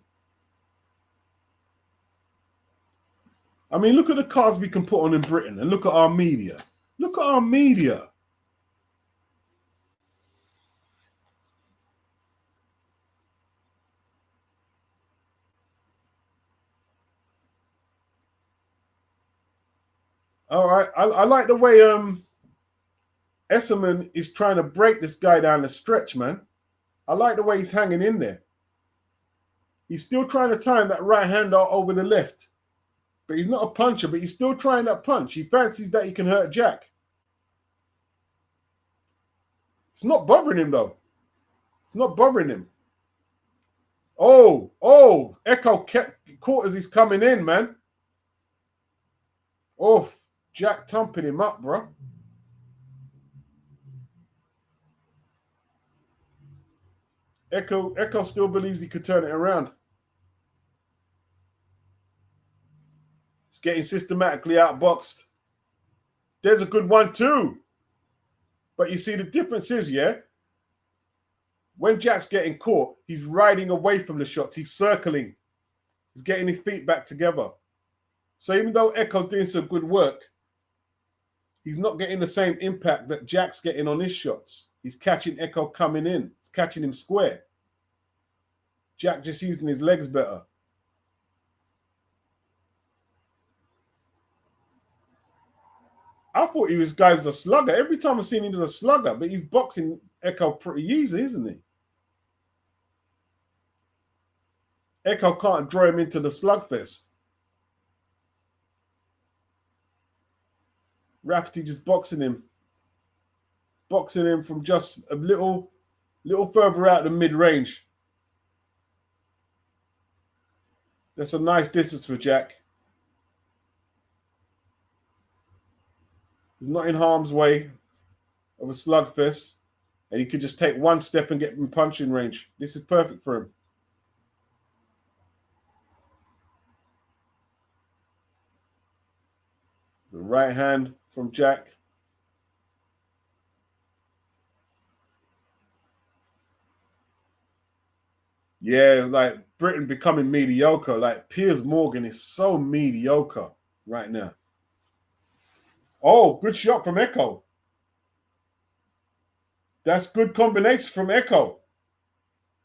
I mean, look at the cards we can put on in Britain, and look at our media. Look at our media. All right, I like the way Esserman is trying to break this guy down the stretch, man. I like the way he's hanging in there. He's still trying to time that right hand over the left. But he's not a puncher, but he's still trying that punch. He fancies that he can hurt Jack. It's not bothering him, though. It's not bothering him. Oh, Echo kept caught as he's coming in, man. Oh, Jack thumping him up, bro. Echo still believes he could turn it around. He's getting systematically outboxed. There's a good one too. But you see, the difference is, yeah, when Jack's getting caught, he's riding away from the shots. He's circling. He's getting his feet back together. So even though Echo's doing some good work, he's not getting the same impact that Jack's getting on his shots. He's catching Echo coming in. He's catching him square. Jack just using his legs better. I thought guy was a slugger. Every time I've seen him, he was a slugger, but he's boxing Echo pretty easy, isn't he? Echo can't draw him into the slugfest. Rafferty just boxing him from just a little further out the mid-range. That's a nice distance for Jack. He's not in harm's way of a slugfest, and he could just take one step and get in punching range. This is perfect for him. The right hand from Jack. Yeah, like Britain becoming mediocre. Like Piers Morgan is so mediocre right now. Oh, good shot from Echo. That's good combination from Echo.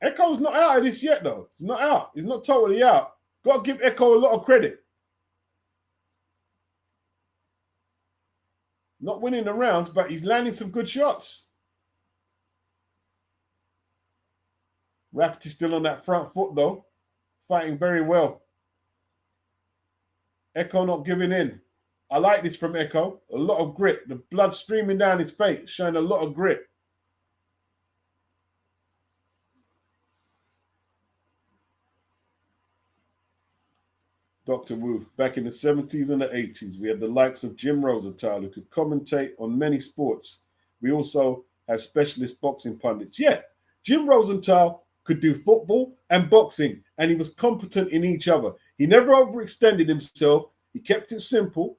Echo's not out of this yet, though. He's not out. He's not totally out. Got to give Echo a lot of credit. Not winning the rounds, but he's landing some good shots. Rafferty's still on that front foot, though. Fighting very well. Echo not giving in. I like this from Echo. A lot of grit. The blood streaming down his face, showing a lot of grit. Dr. Wu, back in the 70s and the 80s, we had the likes of Jim Rosenthal who could commentate on many sports. We also had specialist boxing pundits. Yeah, Jim Rosenthal could do football and boxing, and he was competent in each other. He never overextended himself. He kept it simple.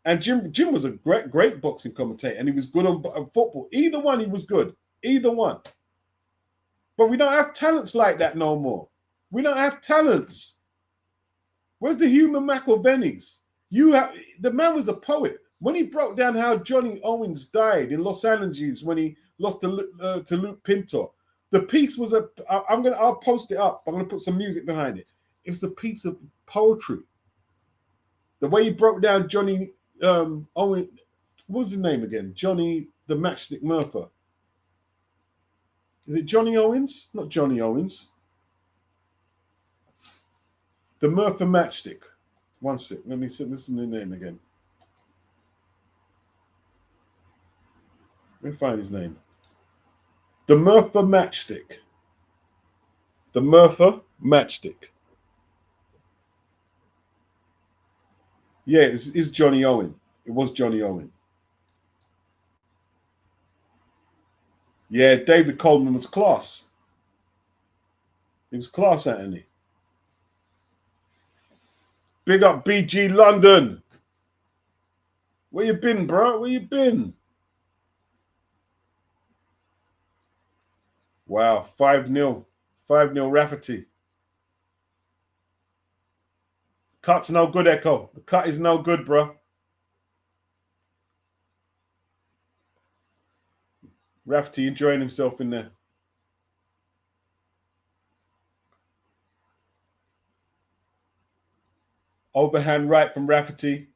And Jim was a great boxing commentator, and he was good on football. Either one, he was good. Either one. But we don't have talents like that no more. We don't have talents. Where's the Hugh McIlvennys? The man was a poet. When he broke down how Johnny Owens died in Los Angeles when he lost to Luke Pinto, the piece was I'll post it up. I'm gonna put some music behind it. It was a piece of poetry. The way he broke down Johnny Owens, what was his name again? Johnny the Matchstick Murphy. Is it Johnny Owens? Not Johnny Owens. The Murphy Matchstick. One sec. Let me listen to the name again. Let me find his name. The Murphy Matchstick. The Murphy Matchstick. Yeah, it's Johnny Owen. It was Johnny Owen. Yeah, David Coleman was class. He was class, Anthony. Big up BG London. Where you been, bro? Where you been? Wow, 5-0. 5-0 Rafferty. Cut's no good, Echo. The cut is no good, bro. Rafferty enjoying himself in there. Overhand right from Rafferty.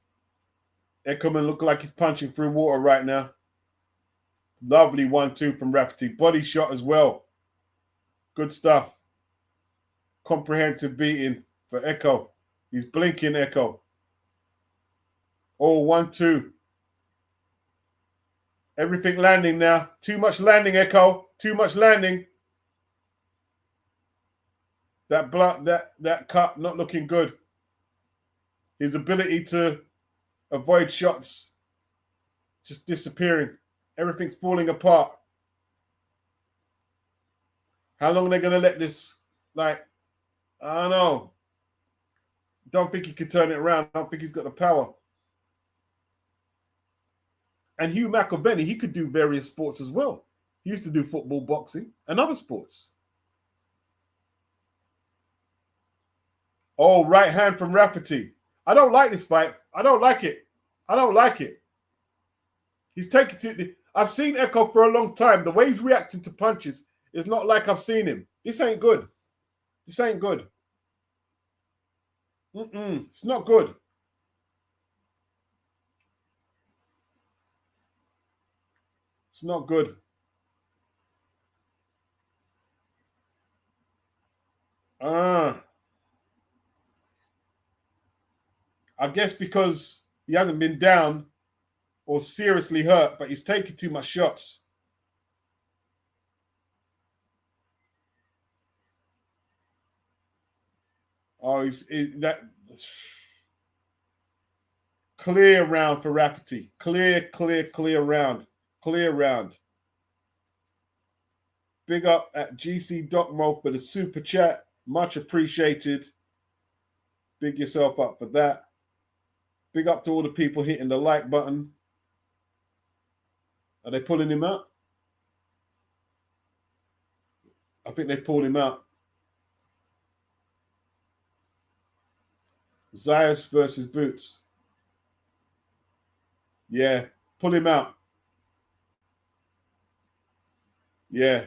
Eckerman look like he's punching through water right now. Lovely 1-2 from Rafferty. Body shot as well. Good stuff. Comprehensive beating for Echo. He's blinking, Echo. Oh, 1-2. Everything landing now. Too much landing, Echo. Too much landing. That blood, that cut, not looking good. His ability to avoid shots just disappearing. Everything's falling apart. How long are they going to let this, like, I don't know. Don't think he can turn it around. I don't think he's got the power. And Hugh McIlvenney, he could do various sports as well. He used to do football, boxing, and other sports. Oh, right hand from Rafferty. I don't like this fight. I don't like it. I don't like it. He's taking to. I've seen Echo for a long time. The way he's reacting to punches is not like I've seen him. This ain't good. This ain't good. It's not good. It's not good. I guess because he hasn't been down or seriously hurt, but he's taking too much shots. Oh, that clear round for Rafferty. Clear round. Clear round. Big up at GC Docmo for the super chat. Much appreciated. Big yourself up for that. Big up to all the people hitting the like button. Are they pulling him out? I think they pulled him out. Zayas versus Boots. Yeah, pull him out. Yeah.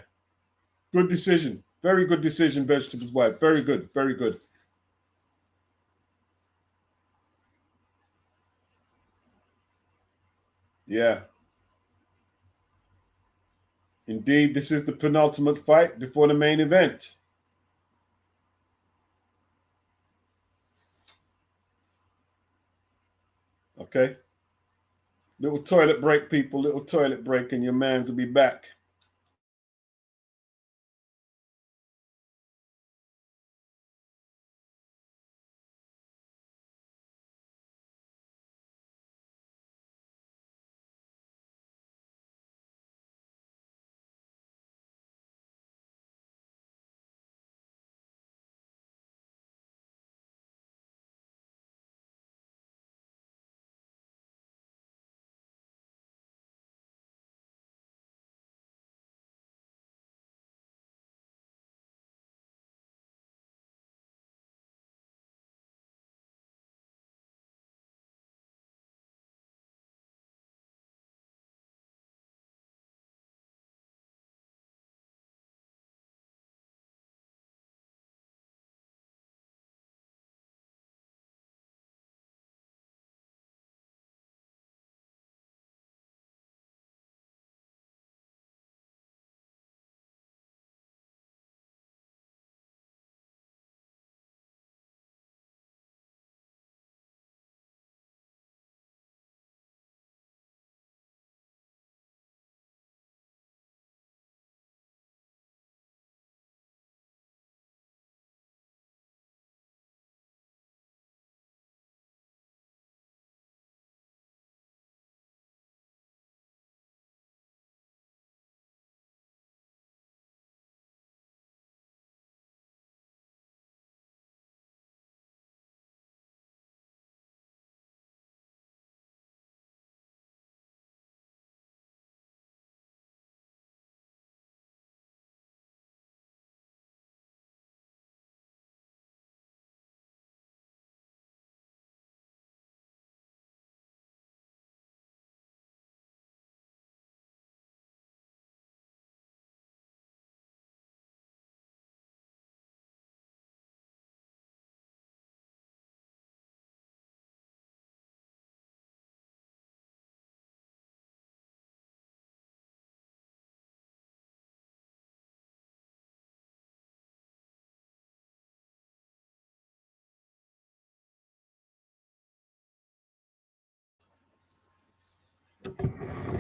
Good decision. Very good decision, Vegetables Wife. Very good. Very good. Yeah. Indeed, this is the penultimate fight before the main event. Okay. Little toilet break, people. Little toilet break, and your man will be back.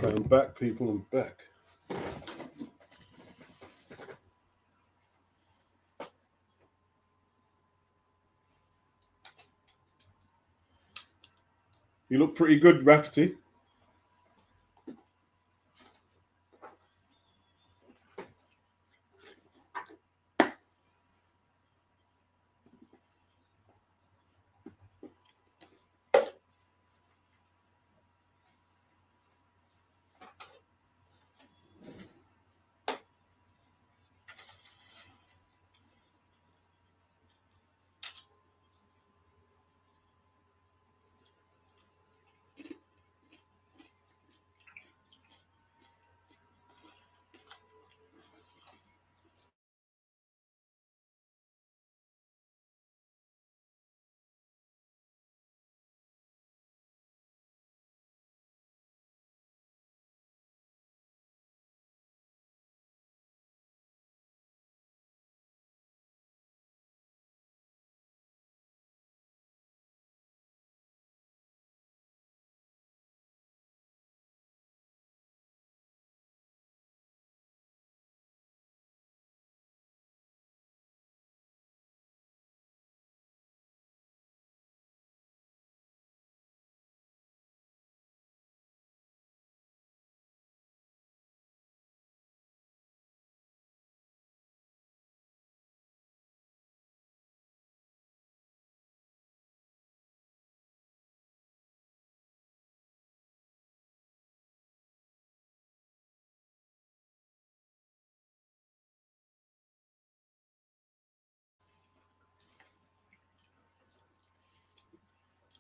Okay, I'm back, people. I'm back. You look pretty good, Rafferty.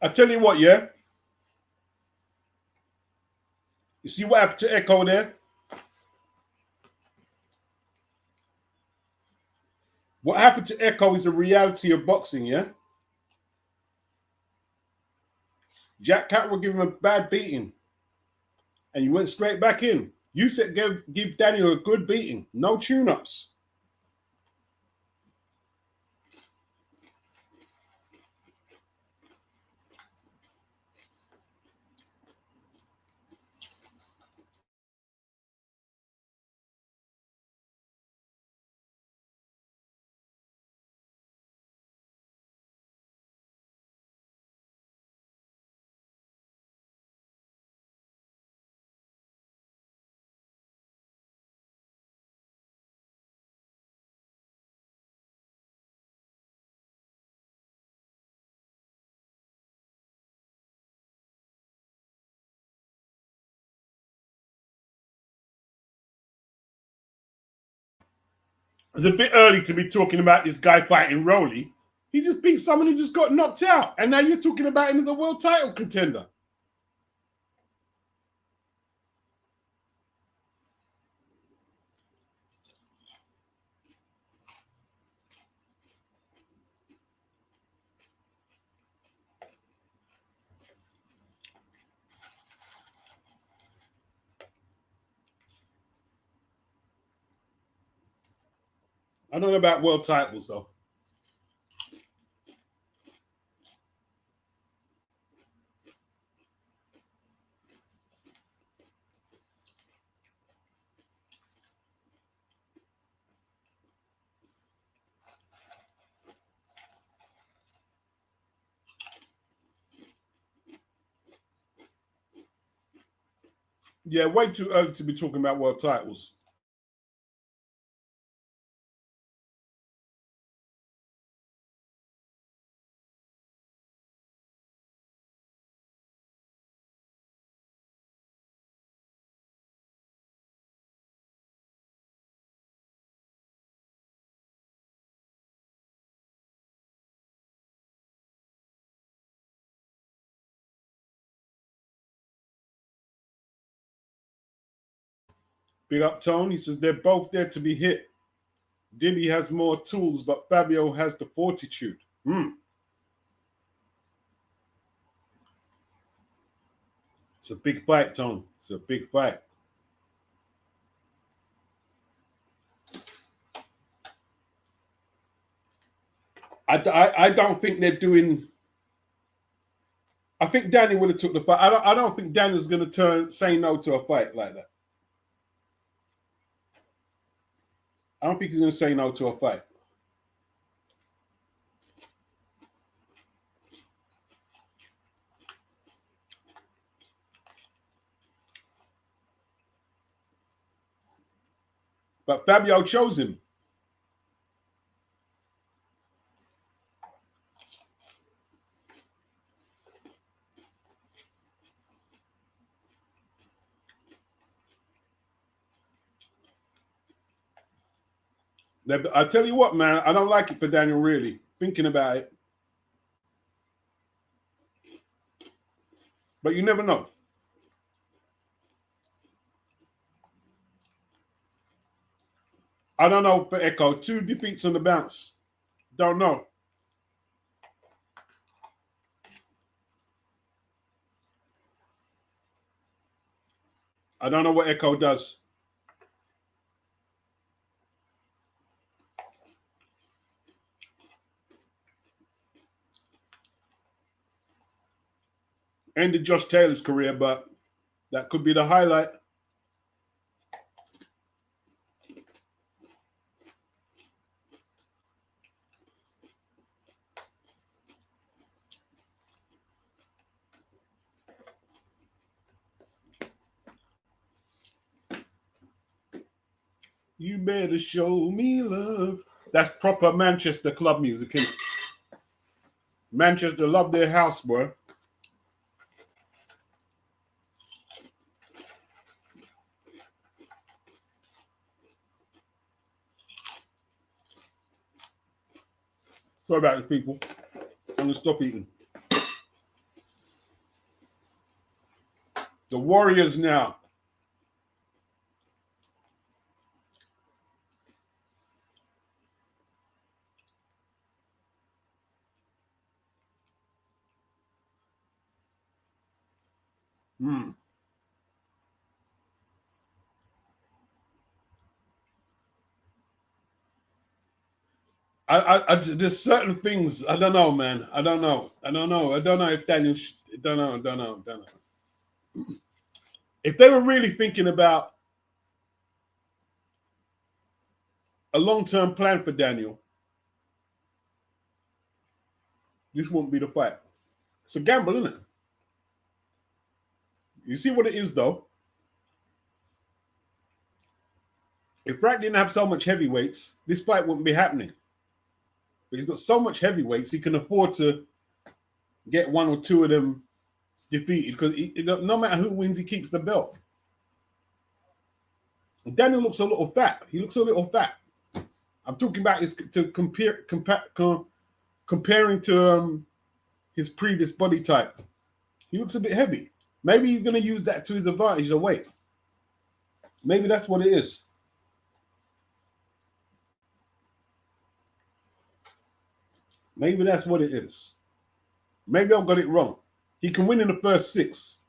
I tell you what, yeah. You see what happened to Echo there? What happened to Echo is a reality of boxing, yeah? Jack Catwell gave him a bad beating, and you went straight back in. You said give Daniel a good beating, no tune-ups. It's a bit early to be talking about this guy fighting Rowley. He just beat someone who just got knocked out, and now you're talking about him as a world title contender. I don't know about world titles though. Yeah, way too early to be talking about world titles. Big up Tone. He says they're both there to be hit. Diddy has more tools, but Fabio has the fortitude. It's a big fight, Tone. It's a big fight. I don't think they're doing. I think Daniel would have took the fight. I don't think Daniel's going to say no to a fight like that. I don't think he's going to say no to a fight. But Fabio chose him. I tell you what, man, I don't like it for Daniel, really. Thinking about it. But you never know. I don't know for Echo. 2 defeats on the bounce. Don't know. I don't know what Echo does. Ended Josh Taylor's career, but that could be the highlight. You better show me love. That's proper Manchester club music, isn't it? Manchester love their house, bro. Sorry about this, people. I'm going to stop eating. The Warriors now. There's certain things I don't know, man. I don't know if Daniel. Don't know. If they were really thinking about a long-term plan for Daniel, this wouldn't be the fight. It's a gamble, isn't it? You see what it is, though. If Frank didn't have so much heavyweights, this fight wouldn't be happening. But he's got so much heavyweights, he can afford to get 1 or 2 of them defeated because no matter who wins, he keeps the belt. Daniel looks a little fat. He looks a little fat. I'm talking about comparing to his previous body type. He looks a bit heavy. Maybe he's going to use that to his advantage of weight. Maybe that's what it is. Maybe that's what it is. Maybe I've got it wrong. He can win in the first 6.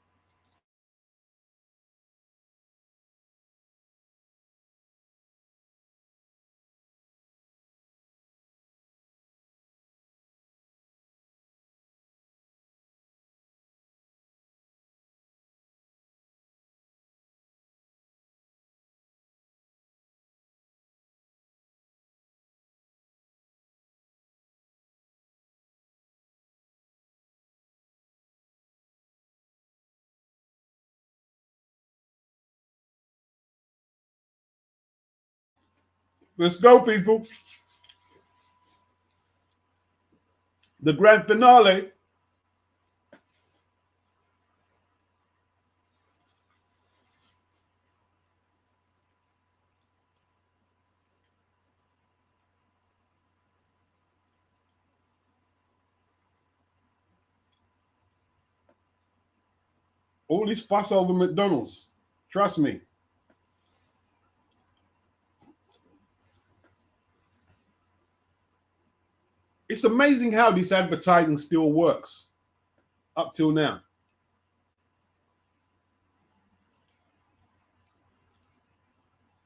Let's go, people. The grand finale. All this fuss over McDonald's. Trust me. It's amazing how this advertising still works up till now.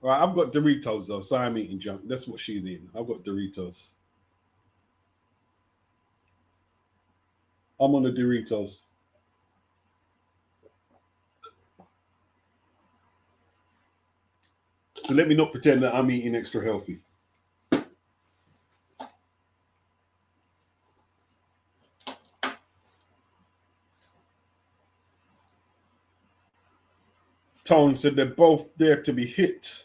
All right, I've got Doritos though, so I'm eating junk. That's what she's eating. I've got Doritos. I'm on the Doritos. So let me not pretend that I'm eating extra healthy. Tone said they're both there to be hit.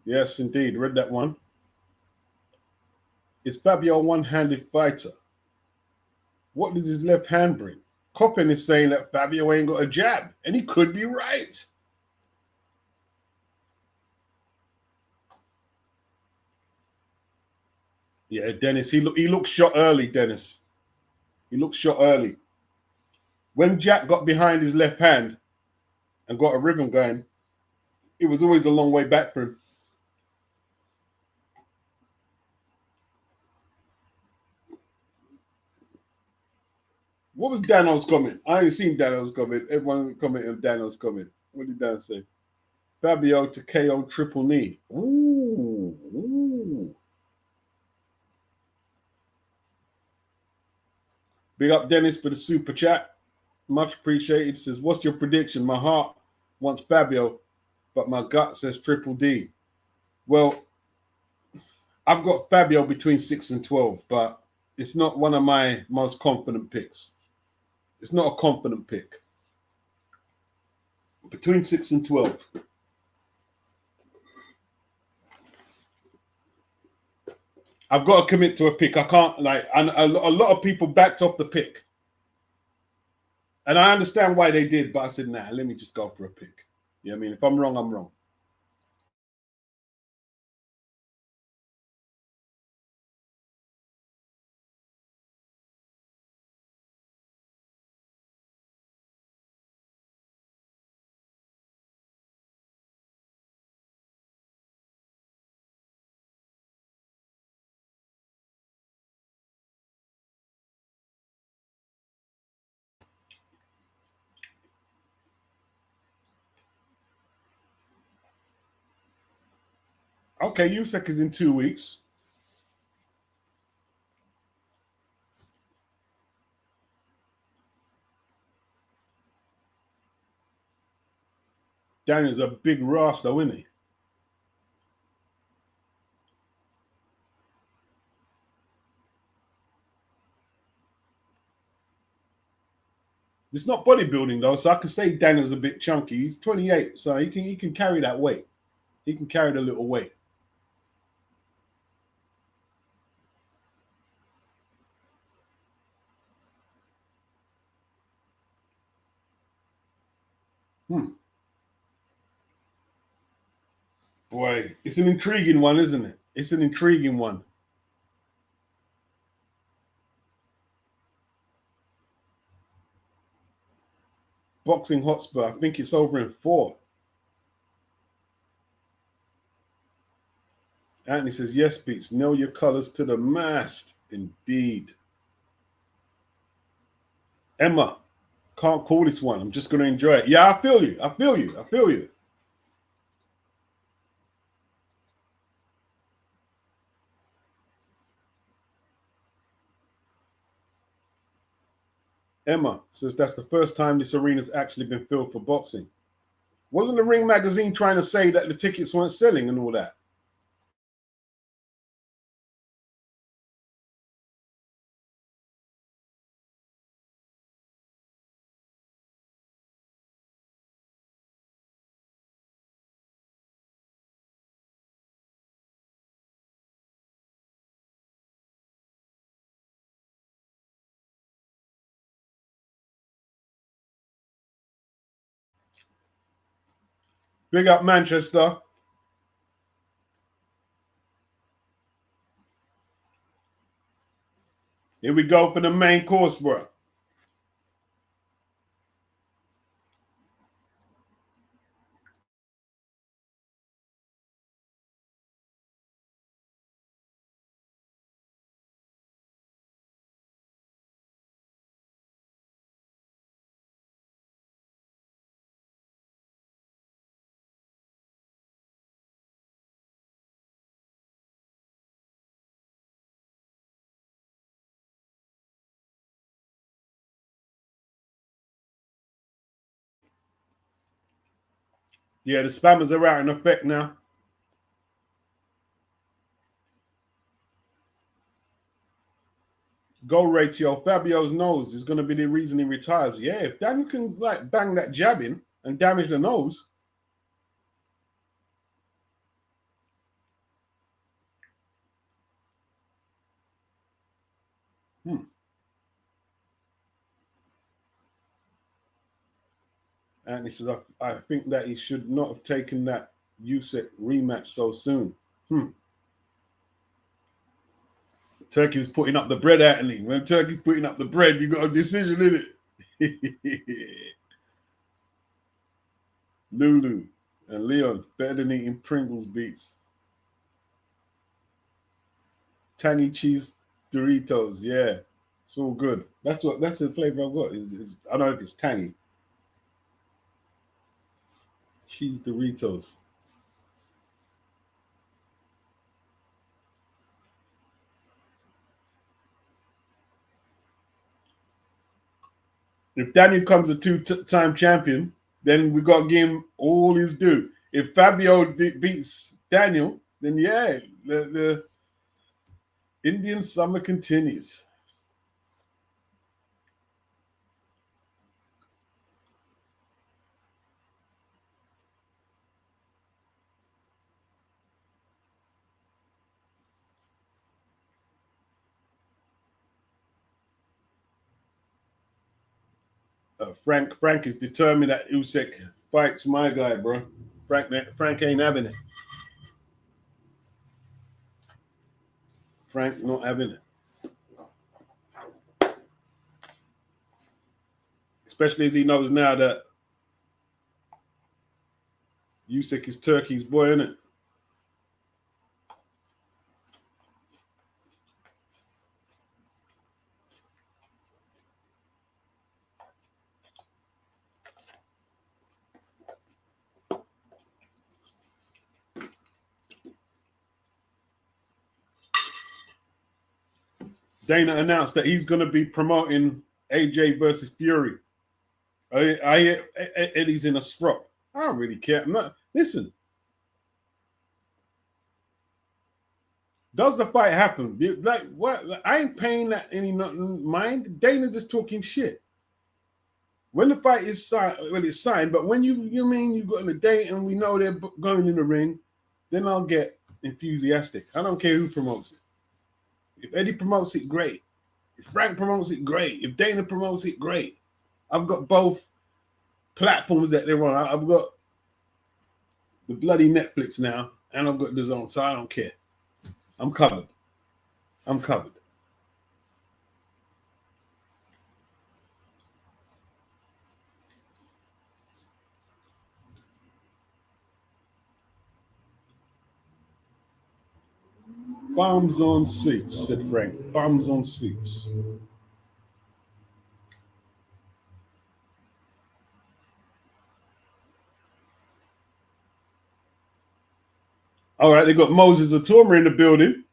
Yes, indeed. Read that one. Is Fabio a one-handed fighter? What does his left hand bring? Coppin is saying that Fabio ain't got a jab, and he could be right. Yeah, Dennis, he looked shot early, Dennis. He looked shot early. When Jack got behind his left hand and got a rhythm going, it was always a long way back for him. What was Dano's comment? I ain't seen Dano's comment. Everyone commented on Dano's comment. What did Dan say? Fabio to KO triple knee. Ooh, ooh. Big up Dennis for the super chat. Much appreciated. Says, what's your prediction? My heart wants Fabio, but my gut says triple D. Well, I've got Fabio between 6 and 12, but it's not one of my most confident picks. It's not a confident pick. Between 6 and 12. I've got to commit to a pick. I can't, and a lot of people backed off the pick. And I understand why they did, but I said, nah, let me just go for a pick. You know what I mean? If I'm wrong, I'm wrong. Okay, USEC is in 2 weeks. Daniel's a big Ross, though, isn't he? It's not bodybuilding though, so I could say Daniel's a bit chunky. He's 28, so he can carry that weight. He can carry the little weight. Boy, it's an intriguing one, isn't it? It's an intriguing one. Boxing Hotspur, I think it's over in 4. Anthony says, yes, Beats, nail your colors to the mast. Indeed. Emma, can't call this one. I'm just going to enjoy it. Yeah, I feel you. I feel you. I feel you. Emma says, that's the first time this arena's actually been filled for boxing. Wasn't the Ring magazine trying to say that the tickets weren't selling and all that? Big up Manchester. Here we go for the main course, bro. Yeah, the spammers are out in effect now. Goal ratio, Fabio's nose is going to be the reason he retires. Yeah, if Daniel can like bang that jab in and damage the nose. And he says, I think that he should not have taken that Usyk rematch so soon. Turkey was putting up the bread, Anthony. When Turkey's putting up the bread, you got a decision in it. Lulu and Leon, better than eating Pringles beats. Tangy cheese Doritos, yeah. It's all good. That's the flavor I've got. I don't know if it's tangy. Cheese Doritos. If Daniel comes a two-time champion, then we got to give him all his due. If Fabio beats Daniel, then yeah, the Indian summer continues. Frank is determined that Usyk fights my guy, bro. Frank ain't having it. Frank not having it. Especially as he knows now that Usyk is Turkey's boy, isn't it? Dana announced that he's going to be promoting AJ versus Fury. I hear Eddie's in a strop. I don't really care. Listen, does the fight happen? Like what? I ain't paying that any mind. Dana just talking shit. When the fight is signed, well, it's signed. But when you mean you got on a date and we know they're going in the ring, then I'll get enthusiastic. I don't care who promotes it. If Eddie promotes it, great. If Frank promotes it, great. If Dana promotes it, great. I've got both platforms that they're on. I've got the bloody Netflix now, and I've got Dazn, so I don't care. I'm covered. I'm covered. Bums on seats, said Frank. Bums on seats. All right, they got Moses Atoma in the building.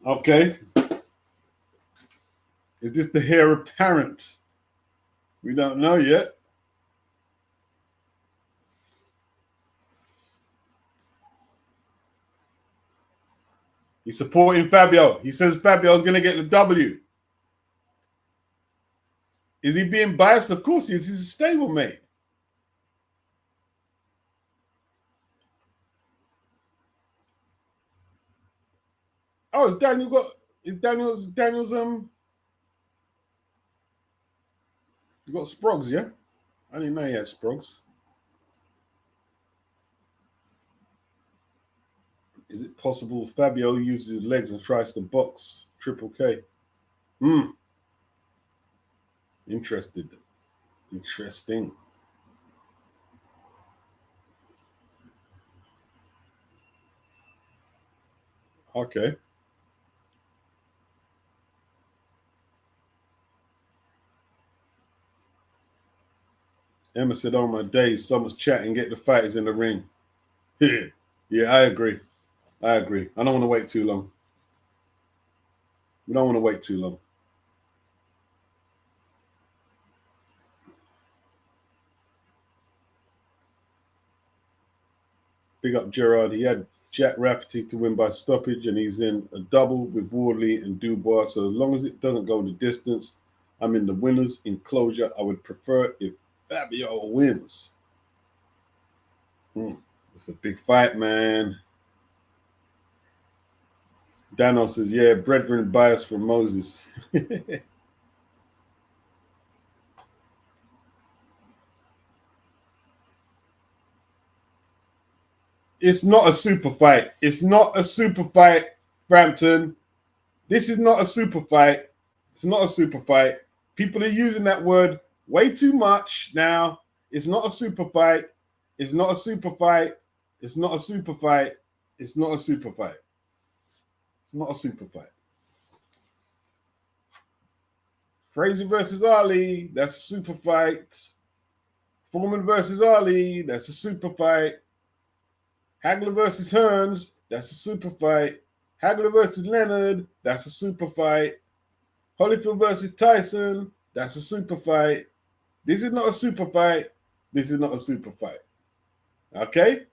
Okay. Is this the heir apparent? We don't know yet. He's supporting Fabio. He says Fabio's going to get the W. Is he being biased? Of course he is. He's a stablemate. Oh, is Daniel's you got Sprogs, yeah? I didn't know he had Sprogs. Is it possible Fabio uses his legs and tries to box Triple K? Interesting. Okay. Emma said, "Oh my days, someone's chatting. Get the fighters in the ring." Yeah, I agree. I agree. I don't want to wait too long. We don't want to wait too long. Big up Gerard. He had Jack Rafferty to win by stoppage, and he's in a double with Wardley and Dubois. So as long as it doesn't go the distance, I'm in the winners enclosure. I would prefer if Fabio wins. It's a big fight, man. Dano says, yeah, brethren bias for Moses. It's not a super fight. It's not a super fight, Frampton. This is not a super fight. It's not a super fight. People are using that word way too much now. It's not a super fight. It's not a super fight. It's not a super fight. It's not a super fight. It's not a super fight. Frazier versus Ali, that's a super fight. Foreman versus Ali, that's a super fight. Hagler versus Hearns, that's a super fight. Hagler versus Leonard, that's a super fight. Holyfield versus Tyson, that's a super fight. This is not a super fight. This is not a super fight. Okay?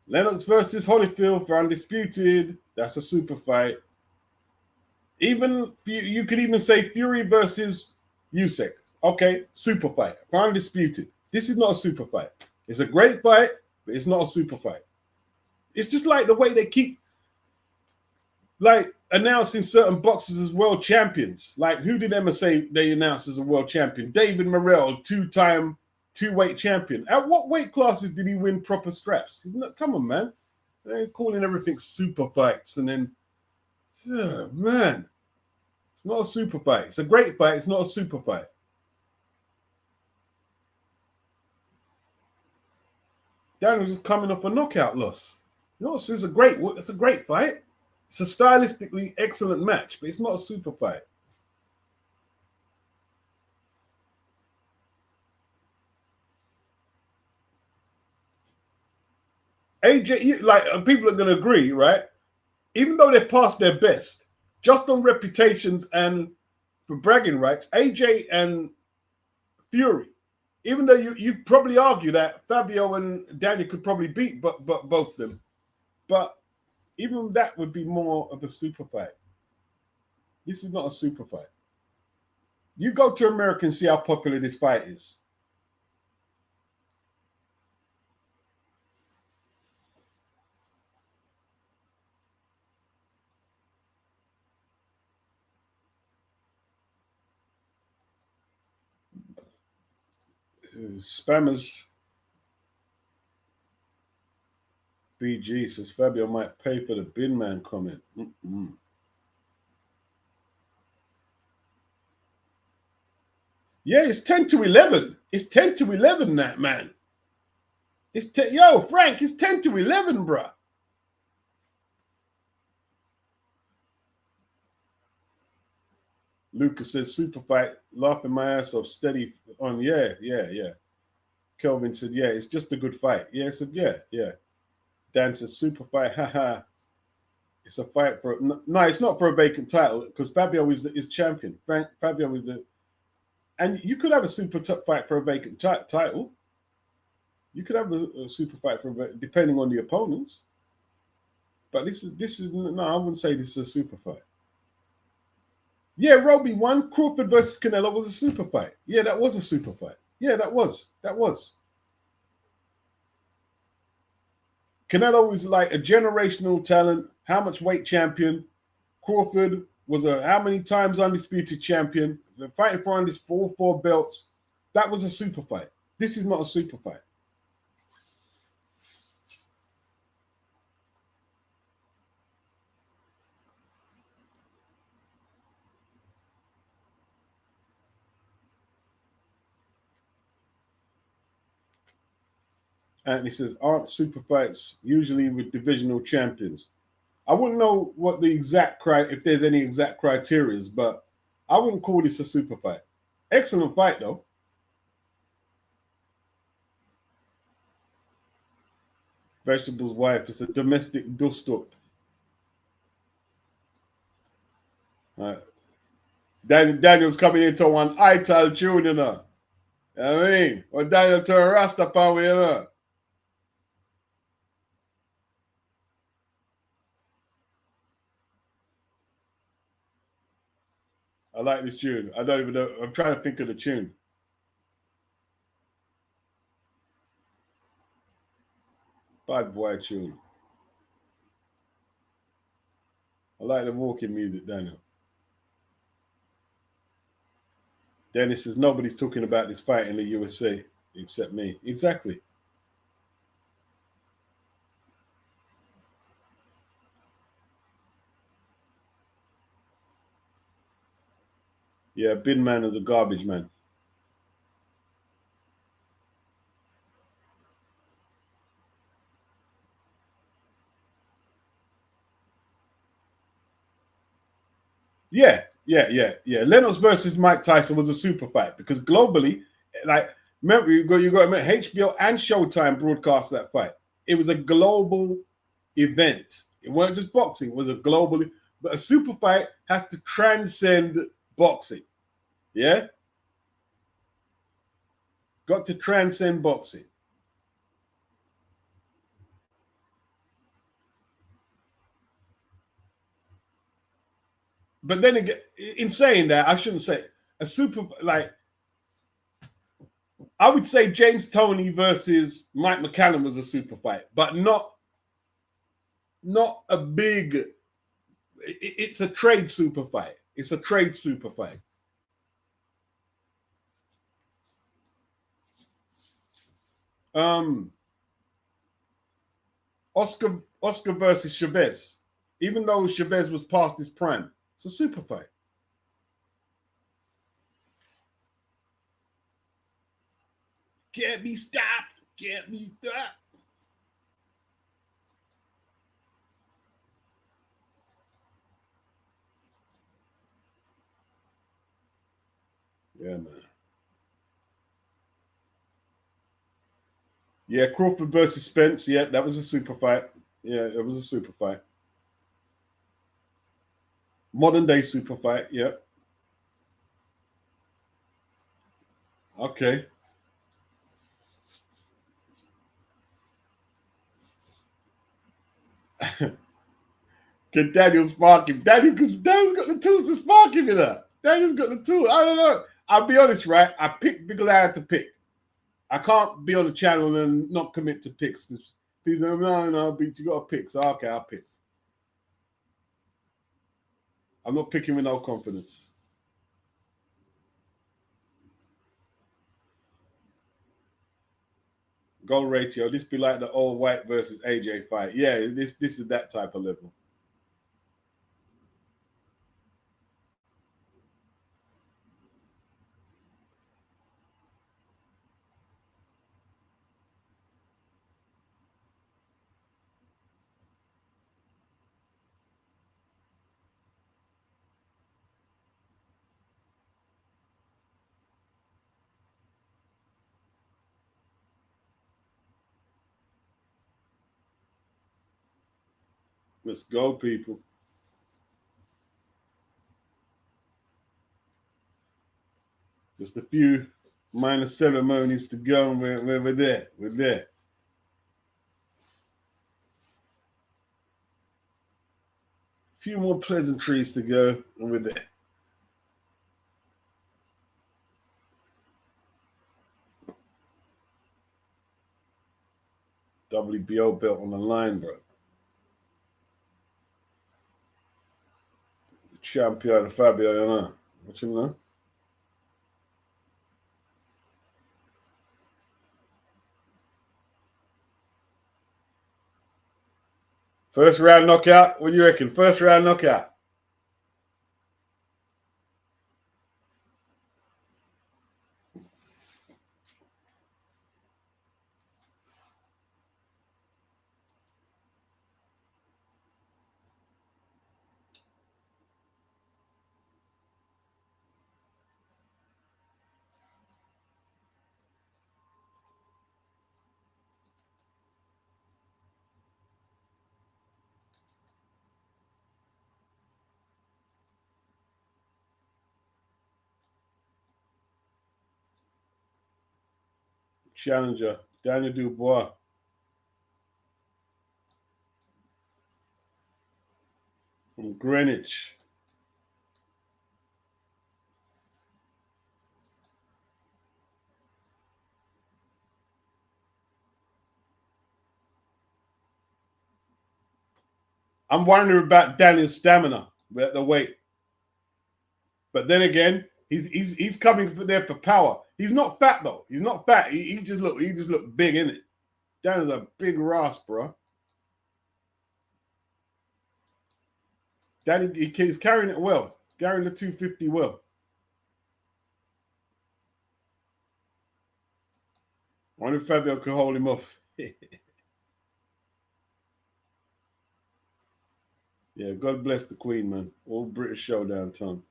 Lennox versus Holyfield for undisputed, that's a super fight. Even you could even say Fury versus Usyk. Okay, super fight for undisputed. This is not a super fight. It's a great fight, but it's not a super fight. It's just like the way they keep like announcing certain boxers as world champions. Like who did Emma say they announced as a world champion? David Morrell, two-time two-weight champion. At what weight classes did he win proper straps? Come on, man. They're calling everything super fights and then, man. It's not a super fight. It's a great fight. It's not a super fight. Daniel's just coming off a knockout loss. No, it's a great fight. It's a stylistically excellent match, but it's not a super fight. AJ, like people are going to agree, right? Even though they're past their best, just on reputations and for bragging rights, AJ and Fury, even though you probably argue that Fabio and Daniel could probably beat but both of them, but even that would be more of a super fight. This is not a super fight. You go to America and see how popular this fight is. Spammers BG says Fabio might pay for the bin man comment. Yeah, it's 10 to 11. It's 10 to 11, that man. Yo, Frank, it's 10 to 11, bruh. Lucas says super fight, laughing my ass off, steady on. Yeah. Kelvin said, yeah, it's just a good fight. Yeah, yeah. Dan says super fight, haha. It's a fight for no, it's not for a vacant title because Fabio is champion. Fabio is and you could have a super fight for a vacant title. You could have a super fight depending on the opponents. But this is no, I wouldn't say this is a super fight. Yeah, Roby won. Crawford versus Canelo was a super fight. Yeah, that was a super fight. Yeah, that was. Canelo was like a generational talent. How much weight champion? Crawford was a how many times undisputed champion? They're fighting for all four belts. That was a super fight. This is not a super fight. And he says, aren't super fights usually with divisional champions? I wouldn't know what the exact if there's any exact criteria, but I wouldn't call this a super fight. Excellent fight though. Vegetable's wife is a domestic dust-up. Daniel's coming into one Ital tune, you know. You know what I mean? Or Daniel turn Rasta power, you know. I like this tune. I don't even know. I'm trying to think of the tune. Bad boy tune. I like the walking music, Daniel. Dennis says nobody's talking about this fight in the USA except me. Exactly. Yeah, Bin Man is a garbage man. Yeah. Lennox versus Mike Tyson was a super fight because globally, like, remember you got to remember HBO and Showtime broadcast that fight. It was a global event. It wasn't just boxing. It was a global. But a super fight has to transcend boxing. Yeah, got to transcend boxing. But then again, in saying that, I shouldn't say a super like. I would say James Toney versus Mike McCallum was a super fight, but not a big. It's a trade super fight. It's a trade super fight. Um, Oscar versus Chavez. Even though Chavez was past his prime, it's a super fight. Can't be stopped. Can't be stopped. Yeah, man. Yeah, Crawford versus Spence. Yeah, that was a super fight. Yeah, it was a super fight. Modern day super fight. Yeah. Okay. Get Daniel sparking. Because Daniel's got the tools to spark him in that. Daniel's got the tools. I don't know. I'll be honest, right? I picked because I had to pick. I can't be on the channel and not commit to picks. People say, no, but you got to pick. So, okay, I'll pick. I'm not picking with no confidence. Goal ratio. This be like the old White versus AJ fight. Yeah, this is that type of level. Let's go, people. Just a few minor ceremonies to go, and we're there. We're there. A few more pleasantries to go, and we're there. WBO belt on the line, bro. The champion Fabio, you know. What you know? First round knockout. What do you reckon? First round knockout. challenger, Danieldubois. From Greenwich. I'm wondering about Daniel's stamina at the weight. But then again, he's coming there for power. He's not fat though. He's not fat. He just look big, innit? Daniel's a big rasp, bro. He's carrying it well. Carrying the 250 well. I wonder if Fabio could hold him off. Yeah, God bless the Queen, man. All British Showdown time.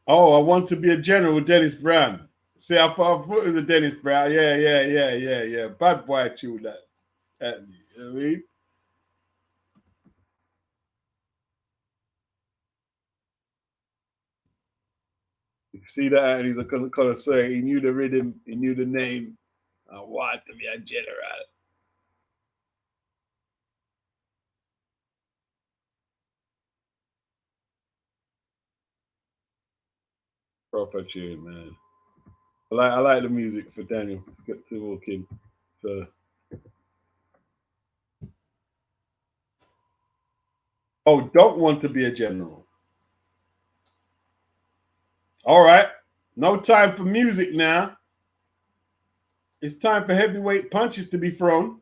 Oh, I want to be a general with Dennis Brown. See, I thought it was a Dennis Brown. Yeah. Bad boy chewed that at me. You know what I mean? You see that? And he's a connoisseur. He knew the rhythm. He knew the name. I want to be a general. Proper tune, man. I like the music for Daniel. Get to walk in. So, don't want to be a general. All right. No time for music now. It's time for heavyweight punches to be thrown.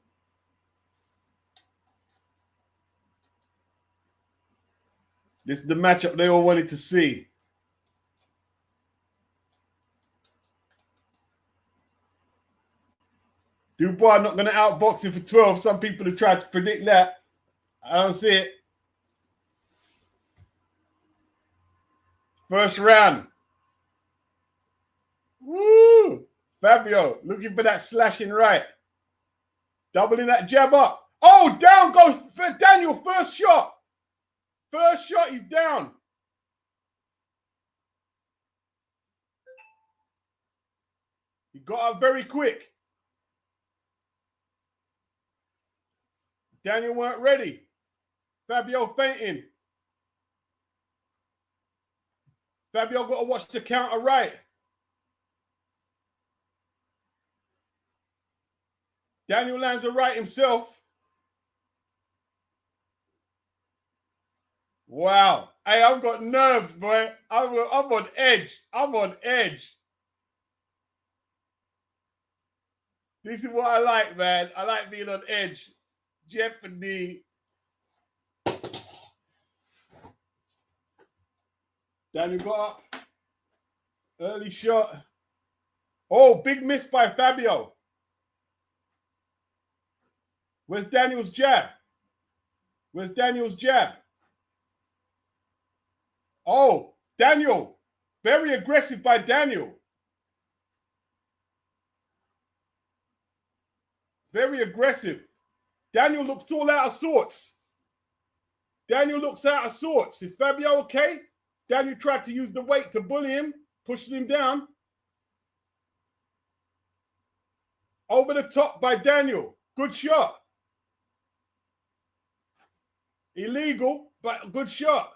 This is the matchup they all wanted to see. Dubois not going to outbox him for 12. Some people have tried to predict that. I don't see it. First round. Woo! Fabio looking for that slashing right. Doubling that jab up. Oh, down goes for Daniel. First shot. First shot, he's down. He got up very quick. Daniel weren't ready. Fabio fainting. Fabio got to watch the counter right. Daniel lands a right himself. Wow. Hey, I've got nerves, boy. I'm on edge. I'm on edge. This is what I like, man. I like being on edge. Jeopardy. Daniel got up. Early shot. Oh, big miss by Fabio. Where's Daniel's jab? Where's Daniel's jab? Oh, Daniel. Very aggressive by Daniel. Very aggressive. Daniel looks all out of sorts. Daniel looks out of sorts. Is Fabio okay? Daniel tried to use the weight to bully him, pushing him down. Over the top by Daniel. Good shot. Illegal, but good shot.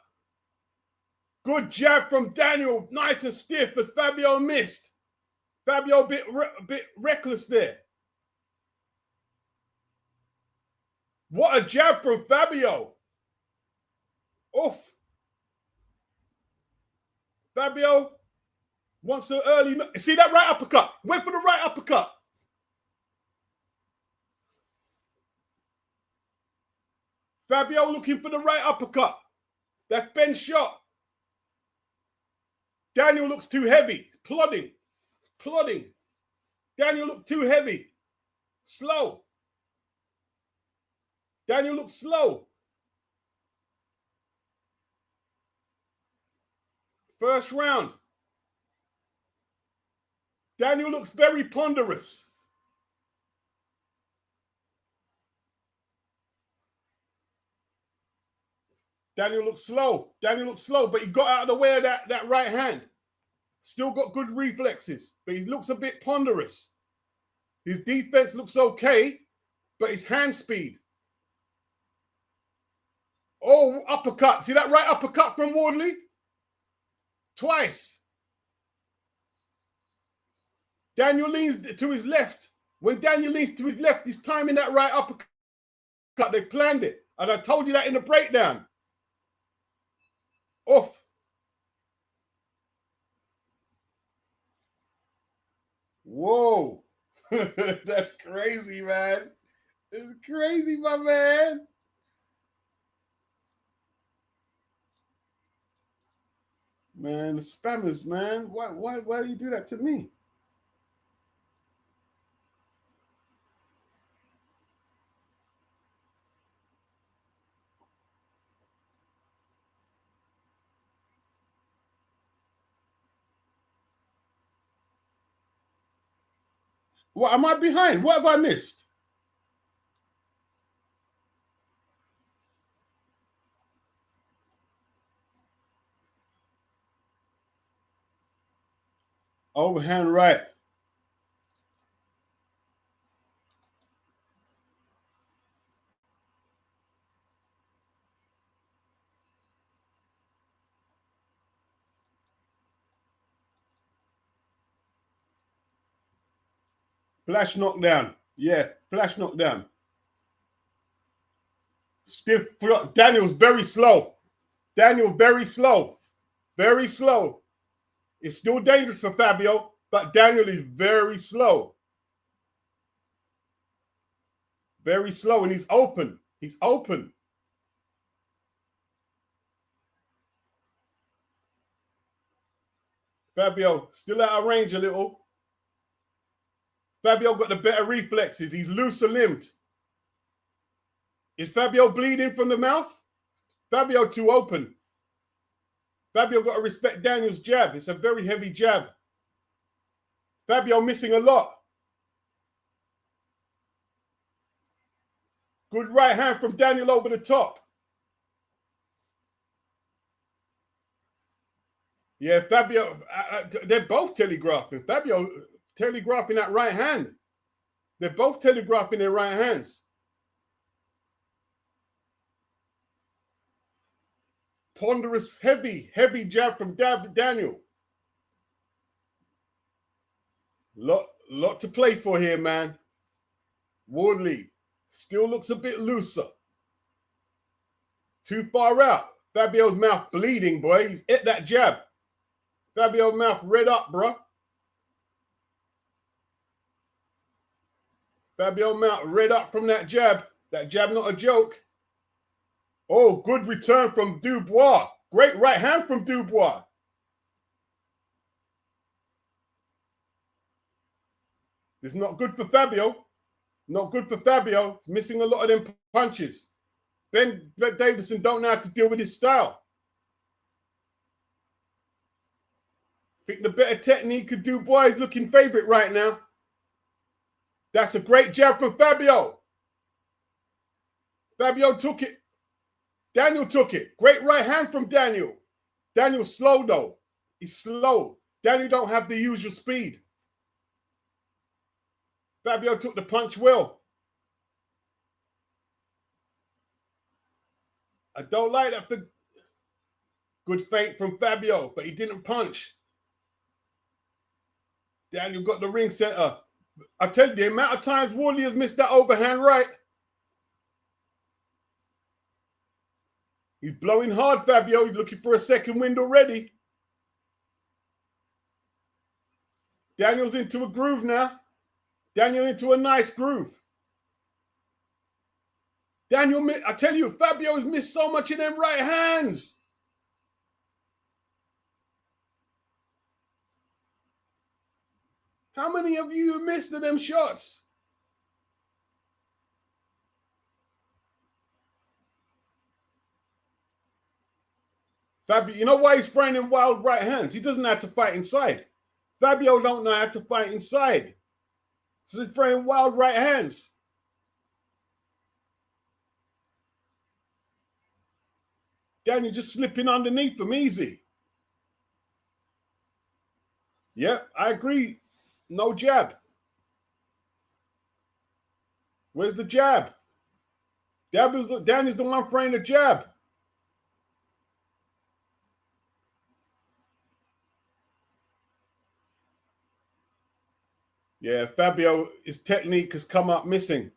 Good jab from Daniel. Nice and stiff, but Fabio missed. Fabio a bit reckless there. What a jab from Fabio. Oof. Fabio wants an early. See that right uppercut? Went for the right uppercut. Fabio looking for the right uppercut. That's Ben's shot. Daniel looks too heavy. Plodding. Daniel looked too heavy. Slow. Daniel looks slow. First round. Daniel looks very ponderous. Daniel looks slow. Daniel looks slow, but he got out of the way of that right hand. Still got good reflexes, but he looks a bit ponderous. His defense looks okay, but his hand speed. Oh, uppercut. See that right uppercut from Wardley? Twice. Daniel leans to his left. When Daniel leans to his left, he's timing that right uppercut. They planned it. And I told you that in the breakdown. Off. Whoa. That's crazy, man. It's crazy, my man. Man, the spammers, man. Why do you do that to me? What am I behind? What have I missed? Overhand right. Flash knockdown. Yeah, flash knockdown. Stiff. Daniel's very slow. Daniel very slow. Very slow. It's still dangerous for Fabio, but Daniel is very slow. Very slow, and he's open. He's open. Fabio still out of range a little. Fabio got the better reflexes. He's looser limbed. Is Fabio bleeding from the mouth? Fabio too open. Fabio got to respect Daniel's jab. It's a very heavy jab. Fabio missing a lot. Good right hand from Daniel over the top. Yeah, Fabio, they're both telegraphing. Fabio telegraphing that right hand. They're both telegraphing their right hands. Ponderous, heavy jab from Daniel. Lot to play for here, man. Wardley still looks a bit looser. Too far out. Fabio's mouth bleeding, boy. He's hit that jab. Fabio's mouth red up, bro. Fabio's mouth red up from that jab. That jab not a joke. Oh, good return from Dubois. Great right hand from Dubois. It's not good for Fabio. Not good for Fabio. He's missing a lot of them punches. Ben Davison don't know how to deal with his style. I think the better technique could Dubois is looking favorite right now. That's a great jab from Fabio. Fabio took it. Daniel took it. Great right hand from Daniel. Daniel's slow though. He's slow. Daniel don't have the usual speed. Fabio took the punch well. I don't like that. Good feint from Fabio, but he didn't punch. Daniel got the ring center. I tell you, the amount of times Wardley has missed that overhand right. He's blowing hard, Fabio. He's looking for a second wind already. Daniel's into a groove now. Daniel into a nice groove. Daniel, I tell you, Fabio has missed so much of them right hands. How many of you missed them shots? Fabio, you know why he's throwing in wild right hands? He doesn't have to fight inside. Fabio don't know how to fight inside. So he's throwing wild right hands. Daniel just slipping underneath him easy. Yep, I agree. No jab. Where's the jab? Daniel's the one throwing the jab. Yeah, Fabio, his technique has come up missing.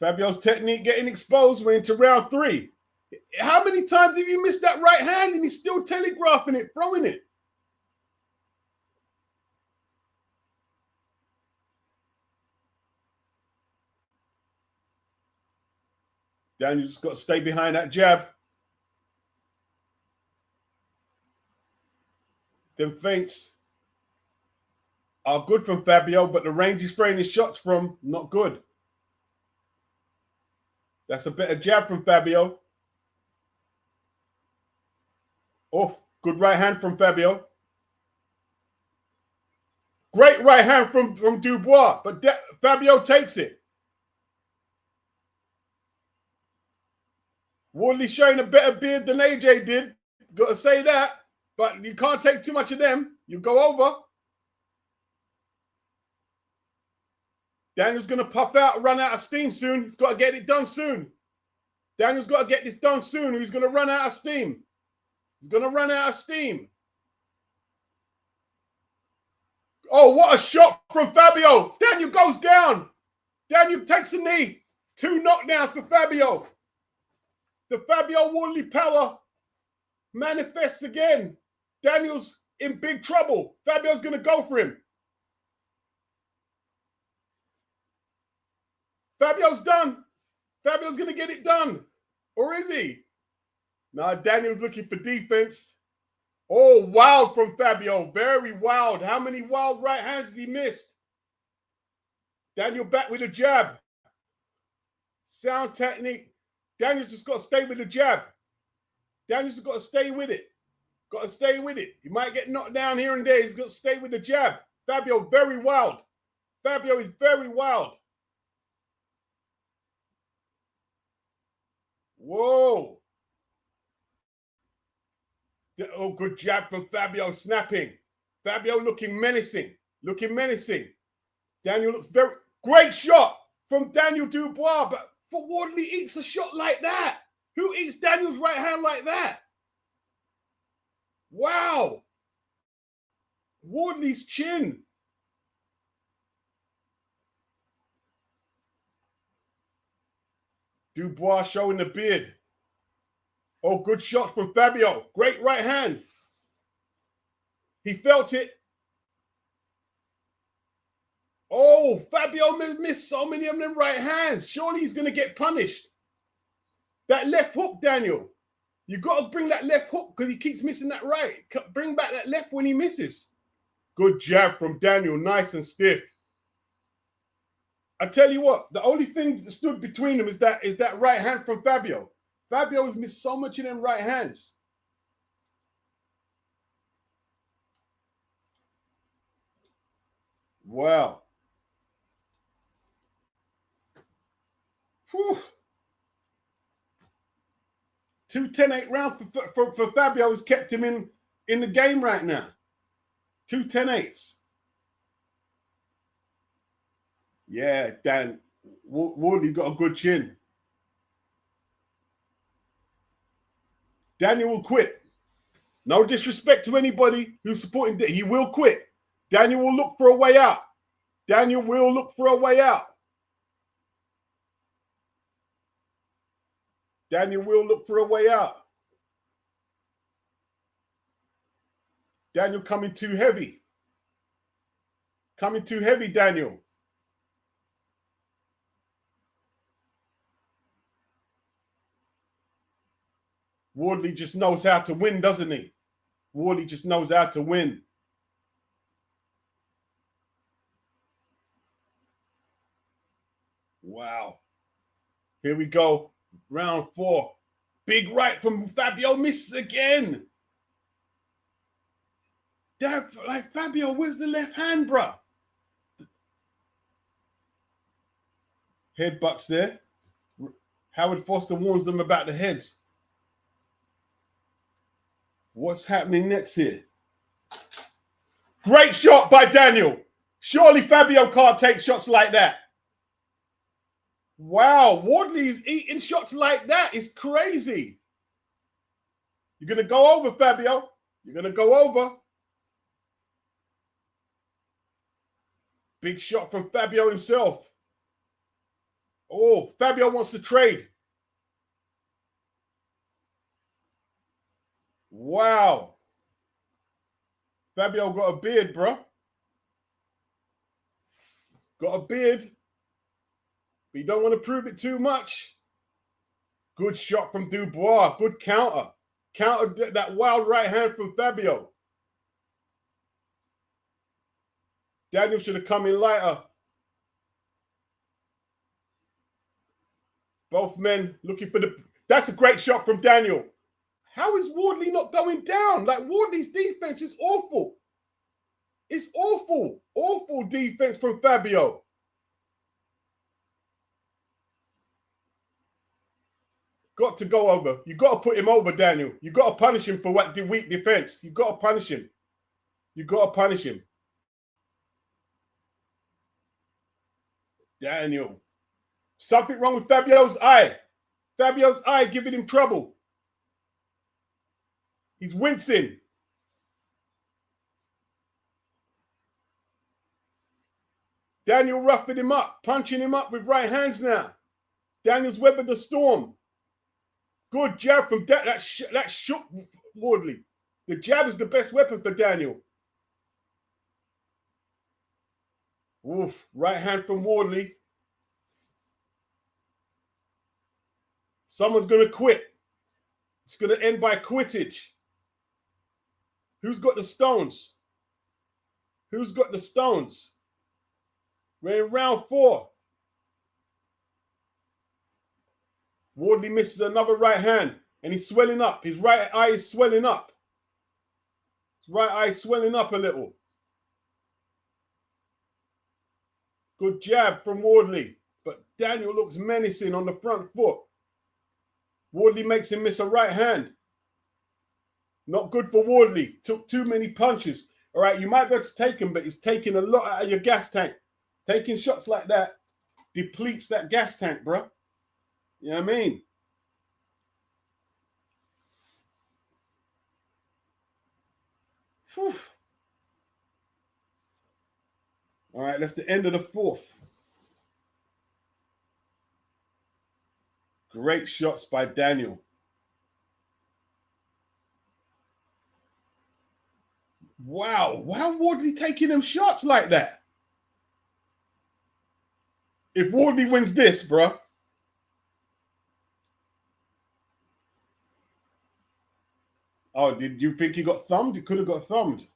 Fabio's technique getting exposed. We're into round 3. How many times have you missed that right hand and he's still telegraphing it, throwing it? Daniel just got to stay behind that jab. Them feints are good from Fabio, but the range he's throwing his shots from, not good. That's a better jab from Fabio. Oh, good right hand from Fabio. Great right hand from Dubois, but Fabio takes it. Wardley showing a better beard than AJ did. Got to say that. But you can't take too much of them. You go over. Daniel's going to puff out, run out of steam soon. He's got to get it done soon. Daniel's got to get this done soon. He's going to run out of steam. He's going to run out of steam. Oh, what a shot from Fabio. Daniel goes down. Daniel takes a knee. 2 knockdowns for Fabio. The Fabio Wardley power manifests again. Daniel's in big trouble. Fabio's going to go for him. Fabio's done. Fabio's going to get it done. Or is he? No, Daniel's looking for defense. Oh, wild from Fabio. Very wild. How many wild right hands did he miss? Daniel back with a jab. Sound technique. Daniel's just got to stay with the jab. Daniel's just got to stay with it. Got to stay with it. He might get knocked down here and there. He's got to stay with the jab. Fabio, very wild. Fabio is very wild. Whoa. Oh, good jab from Fabio, snapping. Fabio looking menacing. Looking menacing. Daniel looks very... Great shot from Danieldubois, but for Wardley eats a shot like that. Who eats Daniel's right hand like that? Wow. Wardley's chin. Dubois showing the beard. Oh, good shot from Fabio. Great right hand. He felt it. Oh, Fabio missed so many of them right hands. Surely he's going to get punished. That left hook, Daniel. You got to bring that left hook because he keeps missing that right. Bring back that left when he misses. Good jab from Daniel. Nice and stiff. I tell you what, the only thing that stood between them is that right hand from Fabio. Fabio has missed so much of them right hands. Wow. Whew. 2 10-8 rounds for Fabio has kept him in the game right now. 2 10-8s. Yeah, Dan. Wardley got a good chin. Daniel will quit. No disrespect to anybody who's supporting that. He will quit. Daniel will look for a way out. Daniel will look for a way out. Daniel will look for a way out. Daniel coming too heavy. Coming too heavy, Daniel. Wardley just knows how to win, doesn't he? Wardley just knows how to win. Wow. Here we go. Round 4. Big right from Fabio, misses again. Damn, like Fabio, where's the left hand, bruh? Headbutts there. Howard Foster warns them about the heads. What's happening next here? Great shot by Daniel. Surely Fabio can't take shots like that. Wow, Wardley's eating shots like that. It's crazy. You're going to go over, Fabio. You're going to go over. Big shot from Fabio himself. Oh, Fabio wants to trade. Wow. Fabio got a beard, bro. Got a beard. But you don't want to prove it too much. Good shot from Dubois. Good counter. Countered that wild right hand from Fabio. Daniel should have come in lighter. Both men looking for the... That's a great shot from Daniel. How is Wardley not going down? Like, Wardley's defense is awful. It's awful. Awful defense from Fabio. Got to go over. You got to put him over, Daniel. You got to punish him for what the weak defense. You got to punish him. You got to punish him. Daniel. Something wrong with Fabio's eye. Fabio's eye giving him trouble. He's wincing. Daniel roughing him up, punching him up with right hands now. Daniel's weathered the storm. Good jab from that shook Wardley. The jab is the best weapon for Daniel. Oof, right hand from Wardley. Someone's going to quit. It's going to end by quittage. Who's got the stones? Who's got the stones? We're in round 4. Wardley misses another right hand and he's swelling up. His right eye is swelling up. His right eye is swelling up a little. Good jab from Wardley, but Daniel looks menacing on the front foot. Wardley makes him miss a right hand. Not good for Wardley. Took too many punches. All right, you might be able to take him, but he's taking a lot out of your gas tank. Taking shots like that depletes that gas tank, bro. You know what I mean? Whew. All right, that's the end of the 4th. Great shots by Daniel. Wow, why Wardley taking them shots like that? If Wardley wins this, bro. Oh, did you think he got thumbed? He could have got thumbed.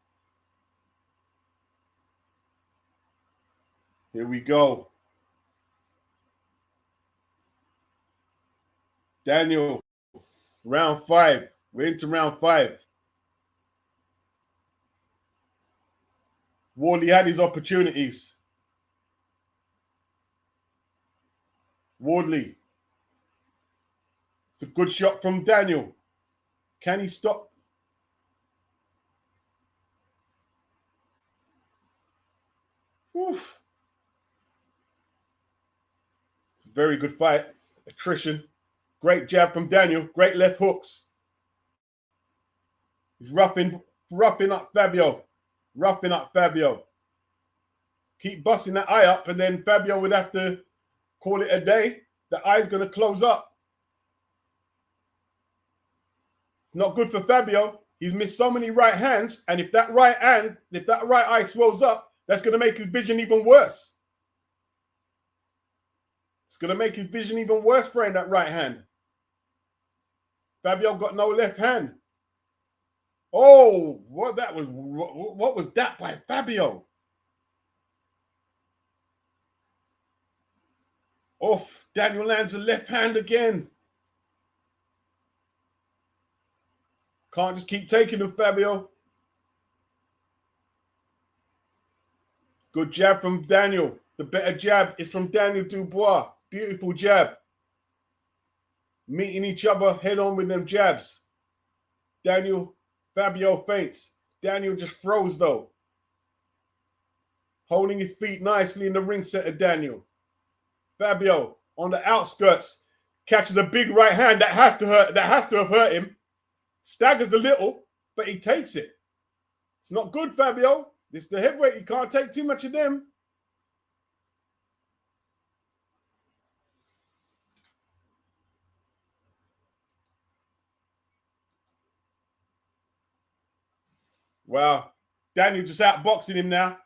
Here we go. Daniel, round 5. We're into round 5. Wardley had his opportunities. Wardley. It's a good shot from Daniel. Can he stop? Oof. It's a very good fight. Attrition. Great jab from Daniel. Great left hooks. He's roughing up Fabio. Roughing up Fabio. Keep busting that eye up and then Fabio would have to call it a day. The eye's going to close up. It's not good for Fabio. He's missed so many right hands, and if that right eye swells up, that's going to make his vision even worse. It's going to make his vision even worse for him, that right hand. Fabio got no left hand. Oh, what was that by Fabio? Off. Daniel lands a left hand again. Can't just keep taking them, Fabio. Good jab from Daniel. The better jab is from Danieldubois. Beautiful jab. Meeting each other head on with them jabs. Fabio feints. Daniel just throws though. Holding his feet nicely in the ring center, Daniel. Fabio on the outskirts catches a big right hand that has to have hurt him. Staggers a little, but he takes it. It's not good, Fabio. This is the heavyweight. You can't take too much of them. Wow. Daniel just outboxing him now.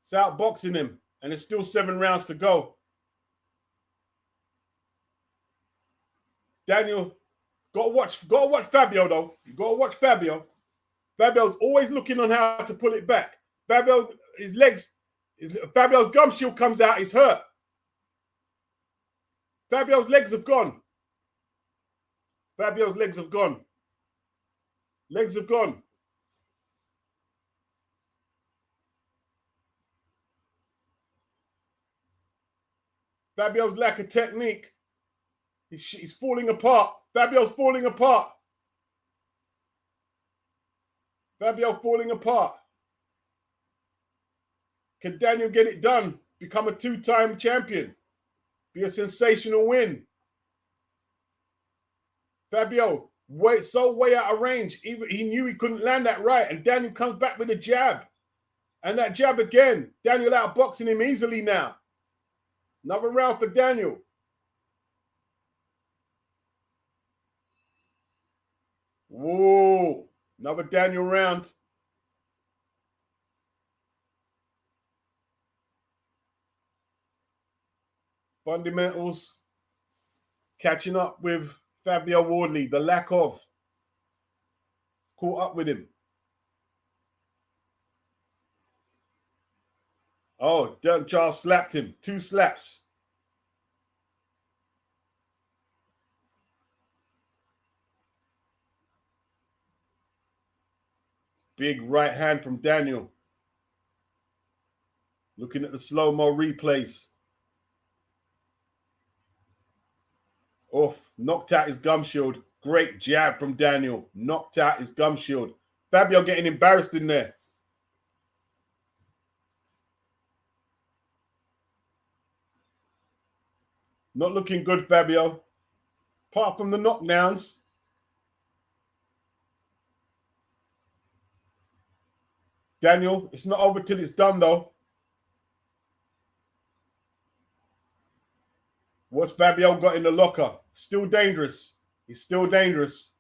It's outboxing him. And there's still 7 rounds to go. Daniel, gotta watch Fabio though. You gotta watch Fabio. Fabio's always looking on how to pull it back. Fabio's gum shield comes out, he's hurt. Fabio's legs have gone. Fabio's legs have gone. Legs have gone. Fabio's lack of technique. He's falling apart. Fabio's falling apart. Fabio falling apart. Can Daniel get it done? Become a 2-time champion? Be a sensational win? Fabio, way out of range. Even he knew he couldn't land that right. And Daniel comes back with a jab. And that jab again. Daniel outboxing him easily now. Another round for Daniel. Whoa. Another Daniel round. Fundamentals catching up with Fabio Wardley. The lack of. Caught up with him. Oh, Charles slapped him. 2 slaps. Big right hand from Daniel. Looking at the slow-mo replays. Oh, knocked out his gum shield. Great jab from Daniel. Knocked out his gum shield. Fabio getting embarrassed in there. Not looking good, Fabio. Apart from the knockdowns. Daniel, it's not over till it's done, though. What's Fabio got in the locker? Still dangerous. He's still dangerous.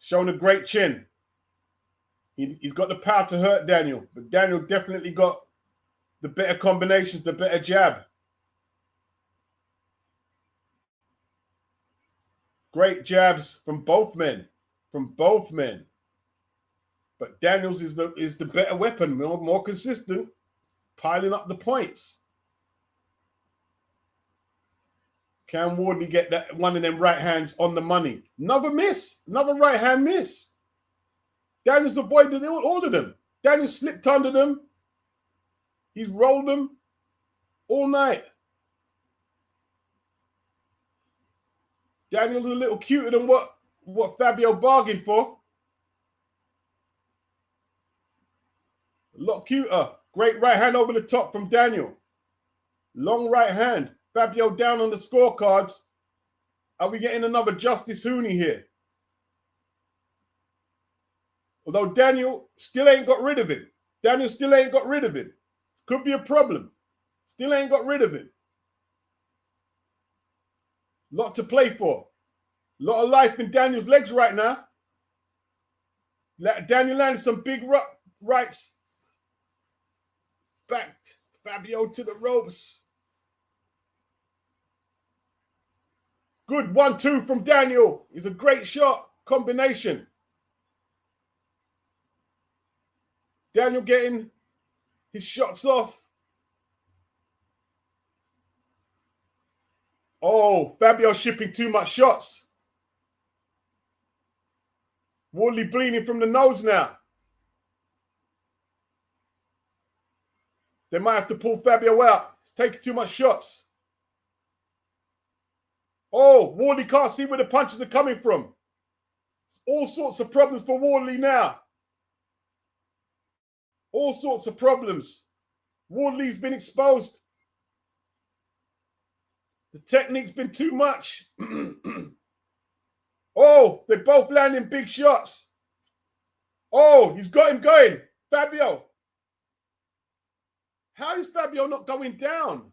Showing a great chin. He's got the power to hurt Daniel, but Daniel definitely got the better combinations, the better jab. Great jabs from both men. But Daniels is the better weapon, more consistent, piling up the points. Can Wardley get that one of them right hands on the money? Another miss. Another right hand miss. Daniels avoided all of them. Daniel slipped under them. He's rolled them all night. Daniel's a little cuter than what Fabio bargained for. A lot cuter. Great right hand over the top from Daniel. Long right hand. Fabio down on the scorecards. Are we getting another Justice Hooney here? Although Daniel still ain't got rid of him. Daniel still ain't got rid of him. Could be a problem. Still ain't got rid of him. Lot to play for. Lot of life in Daniel's legs right now. Daniel landed some big rights. Backed Fabio to the ropes. Good 1-2 from Daniel. It's a great shot. Combination. Daniel getting his shots off. Oh, Fabio shipping too much shots. Wardley bleeding from the nose now. They might have to pull Fabio out. He's taking too much shots. Oh, Wardley can't see where the punches are coming from. All sorts of problems for Wardley now. All sorts of problems. Wardley's been exposed. The technique's been too much. Oh, they're both landing big shots. Oh, he's got him going. Fabio. How is Fabio not going down?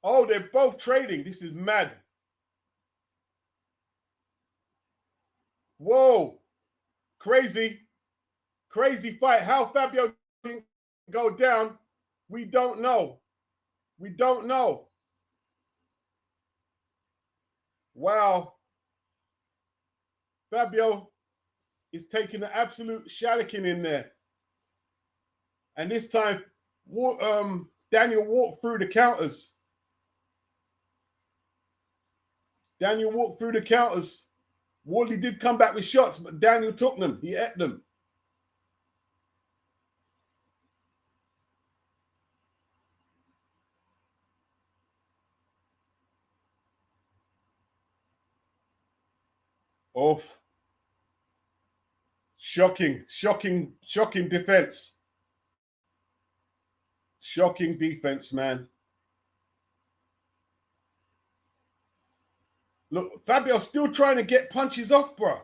Oh, they're both trading. This is mad. Whoa. Crazy. Crazy fight. How Fabio didn't go down, we don't know. We don't know. Wow. Fabio is taking an absolute shellacking in there. And this time, Daniel walked through the counters. Daniel walked through the counters. Wardley did come back with shots, but Daniel took them. He ate them. Oh, shocking defense. Shocking defense, man. Look, Fabio's still trying to get punches off, bro.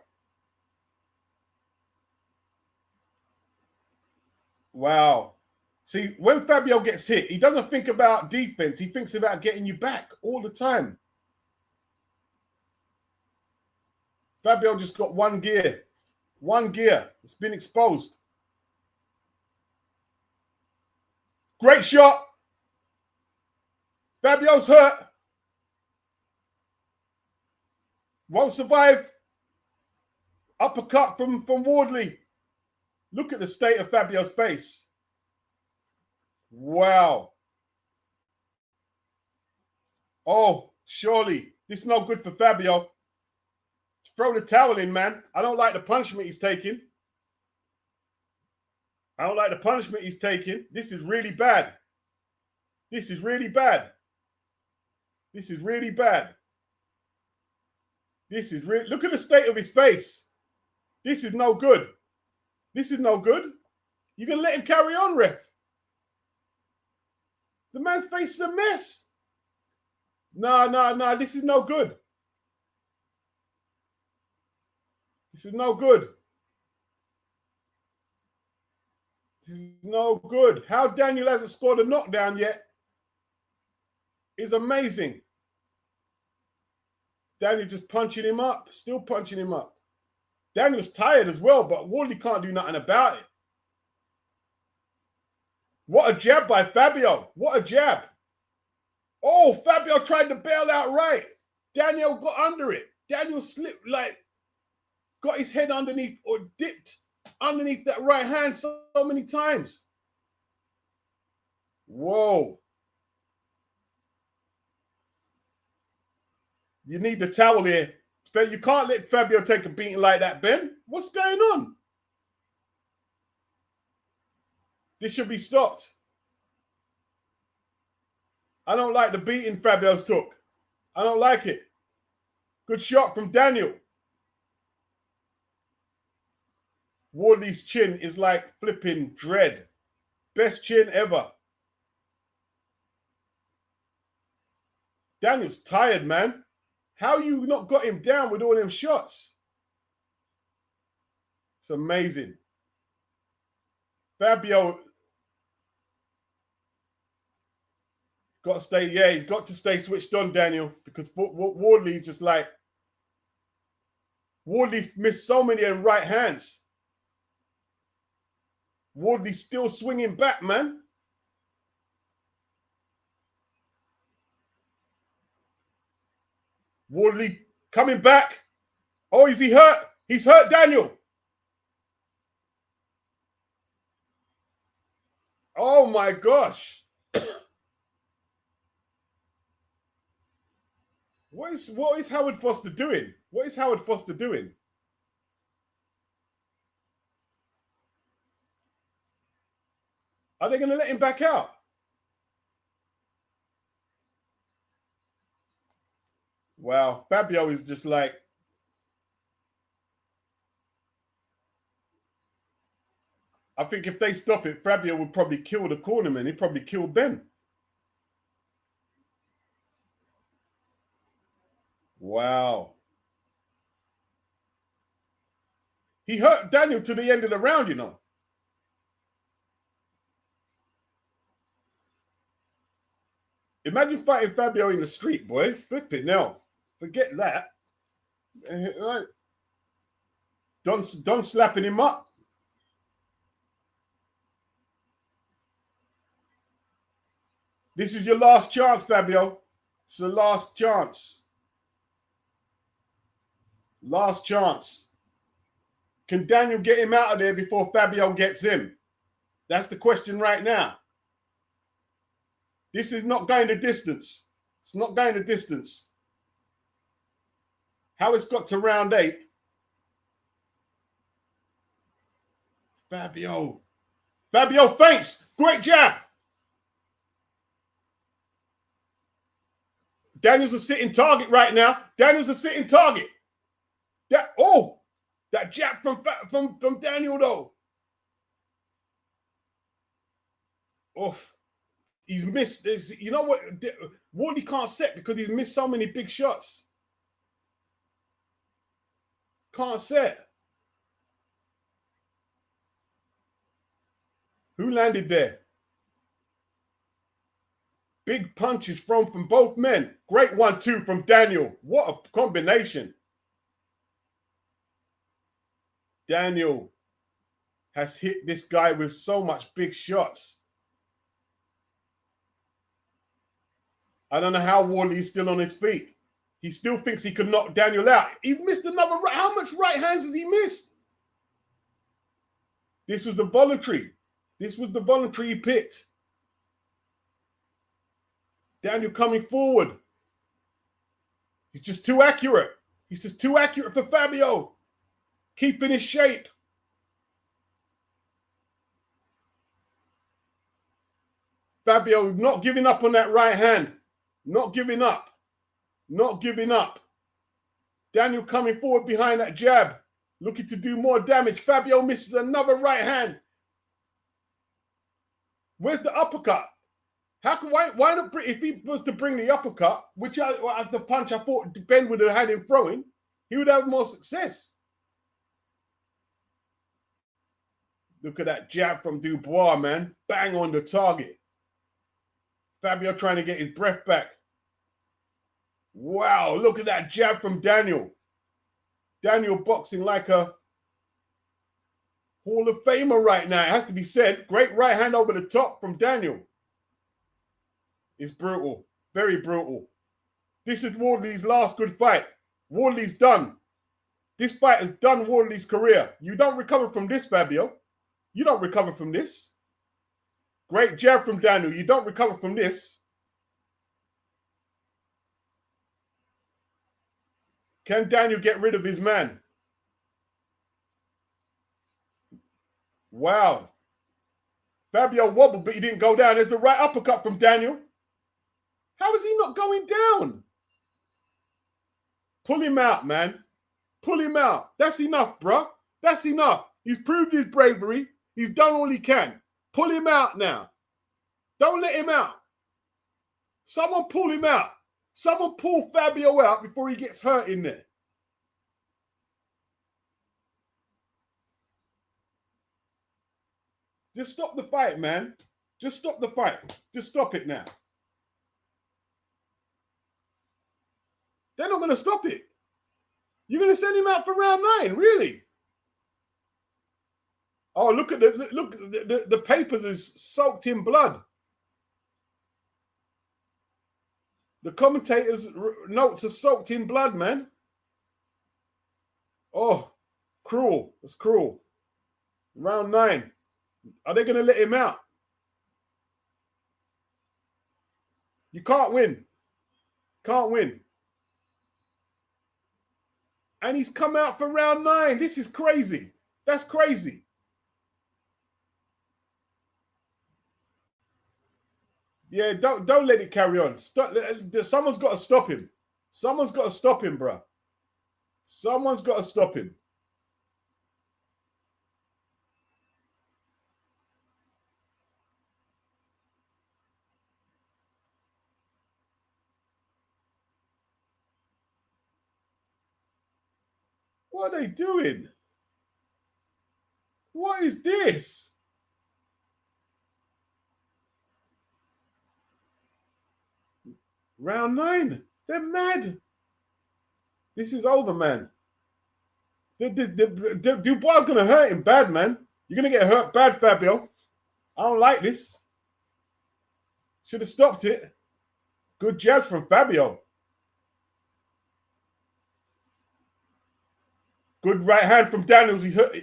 Wow. See, when Fabio gets hit, he doesn't think about defense. He thinks about getting you back all the time. Fabio just got one gear. One gear. It's been exposed. Great shot. Fabio's hurt. Won't survive. Uppercut from Wardley. Look at the state of Fabio's face. Wow. Oh, surely. This is no good for Fabio. Throw the towel in, man. I don't like the punishment he's taking. I don't like the punishment he's taking. This is really bad. This is really bad. This is really bad. This is really... Look at the state of his face. This is no good. This is no good. You're going to let him carry on, ref. The man's face is a mess. No. This is no good. This is no good. This is no good. How Daniel hasn't scored a knockdown yet is amazing. Daniel just punching him up. Still punching him up. Daniel's tired as well, but Wardley can't do nothing about it. What a jab by Fabio. What a jab. Oh, Fabio tried to bail out right. Daniel got under it. Daniel slipped, like, got his head underneath or dipped underneath that right hand so many times. Whoa. You need the towel here. You can't let Fabio take a beating like that, Ben. What's going on? This should be stopped. I don't like the beating Fabio's took. I don't like it. Good shot from Daniel. Wardley's chin is like flipping dread. Best chin ever. Daniel's tired, man. How you not got him down with all them shots? It's amazing. Fabio got to stay, yeah, he's got to stay switched on, Daniel, because Wardley just like, Wardley missed so many of them right hands. Wardley's still swinging back, man. Wardley coming back. Oh, is he hurt? He's hurt Daniel. Oh my gosh. What is Howard Foster doing? What is Howard Foster doing? Are they going to let him back out? Wow, Fabio is just like, I think if they stop it, Fabio would probably kill the cornerman. He'd probably kill Ben. Wow. He hurt Daniel to the end of the round, you know. Imagine fighting Fabio in the street, boy. Flip it now. Forget that. Don slapping him up. This is your last chance, Fabio. It's the last chance. Last chance. Can Daniel get him out of there before Fabio gets him? That's the question right now. This is not going the distance. It's not going the distance. How it's got to round 8. Fabio. Fabio feints. Great jab. Daniel's a sitting target right now. Daniel's a sitting target. That jab from Daniel though. Oh, he's missed. You know what? Wardley can't set because he's missed so many big shots. Can't set. Who landed there? Big punches from both men. Great 1-2 from Daniel. What a combination. Daniel has hit this guy with so much big shots. I don't know how Wardley is still on his feet. He still thinks he can knock Daniel out. He's missed another right. How much right hands has he missed? This was the voluntary. This was the voluntary he picked. Daniel coming forward. He's just too accurate. He's just too accurate for Fabio. Keeping his shape. Fabio not giving up on that right hand. Not giving up. Not giving up. Daniel coming forward behind that jab. Looking to do more damage. Fabio misses another right hand. Where's the uppercut? Why not? If he was to bring the uppercut, which as the punch I thought Ben would have had him throwing, he would have more success. Look at that jab from Dubois, man. Bang on the target. Fabio trying to get his breath back. Wow, look at that jab from Daniel. Daniel boxing like a Hall of Famer right now. It has to be said. Great right hand over the top from Daniel. It's brutal. Very brutal. This is Wardley's last good fight. Wardley's done. This fight has done Wardley's career. You don't recover from this, Fabio. You don't recover from this. Great jab from Daniel. You don't recover from this. Can Daniel get rid of his man? Wow. Fabio wobbled, but he didn't go down. There's the right uppercut from Daniel. How is he not going down? Pull him out, man. Pull him out. That's enough, bro. That's enough. He's proved his bravery. He's done all he can. Pull him out now. Don't let him out. Someone pull him out. Someone pull Fabio out before he gets hurt in there. Just stop the fight, man. Just stop the fight. Just stop it now. They're not going to stop it. You're going to send him out for round 9, really? Oh, look at the papers is soaked in blood. The commentators' notes are soaked in blood, man. Oh, cruel. It's cruel. Round 9. Are they going to let him out? You can't win. Can't win. And he's come out for round 9. This is crazy. That's crazy. Yeah, don't let it carry on. Stop. Someone's got to stop him. Someone's got to stop him, bro. Someone's got to stop him. What are they doing? What is this? Round 9. They're mad. This is over, man. Dubois is going to hurt him bad, man. You're going to get hurt bad, Fabio. I don't like this. Should have stopped it. Good jabs from Fabio. Good right hand from Daniels. He's hurt.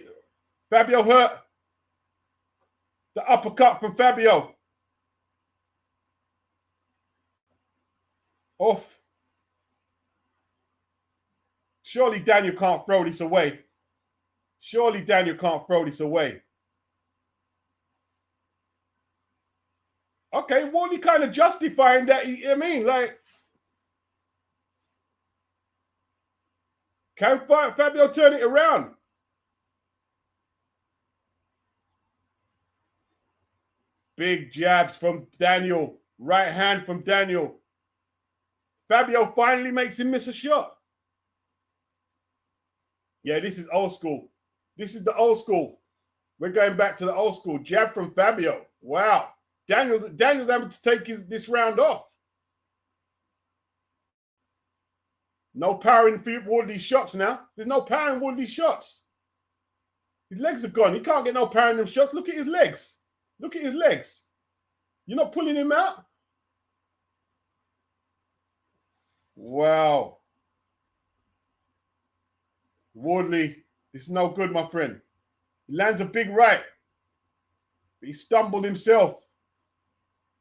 Fabio hurt. The uppercut from Fabio. Off. Surely Daniel can't throw this away. Surely Daniel can't throw this away. Okay, Wardley kind of justifying that. I mean, like, can Fabio turn it around? Big jabs from Daniel. Right hand from Daniel. Fabio finally makes him miss a shot. Yeah, this is old school. This is the old school. We're going back to the old school. Jab from Fabio. Wow. Daniel's able to take this round off. No power in Wardley's shots now. There's no power in Wardley's shots. His legs are gone. He can't get no power in them shots. Look at his legs. Look at his legs. You're not pulling him out? Wow. Wardley, this is no good, my friend. He lands a big right. He stumbled himself.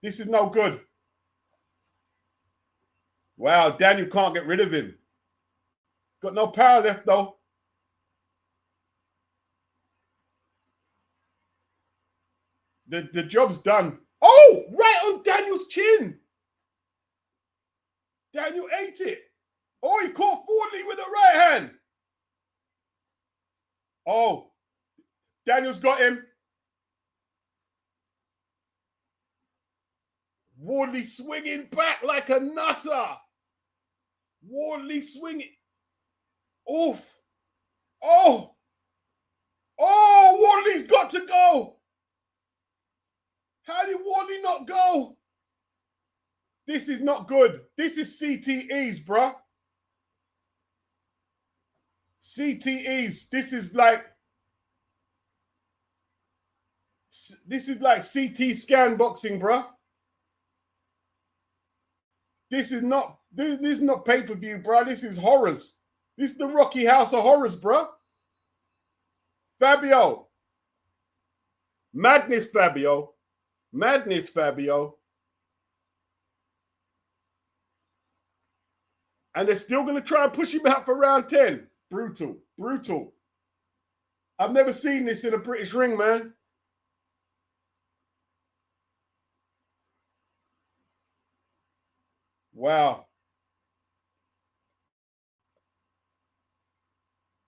This is no good. Wow, Daniel can't get rid of him. Got no power left, though. The job's done. Oh, right on Daniel's chin. Daniel ate it. Oh, he caught Wardley with the right hand. Oh, Daniel's got him. Wardley swinging back like a nutter. Wardley swinging. Oof. Oh. Oh, Wardley's got to go. How did Wardley not go? This is not good. This is CTEs, bruh. CTEs. This is like CT scan boxing, bruh. This is not pay-per-view, bruh. This is horrors. This is the Rocky House of Horrors, bruh. Fabio. Madness, Fabio. Madness, Fabio. And they're still going to try and push him out for round 10. Brutal. Brutal. I've never seen this in a British ring, man. Wow.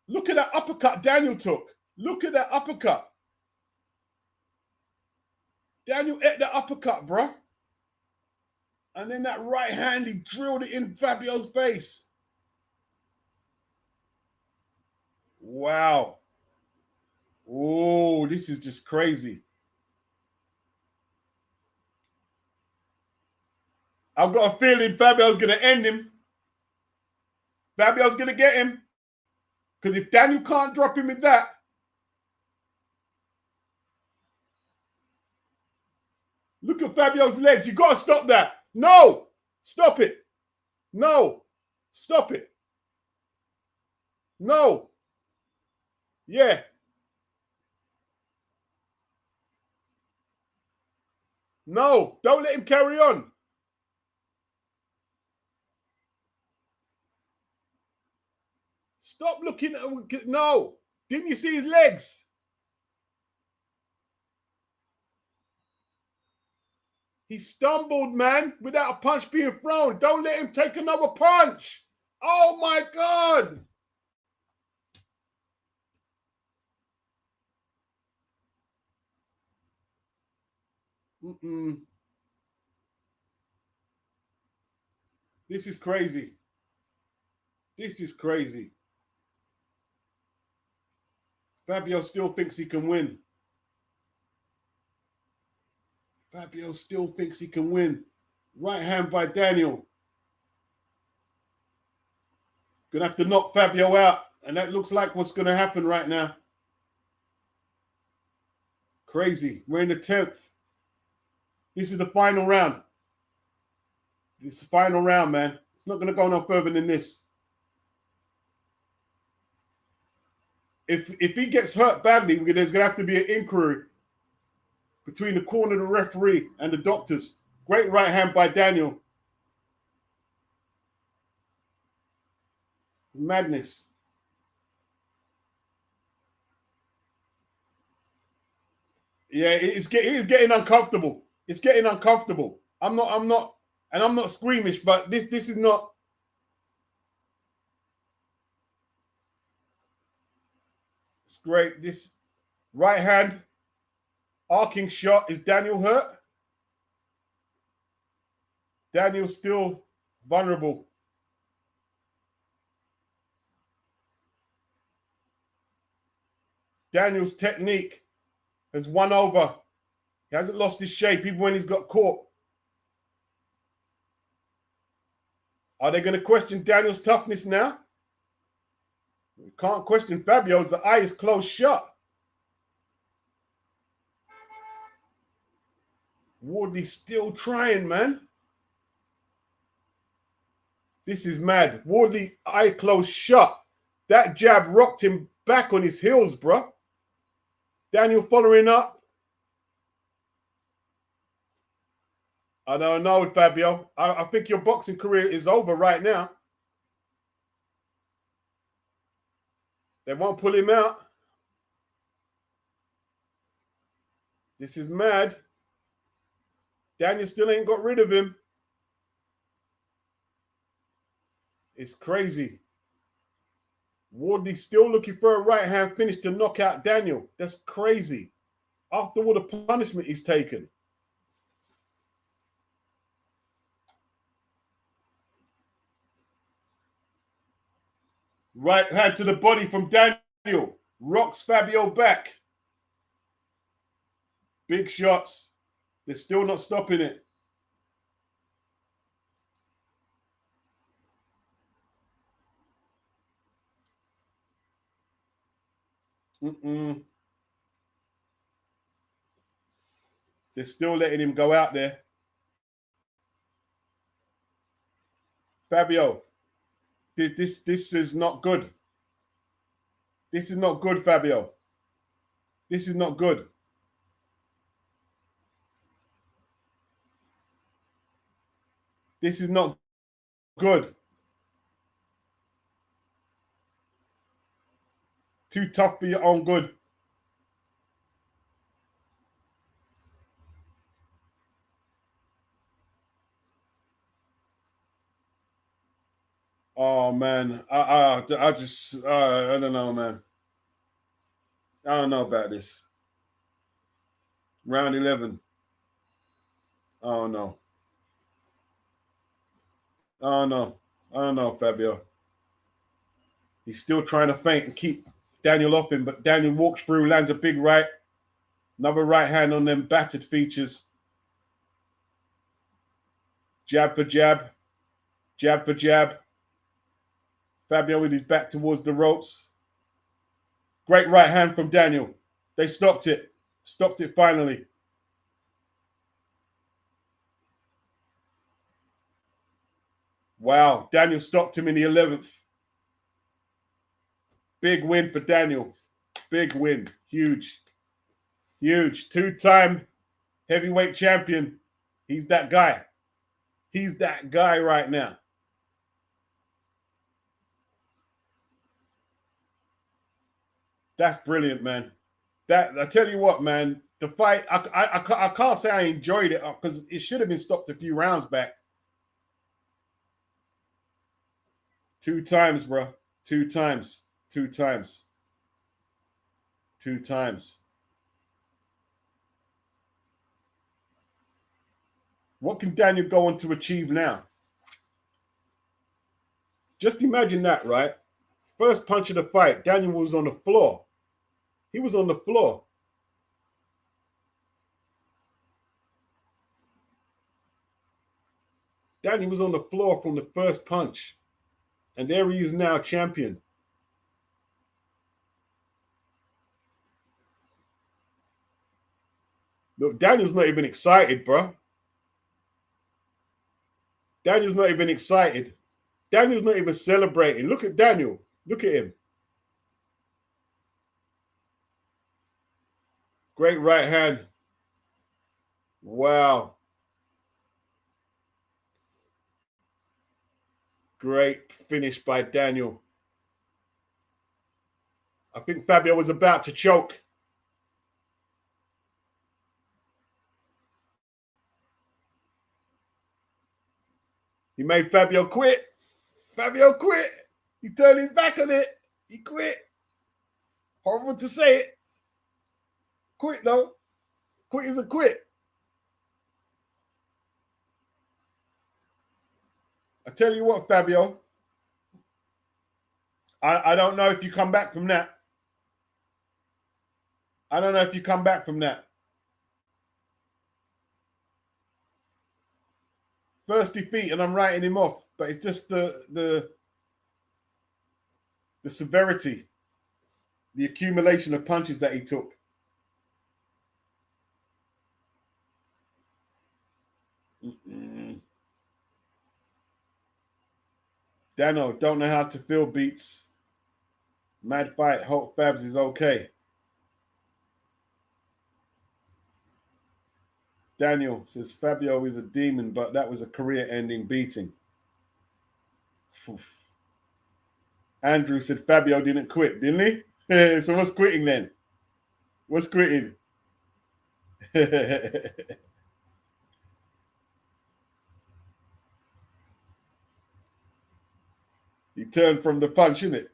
Look at that uppercut Daniel took. Look at that uppercut. Daniel ate the uppercut, bruh. And then that right hand, he drilled it in Fabio's face. Wow. Oh, this is just crazy. I've got a feeling Fabio's going to end him. Fabio's going to get him. Because if Daniel can't drop him with that, look at Fabio's legs. You got to stop that. No, stop it. No, stop it. No. Yeah. No, don't let him carry on. Stop looking at... No. Didn't you see his legs? He stumbled, man, without a punch being thrown. Don't let him take another punch. Oh, my God. This is crazy. This is crazy. Fabio still thinks he can win. Fabio still thinks he can win. Right hand by Daniel. Gonna have to knock Fabio out. And that looks like what's gonna happen right now. Crazy. We're in the 10th. This is the final round. This is the final round, man. It's not gonna go no further than this. If he gets hurt badly, there's gonna have to be an inquiry between the corner of the referee and the doctors. Great right hand by Daniel. Madness. Yeah, it's getting uncomfortable. It's getting uncomfortable. I'm not squeamish, but this is not. It's great. This right hand arcing shot. Is Daniel hurt? Daniel's still vulnerable. Daniel's technique has won over. He hasn't lost his shape even when he's got caught. Are they going to question Daniel's toughness now? We can't question Fabio's. The eye is closed shut. Wardley's still trying, man. This is mad. Wardley, eye closed shut. That jab rocked him back on his heels, bro. Daniel following up. I don't know, Fabio. I think your boxing career is over right now. They won't pull him out. This is mad. Daniel still ain't got rid of him. It's crazy. Wardley still looking for a right hand finish to knock out Daniel. That's crazy. After all the punishment he's taken. Right hand to the body from Daniel. Rocks Fabio back. Big shots. They're still not stopping it. They're still letting him go out there. Fabio, this is not good. This is not good, Fabio. This is not good. This is not good. Too tough for your own good. Oh man, I don't know, man. I don't know about this. Round 11. Oh no. Oh no. I don't know, Fabio. He's still trying to feint and keep Daniel off him, but Daniel walks through, lands a big right. Another right hand on them battered features. Jab for jab. Jab for jab. Fabio with his back towards the ropes. Great right hand from Daniel. They stopped it. Stopped it finally. Wow. Daniel stopped him in the 11th. Big win for Daniel. Big win. Huge. Huge. Two-time heavyweight champion. He's that guy. He's that guy right now. That's brilliant, man. That I tell you what, man. The fight, I can't say I enjoyed it because it should have been stopped a few rounds back. 2 times, bro. 2 times. 2 times. 2 times. What can Daniel go on to achieve now? Just imagine that, right? First punch of the fight, Daniel was on the floor. He was on the floor. Daniel was on the floor from the first punch. And there he is now, champion. Look, Daniel's not even excited, bro. Daniel's not even excited. Daniel's not even celebrating. Look at Daniel. Look at him. Great right hand. Wow. Great finish by Daniel. I think Fabio was about to choke. He made Fabio quit. Fabio quit. He turned his back on it. He quit. Horrible to say it. Quit, though. Quit is a quit. I tell you what, Fabio. I don't know if you come back from that. I don't know if you come back from that. First defeat, and I'm writing him off. But it's just the severity, the accumulation of punches that he took. Dano, don't know how to feel beats. Mad fight, hope Fabs is okay. Daniel says Fabio is a demon, but that was a career-ending beating. Oof. Andrew said Fabio didn't quit, didn't he? So what's quitting then? What's quitting? He turned from the punch, innit?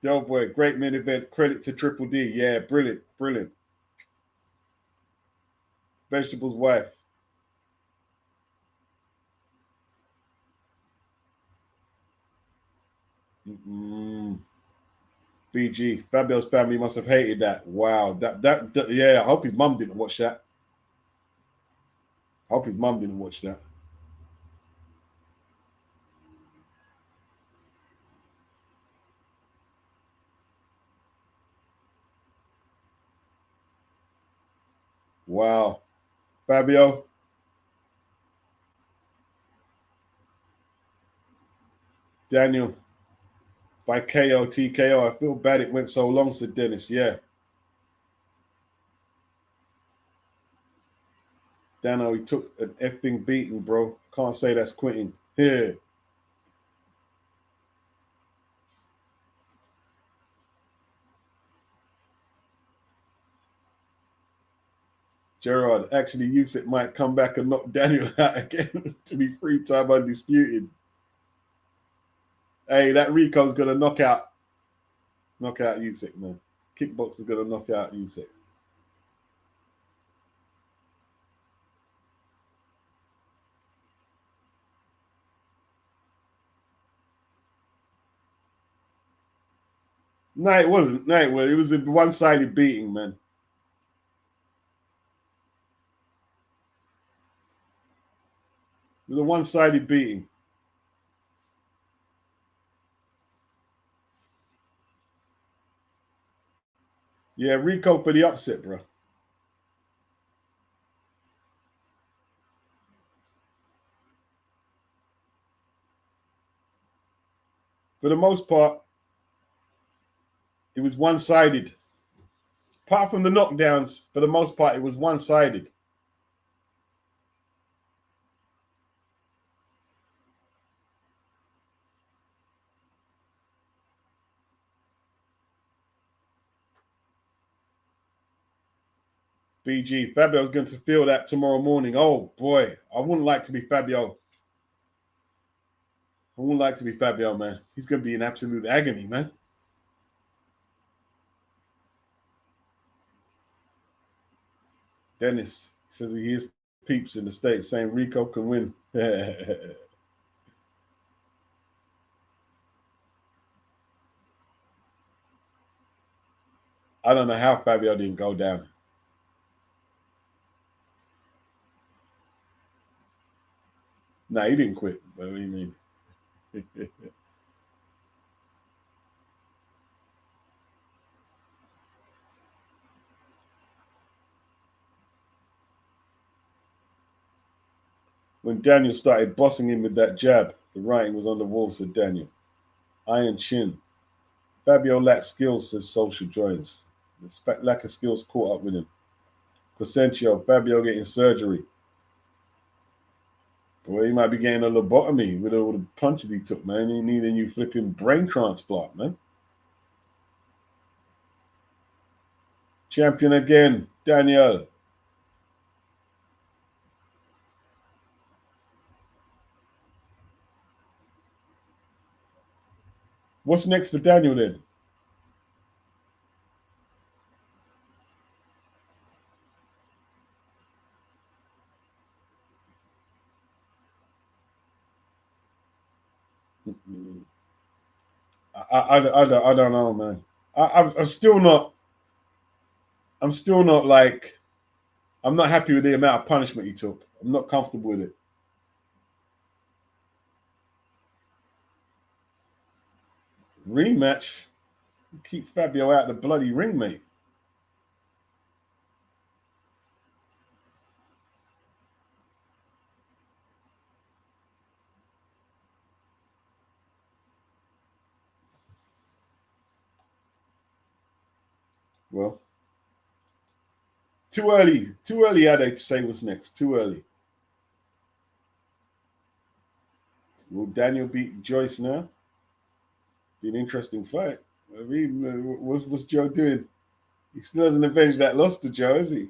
Delboy, great main event. Credit to Triple D. Yeah, brilliant, brilliant. Vegetable's wife. BG. Fabio's family must have hated that. Wow. That yeah, I hope his mum didn't watch that. I hope his mum didn't watch that. Wow. Fabio. Daniel. By KO, TKO. I feel bad it went so long, said Dennis. Yeah. Dano, he took an effing beating, bro. Can't say that's quitting. Yeah. Gerard, actually, Usyk might come back and knock Daniel out again to be 3-time undisputed. Hey, that Rico's gonna knock out Usyk, man. Kickboxer's gonna knock out Usyk. No, it wasn't. No, it was a one-sided beating, man. It was a one-sided beating. Yeah, Rico for the upset, bro. For the most part, it was one-sided. Apart from the knockdowns, for the most part, it was one-sided. BG, Fabio's going to feel that tomorrow morning. Oh, boy. I wouldn't like to be Fabio. I wouldn't like to be Fabio, man. He's going to be in absolute agony, man. Dennis says he hears peeps in the States saying Rico can win. I don't know how Fabio didn't go down. No, he didn't quit. What do you mean? When Daniel started bossing him with that jab, the writing was on the wall, said Daniel. Iron chin. Fabio lacks skills, says Social Joins. The lack of skills caught up with him. Crescentio, Fabio getting surgery. Boy, he might be getting a lobotomy with all the punches he took, man. He need a new flipping brain transplant, man. Champion again, Daniel. What's next for Daniel then? I don't know, man. I'm still not. I'm still not like. I'm not happy with the amount of punishment he took. I'm not comfortable with it. Rematch. Keep Fabio out of the bloody ring, mate. Well, too early. Too early, are they, to say what's next? Too early. Will Daniel beat Joyce now? Be an interesting fight. I mean, what's Joe doing? He still hasn't avenged that loss to Joe, has he?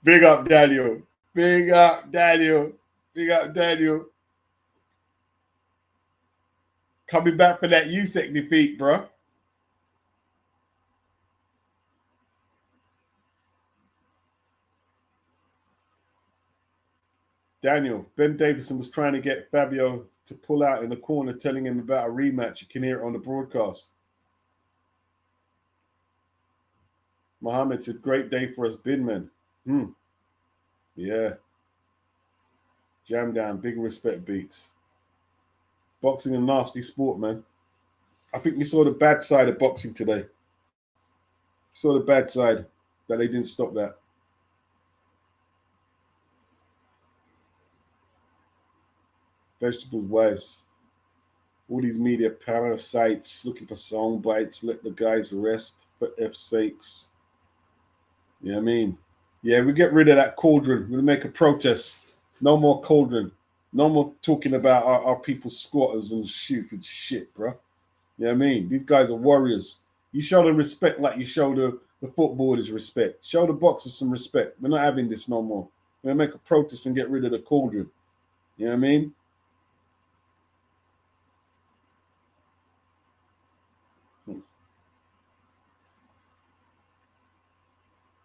Big up Daniel. Big up Daniel. Big up Daniel. Coming back for that Usyk defeat, bro. Daniel, Ben Davison was trying to get Fabio to pull out in the corner, telling him about a rematch. You can hear it on the broadcast. Mohammed said, great day for us bin men. Yeah. Jam down, big respect beats. Boxing a nasty sport, man. I think we saw the bad side of boxing today. Saw the bad side that they didn't stop that. Vegetables wives. All these media parasites looking for sound bites. Let the guys rest for F's sakes. You know what I mean? Yeah, we get rid of that cauldron. We'll make a protest. No more cauldron. No more talking about our people's squatters and stupid shit, bro. You know what I mean? These guys are warriors. You show them respect like you show the footballers respect. Show the boxers some respect. We're not having this no more. We're going to make a protest and get rid of the cauldron. You know what I mean?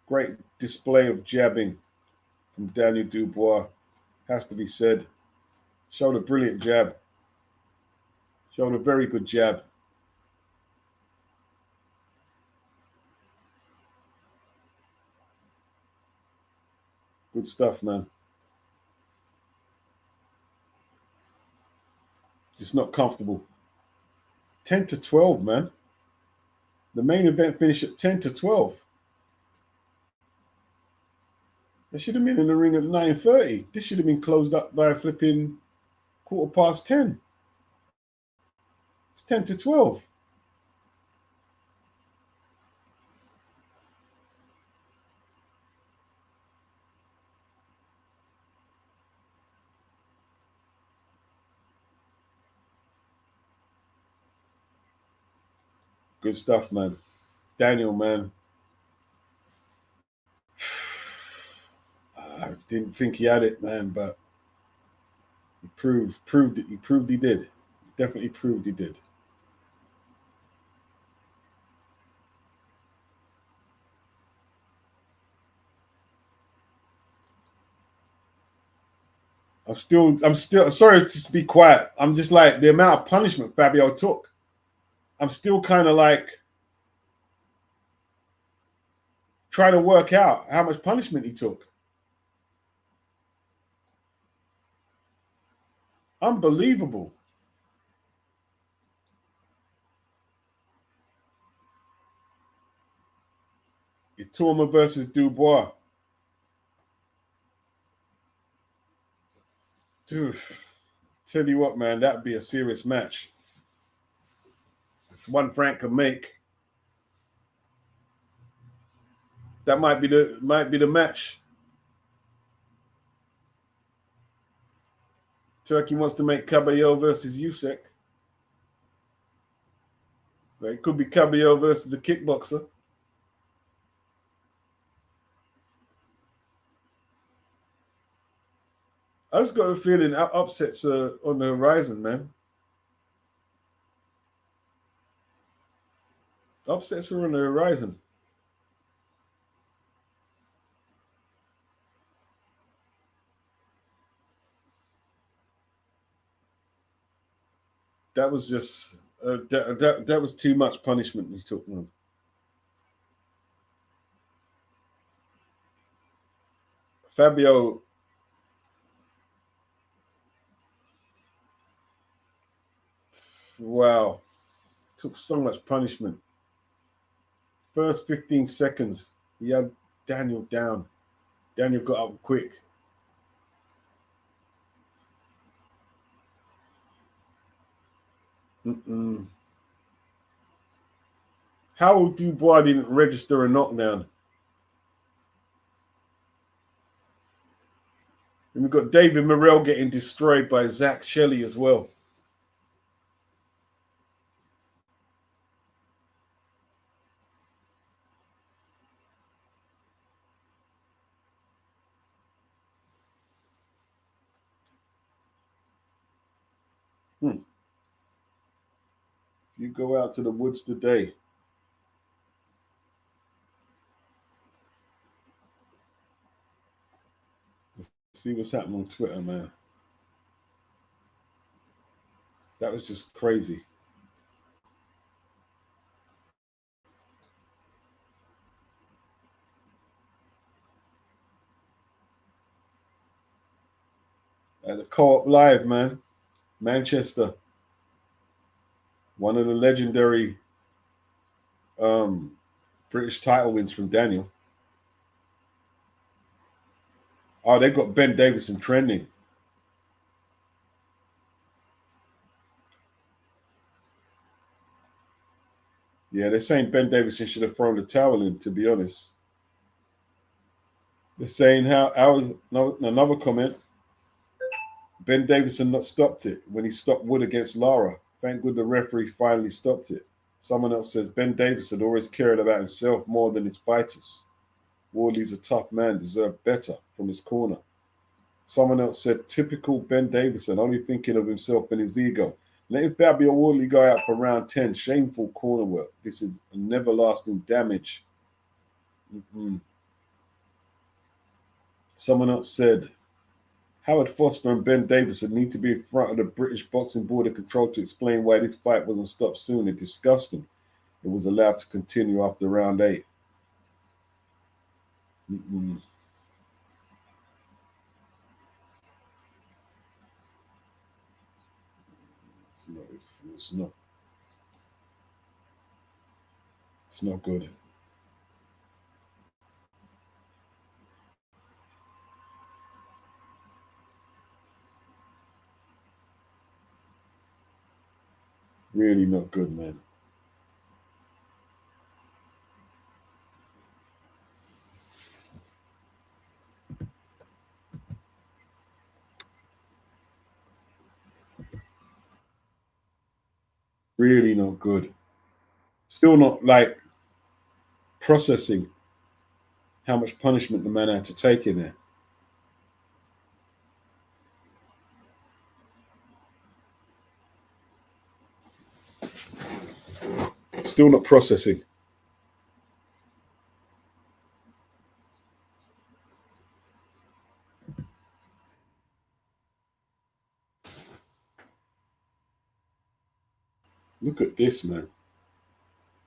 Great display of jabbing from Danieldubois. Has to be said. Showed a brilliant jab. Showed a very good jab. Good stuff, man. Just not comfortable. 10 to 12, man. The main event finished at 10 to 12. They should have been in the ring at 9:30. This should have been closed up by a flipping 10:15. It's 10 to 12. Good stuff, man. Daniel, man. I didn't think he had it, man, but he proved it. He proved he did. Definitely proved he did. I'm still sorry to be quiet. I'm just like the amount of punishment Fabio took. I'm still kind of like trying to work out how much punishment he took. Unbelievable. Iturma versus Dubois. Dude, tell you what, man, that'd be a serious match. It's one Frank can make. That might be the match. Turkey wants to make Caballero versus Usyk. It could be Caballero versus the kickboxer. I just got a feeling upsets are on the horizon, man. Upsets are on the horizon. That was just that was too much punishment he took. Man. Fabio, wow, took so much punishment. First 15 seconds, he had Daniel down. Daniel got up quick. Mm-mm. How Dubois didn't register a knockdown? And we've got David Morrell getting destroyed by Zach Shelley as well. If you go out to the woods today, see what's happening on Twitter, man. That was just crazy. At the Co-op Live, man. Manchester. One of the legendary British title wins from Daniel. Oh, they've got Ben Davison trending. Yeah, they're saying Ben Davison should have thrown the towel in, to be honest. They're saying another comment. Ben Davison not stopped it when he stopped Wood against Lara. Thank God the referee finally stopped it. Someone else says Ben Davison always cared about himself more than his fighters. Wardley's a tough man, deserved better from his corner. Someone else said typical Ben Davison, only thinking of himself and his ego. Letting Fabio Wardley go out for round 10, shameful corner work. This is an everlasting damage. Mm-hmm. Someone else said, Howard Foster and Ben Davison need to be in front of the British Boxing Board of Control to explain why this fight wasn't stopped sooner. Disgusting. It was allowed to continue after round 8. Mm-mm. It's not. It's not good. Really not good, man. Really not good. Still not like processing how much punishment the man had to take in there. Still not processing. Look at this, man.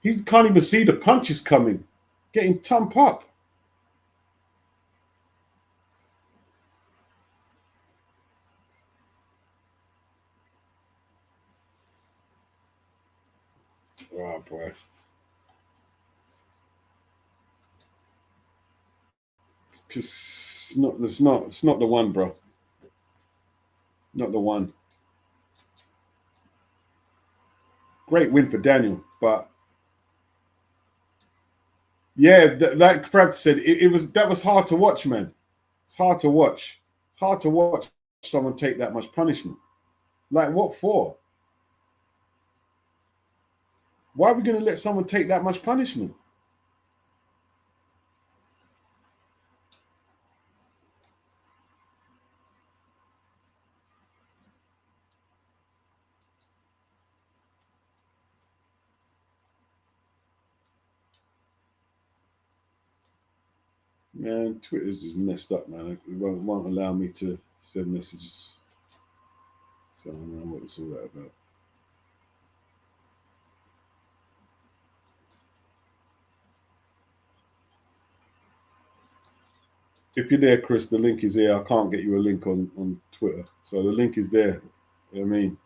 He can't even see the punches coming. Getting thumped up. Oh, boy. It's not the one, bro. Not the one. Great win for Daniel, but yeah, like Fab said, that was hard to watch, man. It's hard to watch. It's hard to watch someone take that much punishment. Like, what for? Why are we going to let someone take that much punishment? Man, Twitter's just messed up, man. It won't allow me to send messages. So I don't know what it's all that about. If you're there, Chris, the link is there. I can't get you a link on Twitter. So the link is there. You know what I mean?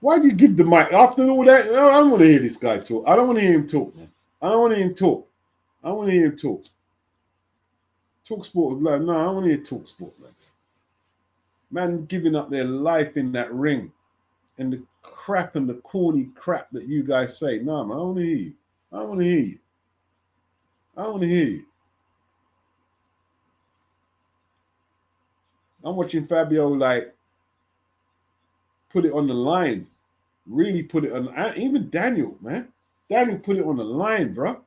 Why do you give the mic? After all that, I don't want to hear this guy talk. I don't want to hear him talk, man. I don't want to hear him talk. I don't want to hear him talk. Talk sport. Like, no, I don't want to hear talk sport, man. Man giving up their life in that ring and the crap and the corny crap that you guys say. No, man, I don't want to hear you. I don't want to hear you. I don't want to hear you. I'm watching Fabio like put it on the line. Really put it on. Even Daniel, man. Daniel put it on the line, bro.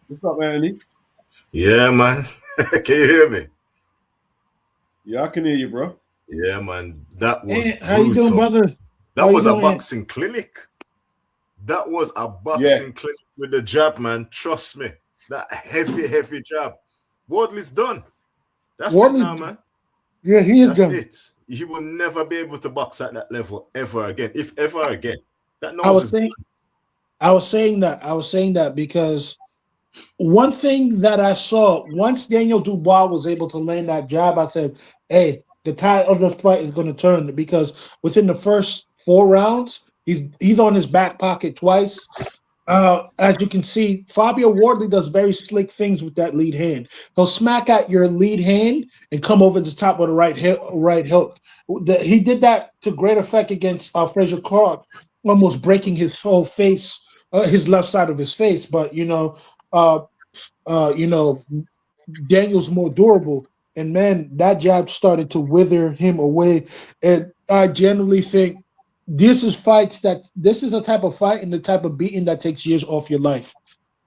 What's up, Anthony? Yeah, man. Can you hear me? Yeah, I can hear you, bro. Yeah, man. That was hey, how you doing, brother? That was a boxing clinic. That was a boxing clinic with the jab, man. Trust me. That heavy jab. Wardley's done. That's Wardley, it now, man. Yeah, he is done. That's it. He will never be able to box at that level ever again. If ever again. That I was saying that because one thing that I saw, once Danieldubois was able to land that jab, I said, hey, the tide of the fight is going to turn, because within the first 4 rounds, he's on his back pocket twice. As you can see, Fabio Wardley does very slick things with that lead hand. He'll smack at your lead hand and come over the top of the right hook. He did that to great effect against Frazier Clark, almost breaking his whole face, his left side of his face. But Daniel's more durable, and man, that jab started to wither him away. And I generally think this is a type of fight and the type of beating that takes years off your life.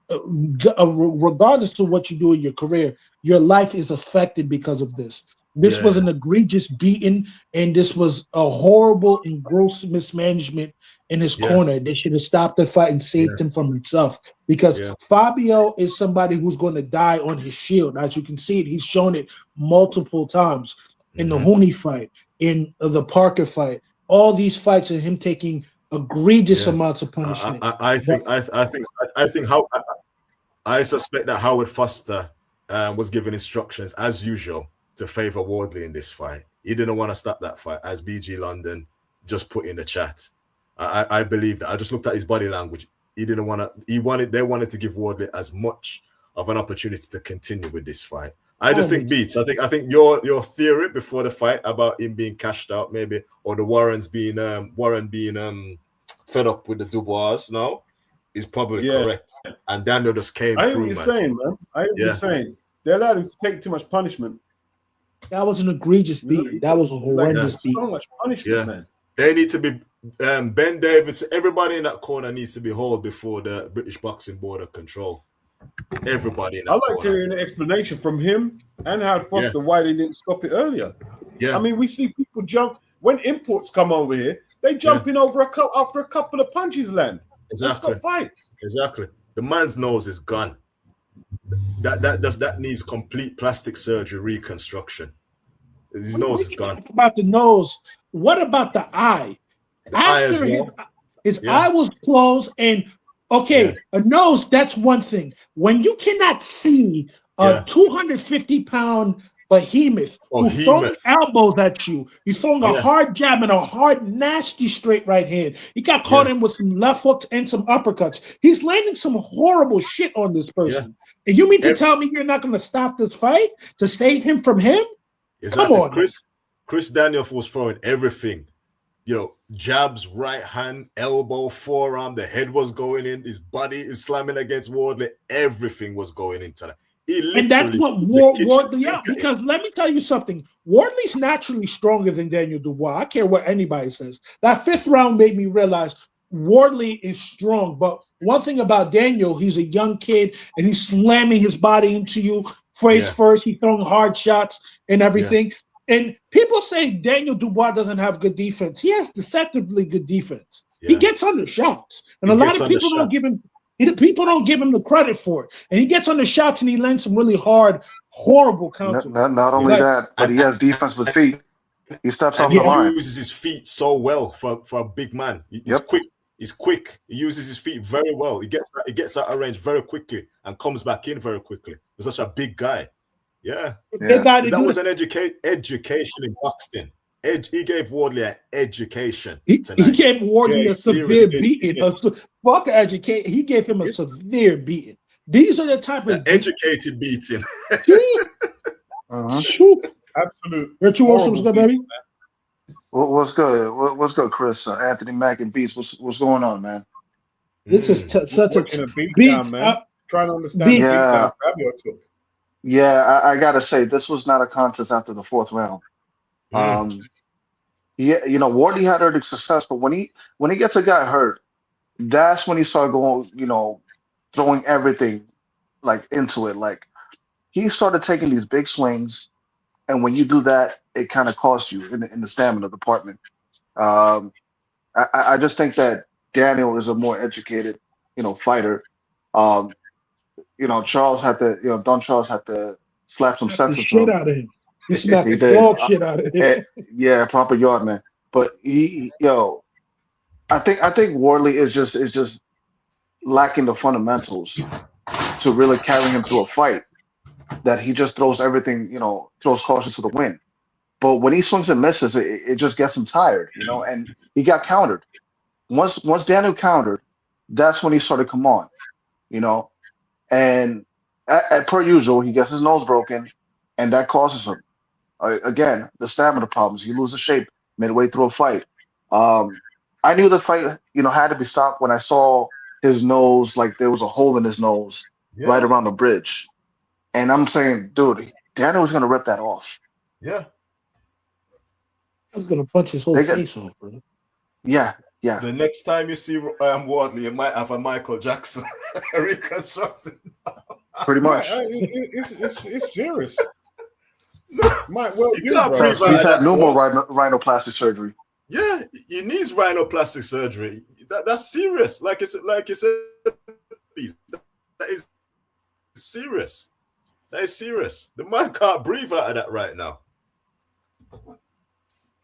Regardless of what you do in your career, your life is affected because of this. This was an egregious beating, and this was a horrible and gross mismanagement in his corner. They should have stopped the fight and saved him from himself, because Fabio is somebody who's going to die on his shield. As you can see it, he's shown it multiple times in the Hooney fight, in the Parker fight. All these fights and him taking egregious amounts of punishment. I suspect that Howard Foster was given instructions as usual to favor Wardley in this fight. He didn't want to stop that fight, as BG London just put in the chat. I believe that. I just looked at his body language. He didn't want to. They wanted to give Wardley as much of an opportunity to continue with this fight. I just think Beats. I think your theory before the fight about him being cashed out, maybe, or the Warren being fed up with the Dubois now, is probably correct. And Daniel just came through. I hear what you're saying, man. I hear what you're saying. They allowed him to take too much punishment. That was an egregious beating. That was a horrendous So beating. much punishment, man. They need to be Ben Davis. Everybody in that corner needs to be hauled before the British Boxing Board of Control. Everybody in that I like corner. to hear an explanation from him and Howard Foster why they didn't stop it earlier. Yeah, I mean, we see people jump when imports come over here. They jump in over after a couple of punches land. exactly. Stop fights. Exactly. The man's nose is gone. That needs complete plastic surgery reconstruction. His nose is gone. About the nose, what about the eye? The eye as well. His eye was closed, and a nose, that's one thing. When you cannot see a 250-pound behemoth who's throwing elbows at you, he's throwing a hard jab and a hard, nasty straight right hand. He got caught in with some left hooks and some uppercuts. He's landing some horrible shit on this person. And you mean to tell me you're not going to stop this fight to save him from him? Exactly. Come on. Chris Daniel was throwing everything. You know, jabs, right hand, elbow, forearm, the head was going in, his body is slamming against Wardley. Everything was going into that. And that's what Wardley out. Because let me tell you something. Wardley's naturally stronger than Danieldubois. I care what anybody says. That 5th round made me realize Wardley is strong. But one thing about Daniel, he's a young kid and he's slamming his body into you face first. He's throwing hard shots and everything. And people say Danieldubois doesn't have good defense. He has deceptively good defense. He gets under shots. And a lot of people don't give him the credit for it. And he gets under shots and he lands some really hard, horrible counters. Not only that, but he has defense with feet. He steps off the line. He uses his feet so well for a big man. He's quick. He's quick. He uses his feet very well. He gets out of range very quickly and comes back in very quickly. He's such a big guy. Yeah. That was an education in boxing. He gave Wardley an education. He gave Wardley a severe beating. Fuck educate. He gave him a severe beating. These are the type of educated beating. Absolute. Virtuoso's good, baby. What's good? What's good, Chris? Anthony Mack and Beats. What's going on, man? This is such a beatdown, man. Trying to understand the beatdown Fabio took. Yeah, I gotta say this was not a contest after the 4th round. Wardley had early success, but when he gets a guy hurt, that's when he started going, throwing everything like into it. Like he started taking these big swings, and when you do that, it kind of costs you in the stamina department. I just think that Daniel is a more educated, fighter. Charles had to, Don Charles had to slap some sense into him. Out of him. He smacked the dog shit out of him. Yeah, proper yard man. But I think Wardley is just lacking the fundamentals to really carry him through a fight. That he just throws everything, throws caution to the wind. But when he swings and misses, it just gets him tired, and he got countered. Once Daniel countered, that's when he started to come on, and per usual, he gets his nose broken, and that causes him. Again, the stamina problems. He loses shape midway through a fight. I knew the fight, had to be stopped when I saw his nose, like there was a hole in his nose right around the bridge. And I'm saying, dude, Daniel was going to rip that off. Yeah. I was going to punch his whole face off, bro. Yeah. The next time you see Wardley, you might have a Michael Jackson reconstructed. Pretty much. It's serious. He's had no more rhinoplastic surgery. Yeah, he needs rhinoplastic surgery. That's serious. Like you said, that is serious. That is serious. The man can't breathe out of that right now.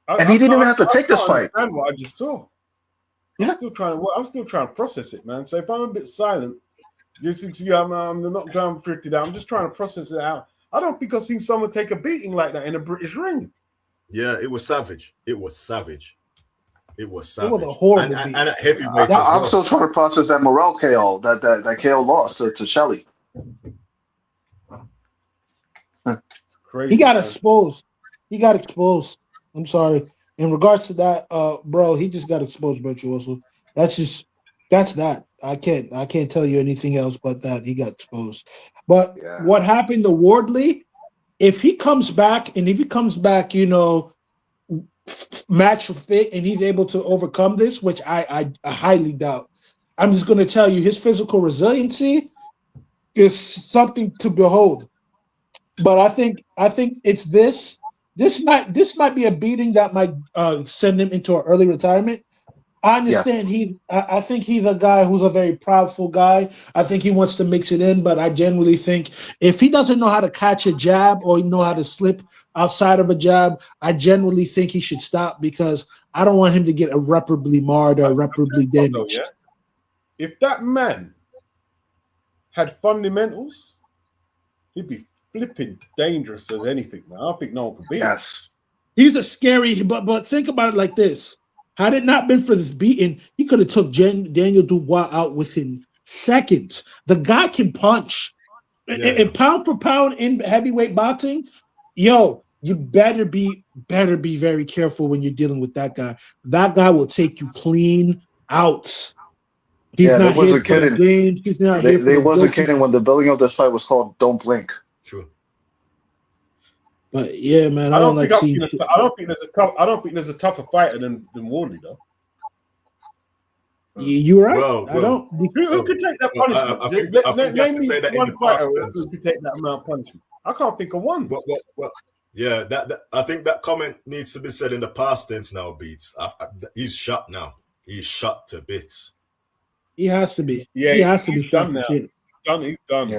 And he didn't even have to take this fight. What I just saw. Yeah. I'm still trying to process it, man. So if I'm a bit silent, just I'm not going pretty down. I'm just trying to process it out. I don't think I've seen someone take a beating like that in a British ring. Yeah, it was savage. It was a horrible beating. And at heavyweight. I'm still trying to process that Morel KO that KO lost to Shelley. Crazy. He got exposed. I'm sorry. In regards to that, bro, he just got exposed, Virtuoso. That's that. I can't tell you anything else but that he got exposed. But what happened to Wardley? if he comes back, match fit, and he's able to overcome this, which I highly doubt. I'm just going to tell you, his physical resiliency is something to behold. But I think it's this. This might be a beating that might send him into an early retirement. I understand I think he's a guy who's a very proudful guy. I think he wants to mix it in, but I genuinely think if he doesn't know how to catch a jab or know how to slip outside of a jab, I genuinely think he should stop because I don't want him to get irreparably marred or irreparably damaged. If that man had fundamentals, he'd be flipping dangerous as anything, man. I don't think no one could beat him. Yes. He's a scary, but think about it like this. Had it not been for this beating, he could have took Danieldubois out within seconds. The guy can punch. And pound for pound in heavyweight boxing, you better be very careful when you're dealing with that guy. That guy will take you clean out. He's not here for the games. He's not here for They wasn't kidding when the billing of this fight was called "Don't Blink." True. But yeah, man, I don't think there's a tougher fighter than Wardley though. You're right. I don't. Who could take that punishment? I think you have to say that in the past tense. Who could take that amount of punishment? I can't think of one. Yeah, that I think that comment needs to be said in the past tense now. Beats. He's shot now. He's shot to bits. He has to be. Yeah, he has to be done now. He's done.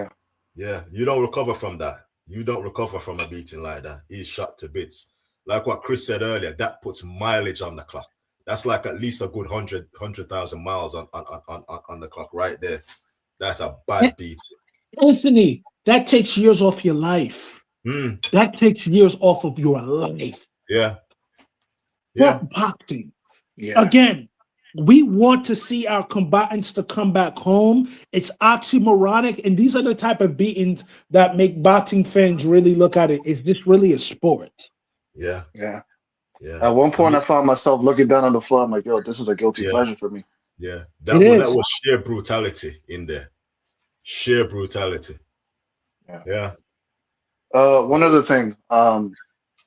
Yeah. You don't recover from that. You don't recover from a beating like that. He's shot to bits. Like what Chris said earlier, that puts mileage on the clock. That's like at least a good 100,000 miles on the clock right there. That's a bad beating. Anthony, that takes years off your life. That takes years off of your life. Yeah. But boxing. Yeah. Again, we want to see our combatants to come back home. It's oxymoronic, and these are the type of beatings that make boxing fans really look at it. Is this really a sport? Yeah. At one point, I found myself looking down on the floor. I'm like, yo, this is a guilty pleasure for me. Yeah. That was sheer brutality in there. Sheer brutality. Yeah. One other thing. I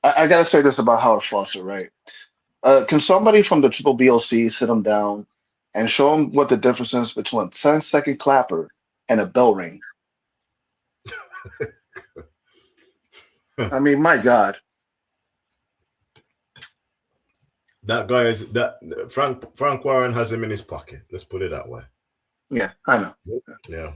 got to say this about Howard Foster, right? Can somebody from the Triple BLC sit him down and show him what the difference is between a 10-second clapper and a bell ring? I mean, my God. That guy is that Frank Warren has him in his pocket. Let's put it that way. Yeah, I know. Yeah.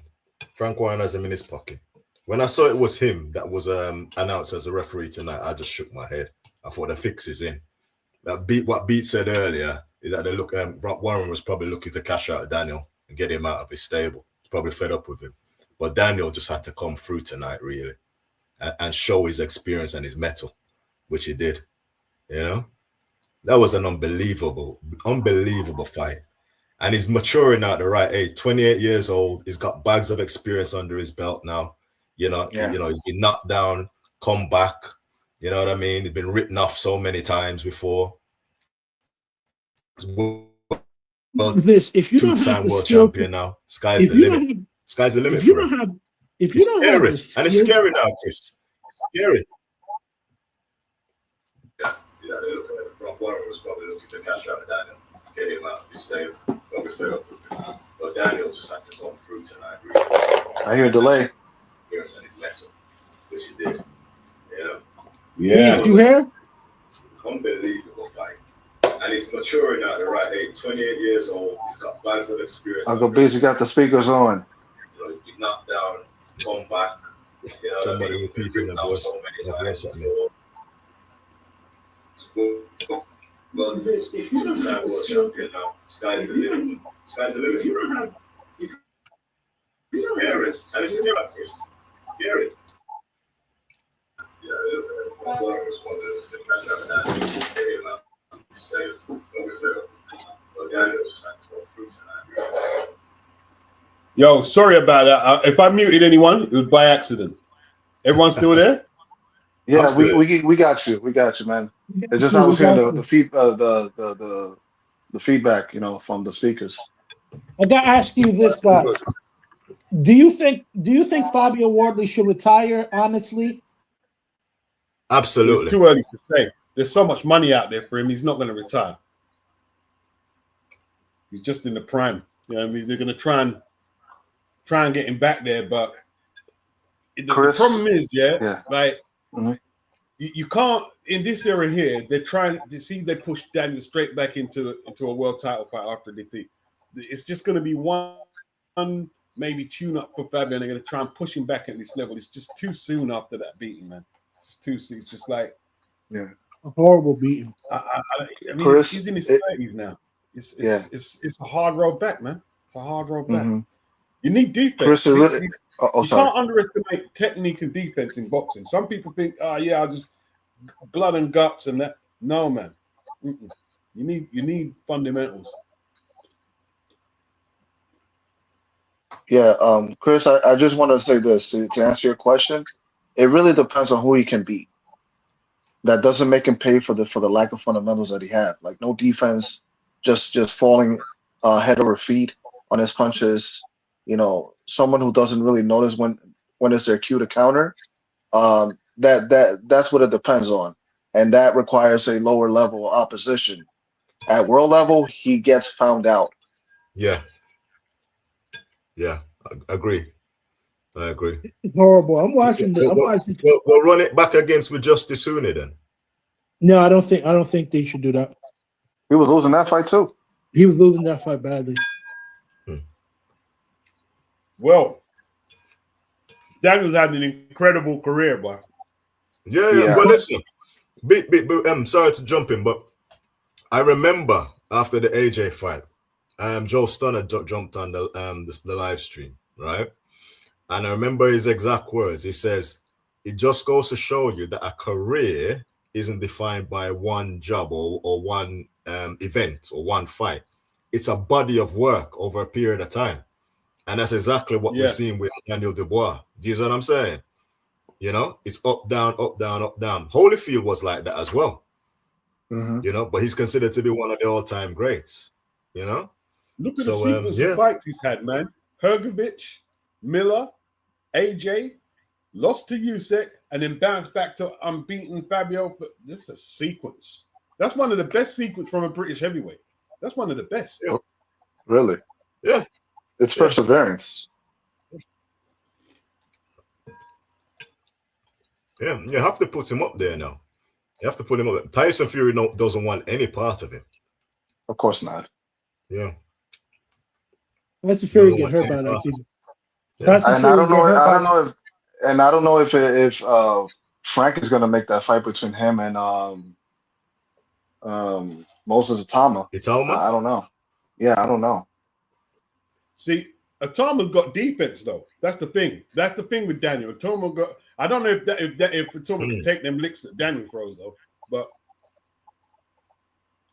Frank Warren has him in his pocket. When I saw it was him that was announced as a referee tonight, I just shook my head. I thought the fix is in. What Beat said earlier is that Warren was probably looking to cash out Daniel and get him out of his stable. He's probably fed up with him. But Daniel just had to come through tonight, really, and show his experience and his mettle, which he did. You know? That was an unbelievable fight. And he's maturing at the right age. 28 years old. He's got bags of experience under his belt now. He's been knocked down, come back. You know what I mean? He's been written off so many times before. If you don't have the world skill, champion now. Sky's the limit. Sky's the limit for him. If you don't have the skill, and it's scary now, Chris. It's scary. Yeah, Frank Warren was probably looking to cash out Daniel, get him out of his stable. Probably fed up with him. But Daniel just had to come through tonight. Really. I hear a delay. Yes, and his mettle, which he did. Yeah. You hear? Unbelievable fight. And he's maturing at the right age. 28 years old. He's got bags of experience. Uncle Busy got the speakers on. He's been knocked down, come back. Somebody repeating the voice. Well, if you don't have world champion now, sky's the limit. Sky's the limit. You don't have. It's scary. And it's scary. It's scary. Yo, sorry about that. If I muted anyone, it was by accident. Everyone still there? Yeah, we got you. We got you, man. It's just I was hearing the feedback, from the speakers. I got to ask you this, guys. Do you think Fabio Wardley should retire? Honestly, Absolutely. It's too early to say. There's so much money out there for him. He's not going to retire. He's just in the prime. You know what I mean? They're going to try and get him back there, but the problem is, like you can't in this era here. They're trying to see they push Daniel straight back into a world title fight after defeat. It's just going to be one maybe tune up for Fabio, and they're going to try and push him back at this level. It's just too soon after that beating, man. It's too soon. It's just like a horrible beating. I mean, Chris, he's in his 30s now. It's a hard road back, man. It's a hard road back. You need defense. Chris, you can't underestimate technique and defense in boxing. Some people think, I'll just blood and guts and that. No, man. You need fundamentals. Yeah, Chris, I just want to say this to answer your question. It really depends on who he can beat. That doesn't make him pay for the lack of fundamentals that he had. Like no defense, just falling head over feet on his punches. You know, someone who doesn't really notice when it's their cue to counter. That's what it depends on, and that requires a lower level opposition. At world level, he gets found out. Yeah, I agree. I agree. It's horrible. I'm watching this. We'll run it back against with Justice Huni then. No, I don't think they should do that. He was losing that fight too. He was losing that fight badly. Well, Daniel's had an incredible career, boy. Yeah. Well, listen, I'm sorry to jump in, but I remember after the AJ fight, Joe Stunner jumped on the live stream, right? And I remember his exact words. He says, "It just goes to show you that a career isn't defined by one job or one event or one fight. It's a body of work over a period of time." And that's exactly what we're seeing with Danieldubois. Do you know what I'm saying? You know, it's up, down, up, down, up, down. Holyfield was like that as well. You know, but he's considered to be one of the all-time greats. You know? Look at the sequence of fights he's had, man. Hergovich, Miller, AJ, lost to Usyk, and then bounced back to unbeaten Fabio. But this is a sequence. That's one of the best sequences from a British heavyweight. That's one of the best. Really? Yeah. It's perseverance. Yeah, you have to put him up there now. You have to put him up. Tyson Fury doesn't want any part of him. Of course not. Yeah. Tyson Fury get hurt by that. And I don't know if Frank is going to make that fight between him and Moses Itama. I don't know. Yeah, I don't know. See, Itama's got defense though. That's the thing. That's the thing with Daniel. Itama got. I don't know if Itama can take them licks that Daniel throws though, but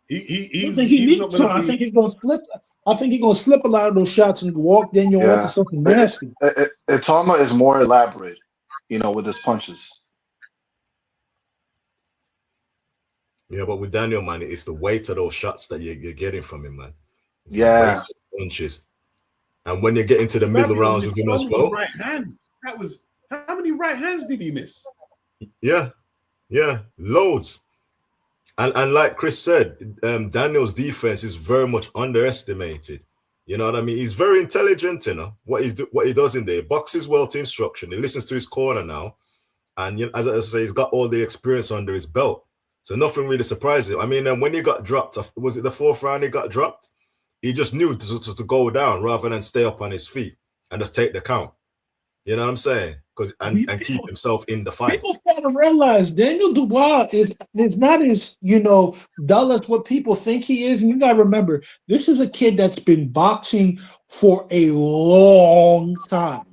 he's not going to. I think he's going to slip. I think he's going to slip a lot of those shots and walk Daniel into something nasty. Itama is more elaborate, you know, with his punches. Yeah, but with Daniel, man, it's the weight of those shots that you're getting from him, man. It's punches. And when you get into the middle rounds with him as well. Right hand. That was how many right hands did he miss? Yeah, loads. And like Chris said, Daniel's defense is very much underestimated. You know what I mean? He's very intelligent, you know, what he does in there. He boxes well to instruction. He listens to his corner now. And you know, as I say, he's got all the experience under his belt. So nothing really surprises him. I mean, when he got dropped, was it the 4th round he got dropped? He just knew to go down rather than stay up on his feet and just take the count. You know what I'm saying? And keep himself in the fight. People gotta realize Danieldubois is not as, you know, dull as what people think he is. And you gotta remember, this is a kid that's been boxing for a long time.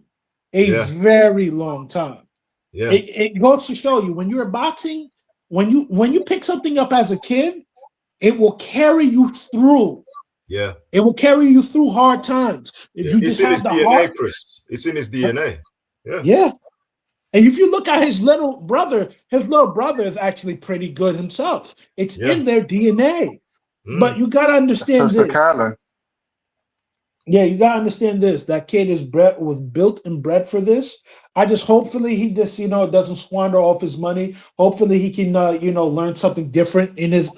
Very long time. Yeah. It goes to show you when you're boxing, when you pick something up as a kid, it will carry you through. Yeah. It will carry you through hard times. If you just it's in have his the DNA, heart. Chris. It's in his DNA. Yeah. Yeah. And if you look at his little brother is actually pretty good himself. It's in their DNA. But you got to understand this. Yeah, you gotta understand this. That kid was built and bred for this. I just hopefully he just doesn't squander off his money. Hopefully he can learn something different in his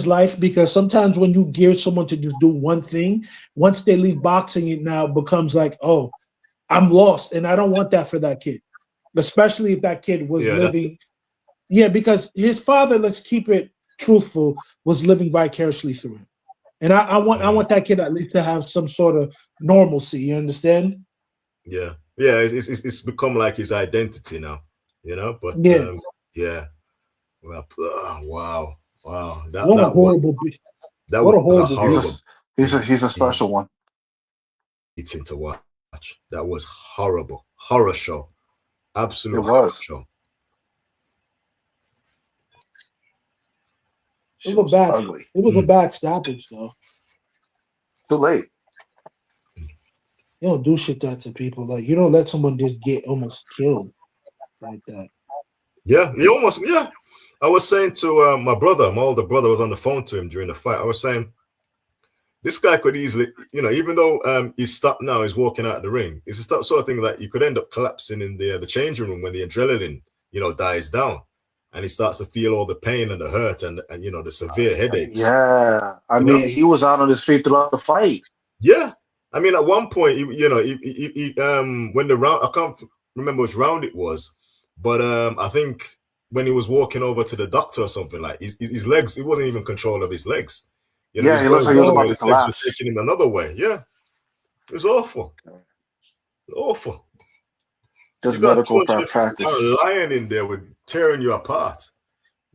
life, because sometimes when you gear someone to just do one thing, once they leave boxing, it now becomes like, oh, I'm lost, and I don't want that for that kid, especially if that kid was living. Yeah, because his father, let's keep it truthful, was living vicariously through him. And I want that kid at least to have some sort of normalcy. You understand? Yeah, yeah. It's become like his identity now, But Yeah. yeah. Well, wow. What a horrible. That What a was a horrible. horrible. He's a special one. Eating to watch. That was horrible. Horror show. Absolute It horror was. show. It was a bad. Ugly. It was a bad stoppage, though. Too late. You don't do shit that to people. Like, you don't let someone just get almost killed like that. Yeah, he almost. Yeah, I was saying to my older brother was on the phone to him during the fight. I was saying, this guy could easily, even though he's stopped now, he's walking out of the ring. It's a sort of thing that you could end up collapsing in the changing room when the adrenaline, dies down, and he starts to feel all the pain and the hurt and the severe headaches. Yeah, I mean, he was out on his feet throughout the fight. Yeah, I mean, at one point, he when the round, I can't remember which round it was, but I think when he was walking over to the doctor or something, like his legs, he wasn't even in control of his legs. He looks like he was about to collapse. Legs were taking him another way. Yeah, it was awful. Awful. Just medical practice. A lion in there would tearing you apart.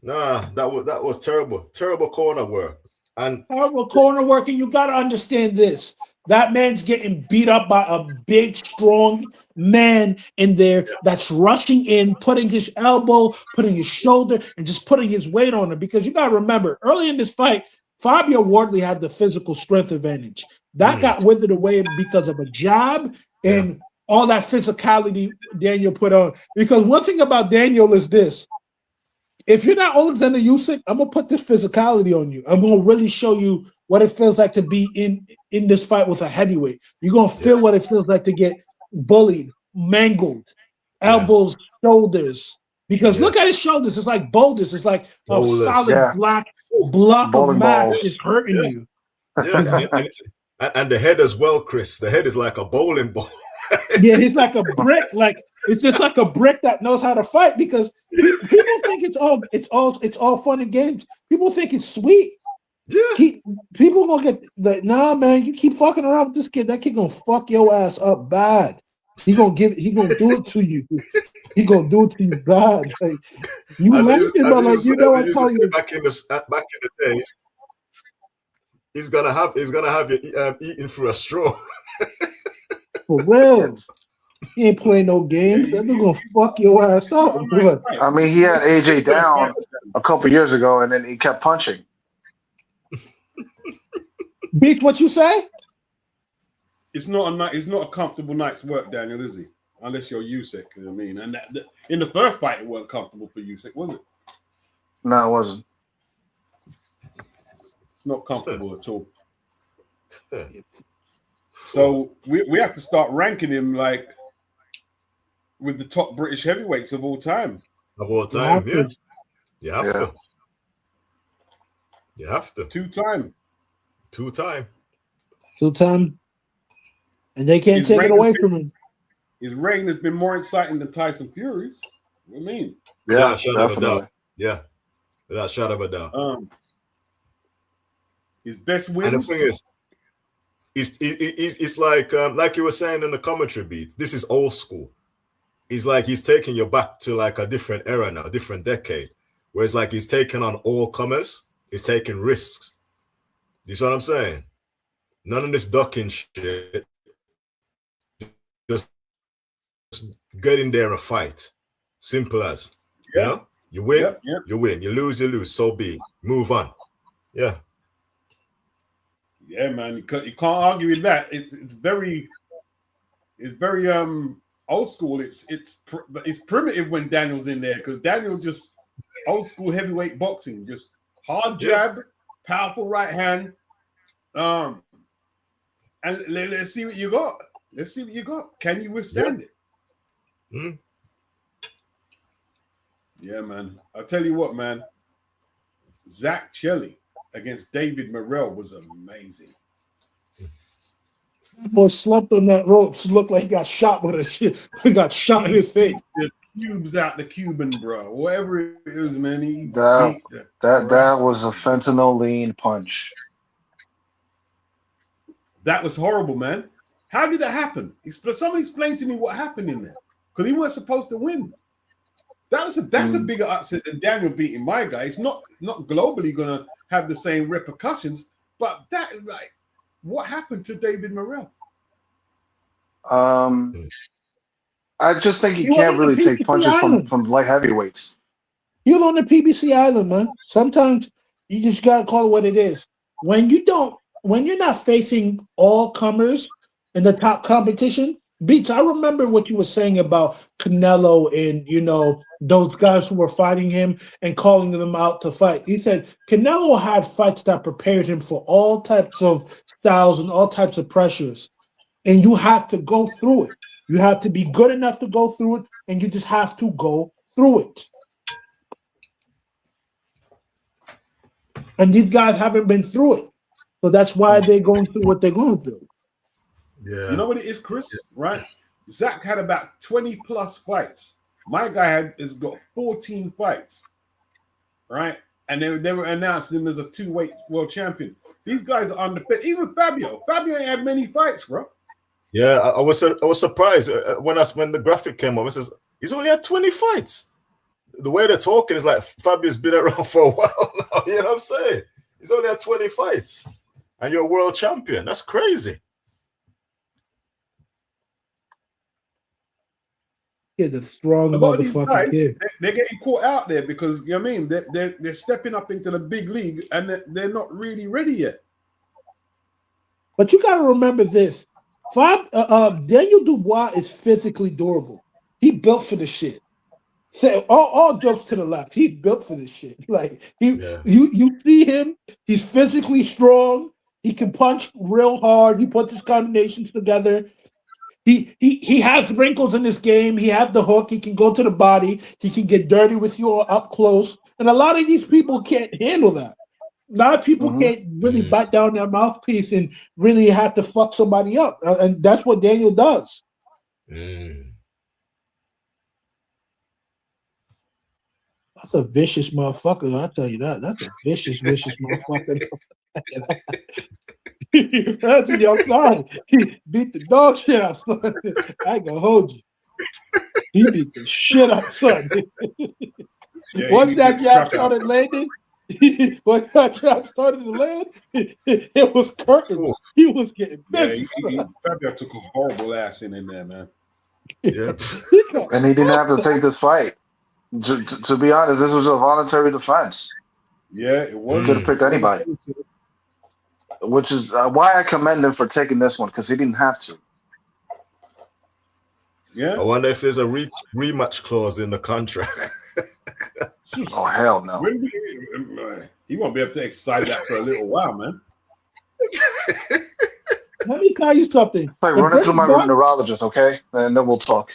Nah, that was terrible. Terrible corner work. And terrible corner work, and you got to understand this. That man's getting beat up by a big, strong man in there that's rushing in, putting his elbow, putting his shoulder, and just putting his weight on him. Because you got to remember, early in this fight, Fabio Wardley had the physical strength advantage. That got withered away because of a jab and all that physicality Daniel put on. Because one thing about Daniel is this. If you're not Alexander Usyk, I'm going to put this physicality on you. I'm going to really show you what it feels like to be in this fight with a heavyweight. You're going to feel what it feels like to get bullied, mangled, elbows, shoulders. Because look at his shoulders. It's like boulders. It's like a solid black block of mass is hurting you. Yeah, and the head as well, Chris. The head is like a bowling ball. Yeah, he's like a brick. Like it's just like a brick that knows how to fight. Because people think it's all fun and games. People think it's sweet. Yeah. People gonna get nah, man. You keep fucking around with this kid. That kid gonna fuck your ass up bad. He gonna do it to you. He gonna do it to you bad. Like you laughing, but like you know, I tell you. Back in the day, he's gonna have you eating through a straw. For real. He ain't playing no games. That dude gonna fuck your ass up. I mean, he had AJ down a couple years ago, and then he kept punching. Beat, what you say? It's not a comfortable night's work, Daniel, is he? Unless you're Usyk, you know what I mean? And in the first fight, it wasn't comfortable for Usyk, was it? No, it wasn't. It's not comfortable at all. So we have to start ranking him like with the top British heavyweights of all time. Of all time, yeah. You have to. Two-time. And they can't take it away from him. His reign has been more exciting than Tyson Fury's. What do you mean? Yeah, definitely. Yeah, without a shadow of a doubt. His best wins. And the thing is, it's like you were saying in the commentary beat. This is old school. It's like he's taking you back to like a different era now, a different decade. Whereas like he's taking on all comers. He's taking risks. You see what I'm saying? None of this ducking shit. Just get in there and fight. Simple as. You know? You win, you win. You lose, so be it. Move on. Yeah. Yeah, man. You can't argue with that. It's very old school. It's primitive when Daniel's in there, because Daniel just old school heavyweight boxing, just hard jab, powerful right hand. And let's see what you got. Let's see what you got. Can you withstand it? Mm. Yeah, man. I'll tell you what, man. Zach Shelley against David Morrell was amazing. This boy slumped on that ropes. Looked like he got shot with a shit. He got shot in his face. The cubes out the Cuban, bro. Whatever it is, man. He That beat that was a fentanyl lean punch. That was horrible, man. How did that happen? Somebody explain to me what happened in there. Because he wasn't supposed to win. That's a bigger upset than Daniel beating my guy. It's not globally gonna have the same repercussions, but that is like what happened to David Morrell? I just think he He was can't on the really take PBC punches island. from light heavyweights. He was on the PBC island, man. Sometimes you just gotta call it what it is. When you're not facing all comers in the top competition, Beats, I remember what you were saying about Canelo and those guys who were fighting him and calling them out to fight. He said Canelo had fights that prepared him for all types of styles and all types of pressures. And you have to go through it. You have to be good enough to go through it, and you just have to go through it. And these guys haven't been through it. So that's why they're going through what they're going through. Yeah. You know what it is, Chris? Right? Zach had about 20 plus fights. My guy has got 14 fights. Right? And they were announcing him as a 2-weight world champion. These guys are undefeated. Even Fabio. Fabio ain't had many fights, bro. Yeah, I was surprised when the graphic came up. It says he's only had 20 fights. The way they're talking is like Fabio's been around for a while now. You know what I'm saying? He's only had 20 fights, and you're a world champion. That's crazy. Yeah, the strong A lot of these motherfucking guys, kid. they're getting caught out there because you know what I mean they're stepping up into the big league and they're not really ready yet. But you got to remember this: Danieldubois is physically durable. He built for the shit. So all jokes to the left. He's built for this shit. Like you see him. He's physically strong. He can punch real hard. He puts his combinations together. He has wrinkles in this game. He has the hook. He can go to the body. He can get dirty with you up close. And a lot of these people can't handle that. A lot of people can't really bite down their mouthpiece and really have to fuck somebody up. And that's what Daniel does. That's a vicious motherfucker. I'll tell you that. That's a vicious motherfucker. That's a young son. He beat the dog shit out, son. I ain't gonna hold you. He beat the shit out, son. Once that jab started landing, it was curtains. He was getting busy. Fabio took a horrible ass in there, man. Yeah. And he didn't have to take this fight. To be honest, this was a voluntary defense. Yeah, it was. Could have picked anybody. Which is why I commend him for taking this one, because he didn't have to. Yeah. I wonder if there's a rematch clause in the contract. Oh, hell no. He won't be able to exercise that for a little while, man. Let me tell you something. Wait, run it through my neurologist, okay? And then we'll talk.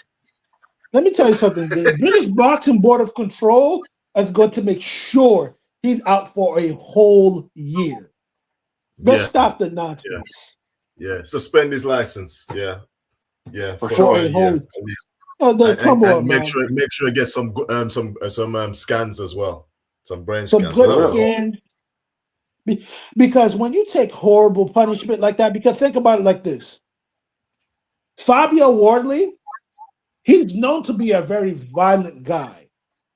Let me tell you something. The British Boxing Board of Control is going to make sure he's out for a whole year. Let's stop the nonsense. Yeah, suspend his license. Yeah, for sure. Come on, and man. Make sure he gets some scans as well, some brain Some scans. good scans. Because when you take horrible punishment like that, because think about it like this: Fabio Wardley, he's known to be a very violent guy.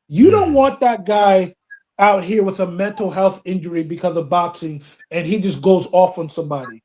You don't want that guy out here with a mental health injury because of boxing, and he just goes off on somebody.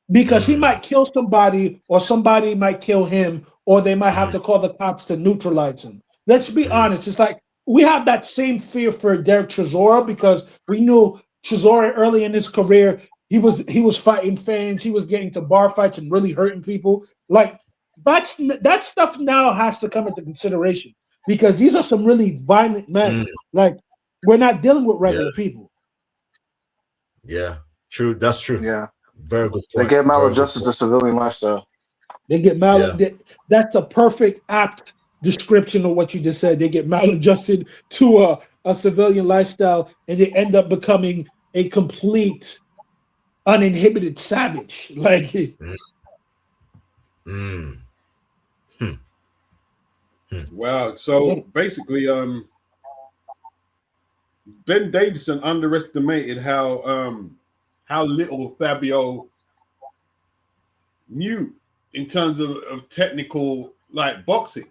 Because he might kill somebody, or somebody might kill him, or they might have to call the cops to neutralize him. Let's be honest. It's like we have that same fear for Derek Chisora, because we knew Chisora early in his career, he was fighting fans, he was getting to bar fights and really hurting people. Like that stuff now has to come into consideration, because these are some really violent men. Like, we're not dealing with regular people. Yeah, true. That's true. Yeah. Very good They point. get Very good maladjusted to point. civilian lifestyle. They get That's the perfect apt description of what you just said. They get maladjusted to a civilian lifestyle, and they end up becoming a complete uninhibited savage. Like, Mm. Wow. So basically, Ben Davison underestimated how little Fabio knew in terms of technical like boxing.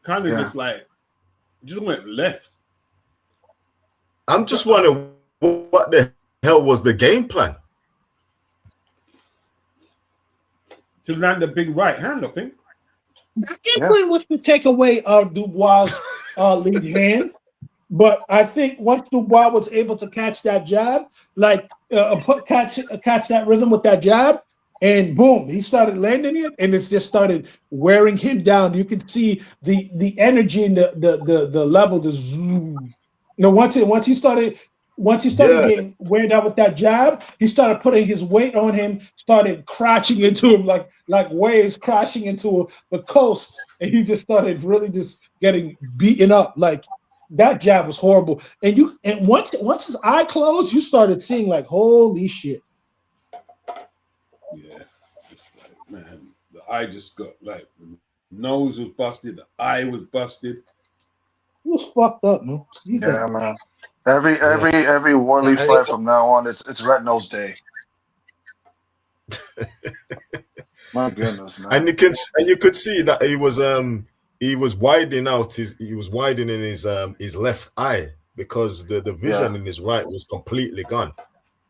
Kind of just went left. I'm just wondering what the hell was the game plan? To land a big right hand, I think. that game plan was to take away Dubois' lead hand. But I think once Dubois was able to catch that jab, like catch that rhythm with that jab, and boom, he started landing it, and it's just started wearing him down. You could see the energy and the level, the zoom. Once he started getting weighed out with that jab, he started putting his weight on him, started crashing into him like waves crashing into the coast, and he just started really just getting beaten up. Like, that jab was horrible. And once his eye closed, you started seeing like, holy shit. Yeah, just like, man, the eye just got like, the nose was busted, the eye was busted. It was fucked up, man. Yeah, man. Every Wardley fight from now on, it's Red Nose Day. My goodness, man. And you could see that he was widening out his left eye because the vision in his right was completely gone.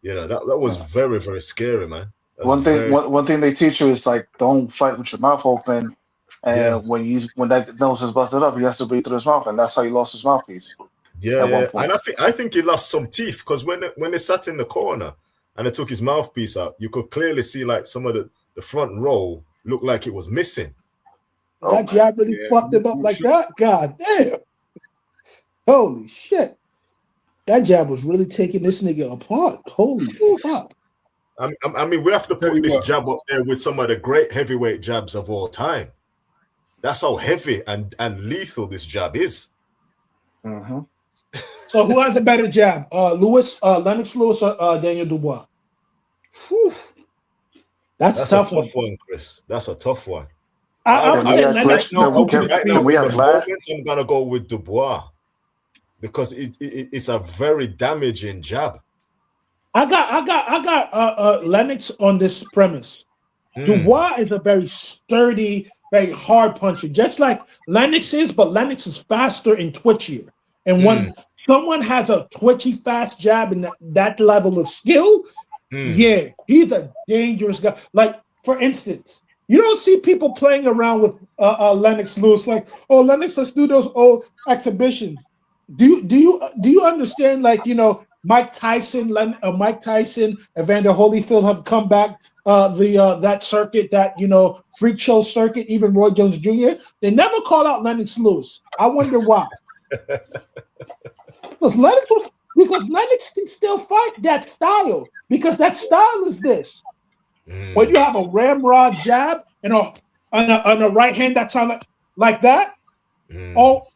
That was very, very scary, man. One thing they teach you is like, don't fight with your mouth open, and when that nose is busted up, he has to breathe through his mouth, and that's how he lost his mouthpiece. Yeah. And I think he lost some teeth because when they sat in the corner and they took his mouthpiece out, you could clearly see like some of the front row looked like it was missing. That jab really fucked him up like that? God damn. Holy shit. That jab was really taking this nigga apart. Holy fuck. I mean, we have to put this jab up there with some of the great heavyweight jabs of all time. That's how heavy and lethal this jab is. Mm-hmm. So who has a better jab? Lennox Lewis or Danieldubois? Whew. That's a tough one, Chris. That's a tough one. I'm saying Lennox. We have Vlad. I'm gonna go with Dubois because it's a very damaging jab. I got Lennox on this premise. Dubois is a very sturdy, very hard puncher, just like Lennox is, but Lennox is faster and twitchier. And when someone has a twitchy, fast jab and that level of skill, yeah, he's a dangerous guy. Like, for instance, you don't see people playing around with Lennox Lewis like, oh, Lennox, let's do those old exhibitions. Do you understand? Like, Mike Tyson, Evander Holyfield have come back. That circuit, that freak show circuit, even Roy Jones Jr. They never called out Lennox Lewis. I wonder why. Because Lennox can still fight that style. Because that style is this. When you have a ramrod jab and a right hand that sounds like that, all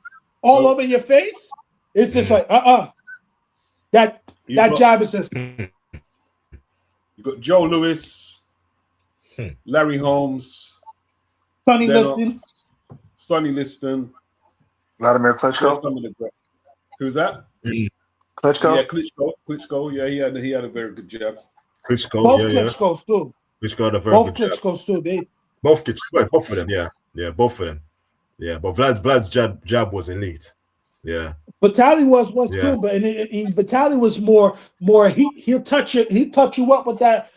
over your face, it's just like that jab is just. You got Joe Louis, Larry Holmes, Sonny Liston, Vladimir Klitschko. Who's that? Klitschko. Yeah, Klitschko. Yeah, he had a very good jab. Klitschko. Both Klitschko's too. Klitschko had a very both good Klitschko's too. Both of them. Yeah, both of them. Yeah, but Vlad's jab was elite. Yeah, Vitaly was too, but Vitaly was more. He'll touch you. He'll touch you up with that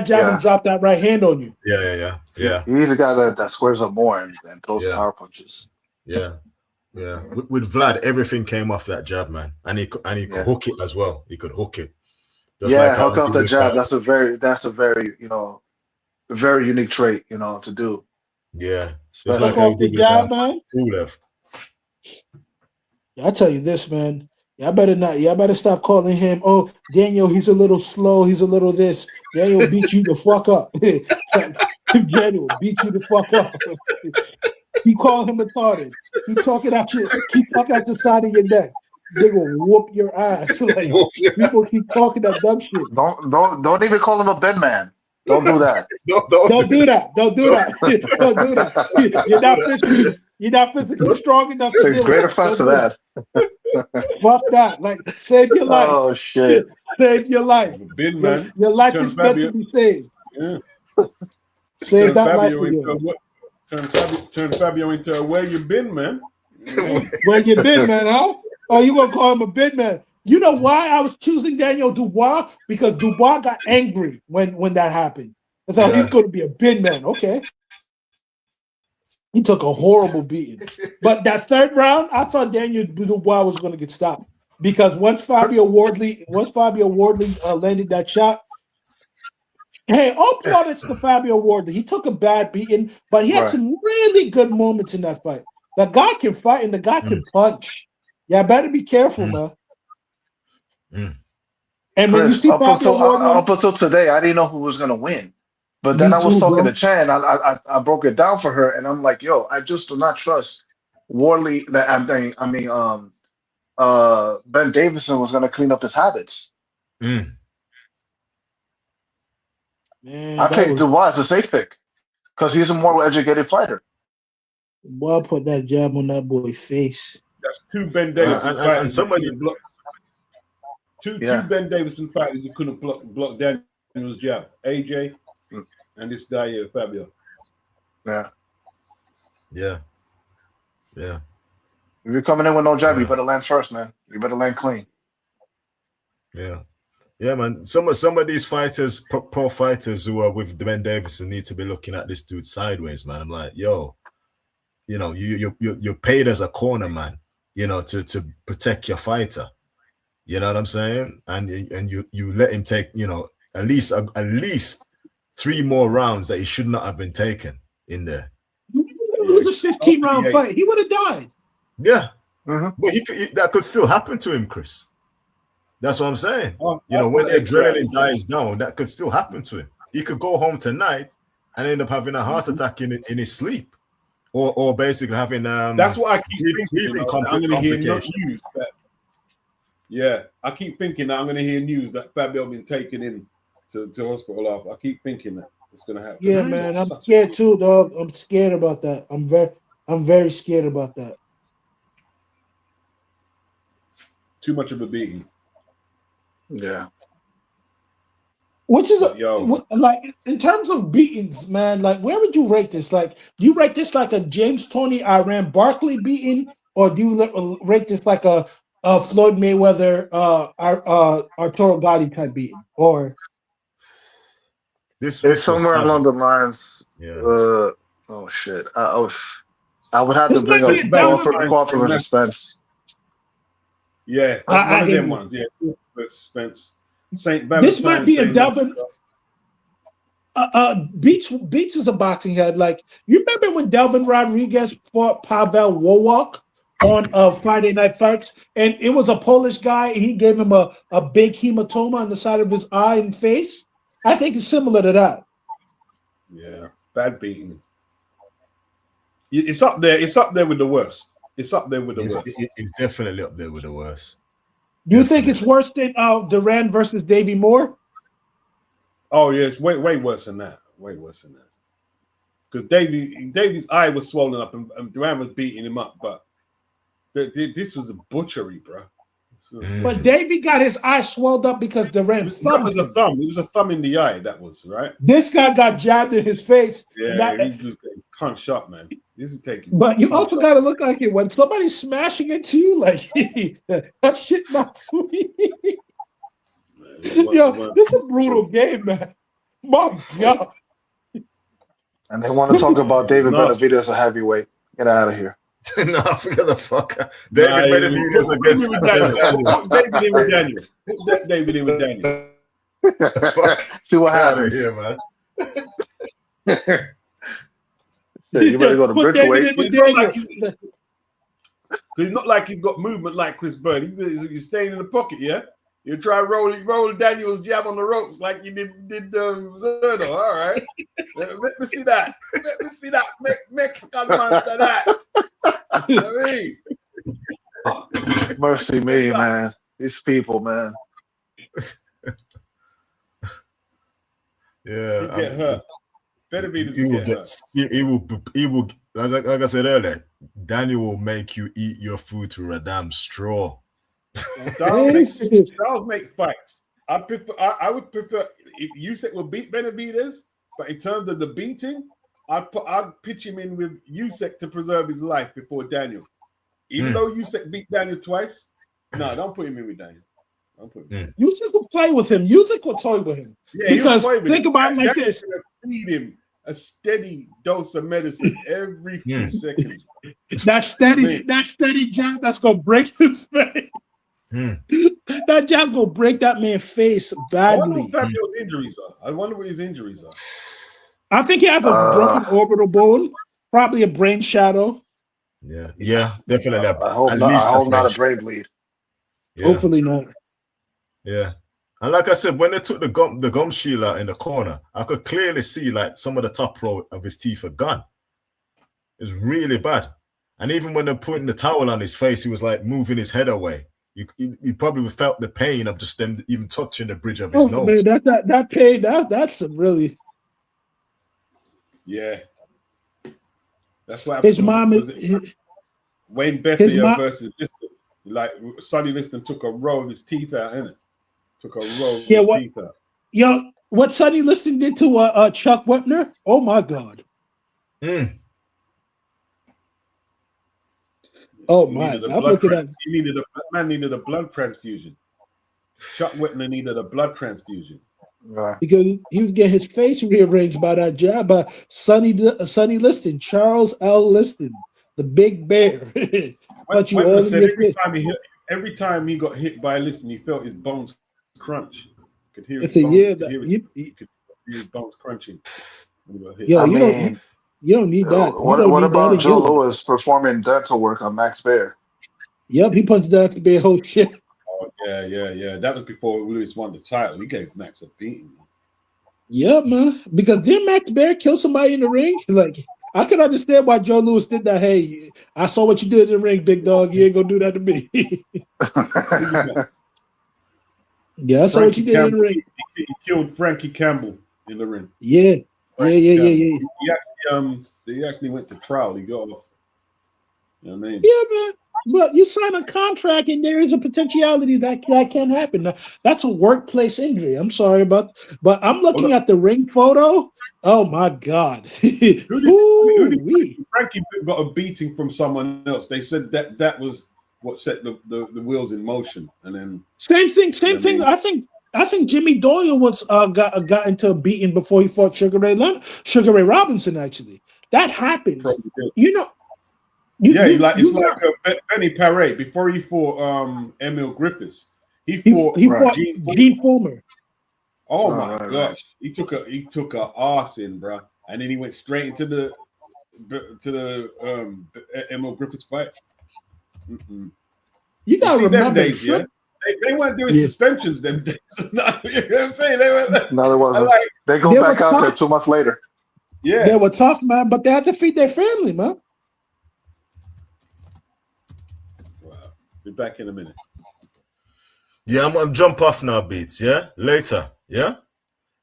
jab and drop that right hand on you. Yeah. He's the guy that squares up more and throws power punches. Yeah. With Vlad, everything came off that jab, man, and he could hook it as well. He could hook it. Just hook off the jab. That's a very very unique trait, to do. Yeah, it's like off the jab, man. Pulev. I tell you this, man. Y'all better not. Y'all better stop calling him. Oh, Daniel, he's a little slow. He's a little this. Daniel beat you the fuck up. Daniel beat you the fuck up. He called him retarded. Keep talking out the side of your neck. They will whoop your ass. Like people keep talking that dumb shit. Don't even call him a Ben man. Don't do that. Don't do that. Don't do that. Don't do that. You're not physically strong enough to Takes do great it. offense to that. Fuck that. Like save your life. Oh shit. Save your life. Bin man. Your life Turn is meant Fabio. to be saved. Yeah. Save that life Fabio for into you. turn Fabio into where you been, man. Where you been, man? Huh? Oh, you gonna call him a bin man? You know why I was choosing Danieldubois? Because Dubois got angry when that happened. I thought he's going to be a bin man. Okay. He took a horrible beating. But that third round, I thought Danieldubois was going to get stopped. Because once Fabio Wardley landed that shot, hey, all plaudits to Fabio Wardley. He took a bad beating, but he had some really good moments in that fight. The guy can fight and the guy can punch. Yeah, better be careful, man. And when Chris, you see up until today, I didn't know who was gonna win. But then I was talking to Chan. I broke it down for her, and I'm like, "Yo, I just do not trust Wardley." Ben Davison was gonna clean up his habits. Man, I picked Dubois as a safe pick because he's a more educated fighter. Boy, put that jab on that boy's face. That's two Ben Davison and somebody two Ben Davison fighters who couldn't block Daniel's jab. AJ and this guy here, Fabio. Yeah. If you're coming in with no jab, you better land first, man. You better land clean. Yeah, man. Some of these fighters, pro fighters who are with Ben Davison need to be looking at this dude sideways, man. I'm like, yo, you know, you're paid as a corner man, you know, to protect your fighter. You know what I'm saying? And you let him take, you know, at least 3 more rounds that he should not have been taken in there. It was a 15-round fight. He would have died. Yeah, but that could still happen to him, Chris. That's what I'm saying. You know, when the adrenaline dies down, that could still happen to him. He could go home tonight and end up having a heart attack in his sleep, or basically having that's what I keep thinking. I'm going to hear news. I keep thinking that I'm going to hear news that Fabio been taken in to hospital after. I keep thinking that it's going to happen. Yeah, man, I'm scared too, dog. I'm scared about that. I'm very scared about that. Too much of a beating. Yeah. Which is like in terms of beatings, man. Like, where would you rate this? Like, do you rate this like a James Toney Iran Barkley beating, or do you rate this like a Floyd Mayweather Arturo Gotti type beating? Or it's somewhere along the lines. Yeah. Oh shit. I would have to bring up Crawford versus Spence. Yeah, one of them ones. Yeah, Spence. St. Valentine. This might be a Delvin. Beats is a boxing head. Like, you remember when Delvin Rodriguez fought Pavel Wowak on Friday Night Fights, and it was a Polish guy, and he gave him a big hematoma on the side of his eye and face? I think it's similar to that. Yeah, bad beating. It's up there. It's up there with the worst. It's up there with the worst. It's definitely up there with the worst. Do you think it's worse than Duran versus Davey Moore? Oh yeah, it's way worse than that. Way worse than that. Because Davey's eye was swollen up and Duran was beating him up, but this was a butchery, bro. But Davey got his eye swelled up because Duran that was a thumb. It was a thumb in the eye. That was right. This guy got jabbed in his face. Yeah, he was punch shot, man. This is taking. But you also got to look like it when somebody's smashing into you, like that shit not sweet. Yo, this is a brutal game, man. My God. And they want to talk about David Benavidez as a heavyweight. Get out of here. No, forget the fuck. David Benavidez against David Daniel. David Daniel. See what happens here, man. Yeah, you better go to Bridgeway. Because he's not like he's got movement like Chris Bird. He's staying in the pocket, yeah? You try roll Daniel's jab on the ropes like you did Zerdo. All right. Let me see that. Let me see that Mexican monster that. You know what I mean? Mercy me, man. These people, man. Yeah. He'll get hurt. Better be He will get. He will. Like I said earlier, Daniel will make you eat your food through a damn straw. Styles make fights. I would prefer if Usyk would beat Benavidez, but in terms of the beating, I'd pitch him in with Usyk to preserve his life before Daniel. Even though Usyk beat Daniel twice, no, don't put him in with Daniel. Don't put him. Usyk will play with him. Usyk will toy with him. Yeah, because he'll play with think him. about it like Daniel's this: gonna feed him a steady dose of medicine every few seconds. that steady jab that's gonna break his face. That jab gonna break that man's face badly. I wonder what Fabio's injuries are. I wonder what his injuries are. I think he has a broken orbital bone, probably a brain shadow. Yeah, definitely. I hope not a brain bleed. Yeah. Hopefully not. Yeah. And like I said, when they took the gum shield out in the corner, I could clearly see like some of the top row of his teeth are gone. It was really bad. And even when they're putting the towel on his face, he was like moving his head away. You probably felt the pain of just them even touching the bridge of his nose. Man, that pain, that's really. Yeah. That's what his mom is Wayne Bethia versus Liston. Like Sonny Liston took a row of his teeth out, innit? Took a row of his teeth out. Yo, what Sonny Liston did to Chuck Wepner? Oh my God. Oh my! I'm looking at. Man needed a blood transfusion. Chuck Whitner needed a blood transfusion because he was getting his face rearranged by that jab by Sonny Liston, Charles L. Liston, the Big Bear. Every time he got hit by Liston, he felt his bones crunch. Could hear his his bones crunching. Yo, you don't need that. What about Joe Louis performing dental work on Max Baer? Yep, he punched that to be a whole shit. Oh, yeah. That was before Louis won the title. He gave Max a beating. Yeah, man. Because did Max Baer kill somebody in the ring? Like, I can understand why Joe Louis did that. Hey, I saw what you did in the ring, big dog. You ain't gonna do that to me. Yeah, I saw what you did in the ring. He killed Frankie Campbell in the ring. Yeah. Yeah. He actually went to trial. He got off. You know what I mean? Yeah, man. But you sign a contract, and there is a potentiality that can happen. Now, that's a workplace injury. I'm sorry about, but I'm looking at the ring photo. Oh my God! Frankie got a beating from someone else. They said that was what set the wheels in motion, and then same thing. I think Jimmy Doyle was got into a beating before he fought Sugar Ray Robinson. Actually, that happens. You know. It's like Benny Paré before he fought Emil Griffiths. He fought Gene Fulmer. Oh my gosh, he took a arse in, bro, and then he went straight into the Emil Griffiths fight. You gotta remember, them days, yeah. They weren't doing suspensions them days. You know what I'm saying? They were. No, there wasn't. They go back out there 2 months later. Yeah, they were tough, man, but they had to feed their family, man. Be back in a minute. Yeah, I'm gonna jump off now, Beats. Yeah, later. Yeah.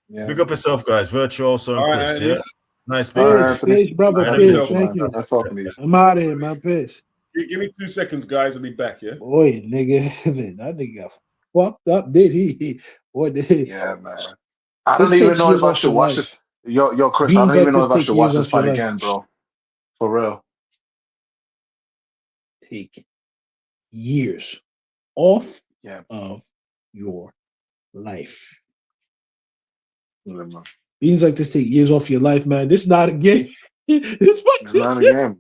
Big up yourself, guys. Virtuoso and Chris. Right, yeah. Nice beats. Peace, brother. Peace. Thank you. Nice talking to you. I'm out of here, man. Peace. Give me 2 seconds, guys. I'll be back. Yeah. Boy, nigga, that nigga got fucked up. Did he? Boy, did he? Yeah, man. I don't even know if I should watch this. Yo, Chris. I don't even know if I should watch this fight again, bro. For real. Take years off of your life. Beans like this take years off your life, man. This is not a game. It's not a game.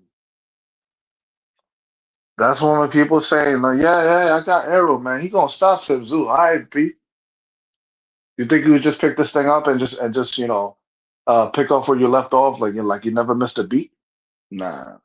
That's when people saying, like, I got Arrow, man. He gonna stop Tim Zoo. All right, Pete. You think you would just pick this thing up and just pick up where you left off, like you never missed a beat? Nah.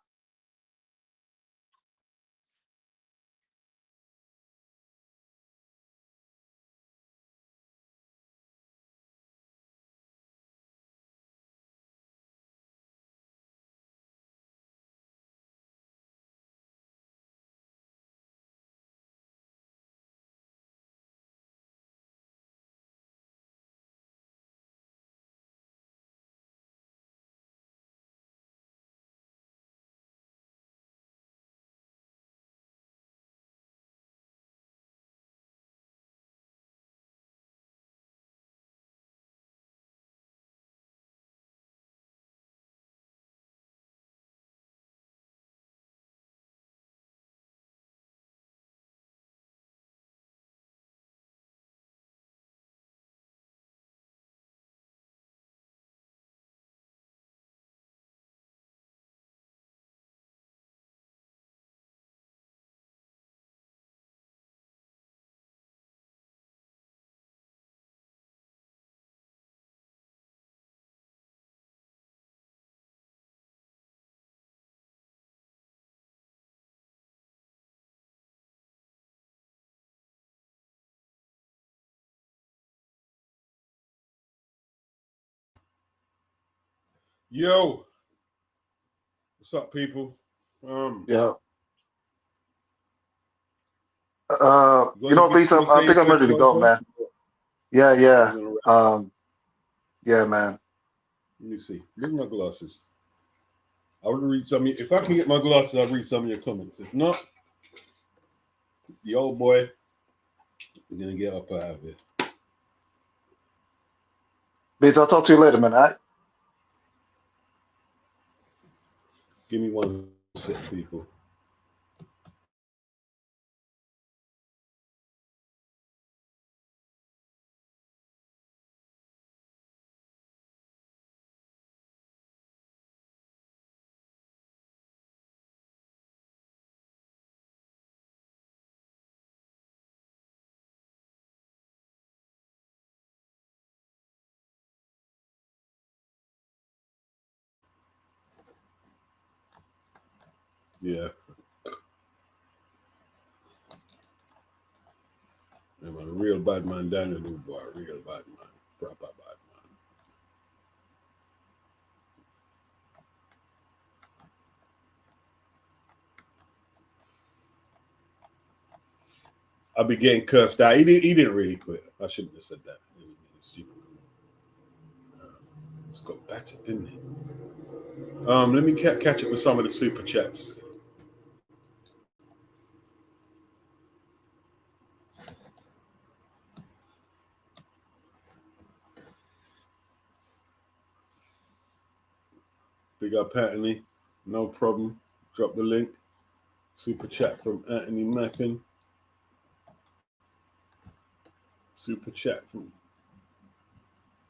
Yo, what's up, people? Yeah. You You know, Peter, I think I'm ready to go, man. Yeah, yeah. Yeah, man. Let me see. Look at my glasses. I would read some. If I can get my glasses, I'll read some of your comments. If not, the old boy, we're gonna get up out of here. Peter, I'll talk to you later, man. All right? Give me one sec, people. Yeah. I'm a real bad man, Danieldubois, real bad man, proper bad man. I'll be getting cursed out. He didn't really quit. I shouldn't have said that. Just got battered, didn't he? Let me catch up with some of the super chats. Big up Anthony, no problem. Drop the link. Super chat from Anthony Macken. Super chat from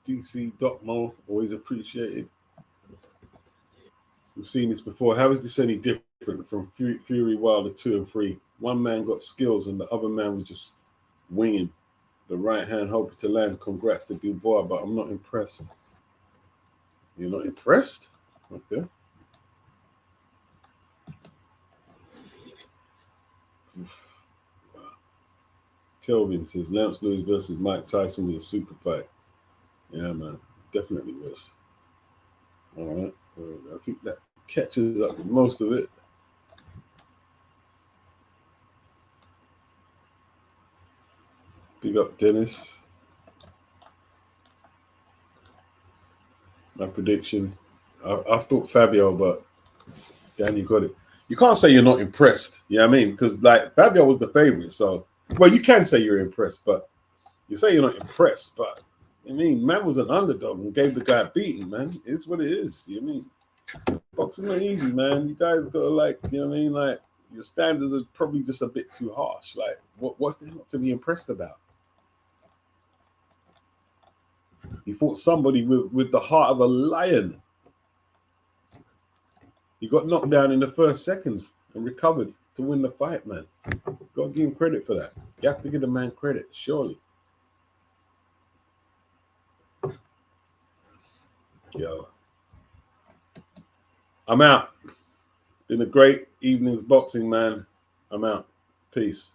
DC Docmo, always appreciated. We've seen this before. How is this any different from Fury Wilder 2 and 3? One man got skills and the other man was just winging the right hand, hoping to land. Congrats to Dubois, but I'm not impressed. You're not impressed? Okay. Kelvin says Lance Lewis versus Mike Tyson was a super fight. Yeah, man, definitely was. All right, I think that catches up with most of it. Big up Dennis. My prediction. I thought Fabio, but Danny got it. You can't say you're not impressed. You know what I mean? Because like Fabio was the favorite, so well you can say you're impressed, but you say you're not impressed. But I mean, man was an underdog and gave the guy a beating. Man, it's what it is. You know what I mean? Boxing not easy, man. You guys got to like, you know what I mean? Like your standards are probably just a bit too harsh. Like, what's there not to be impressed about? He fought somebody with the heart of a lion. He got knocked down in the first seconds and recovered to win the fight, man. Got to give him credit for that. You have to give the man credit, surely. Yo. I'm out. Been a great evening's boxing, man. I'm out. Peace.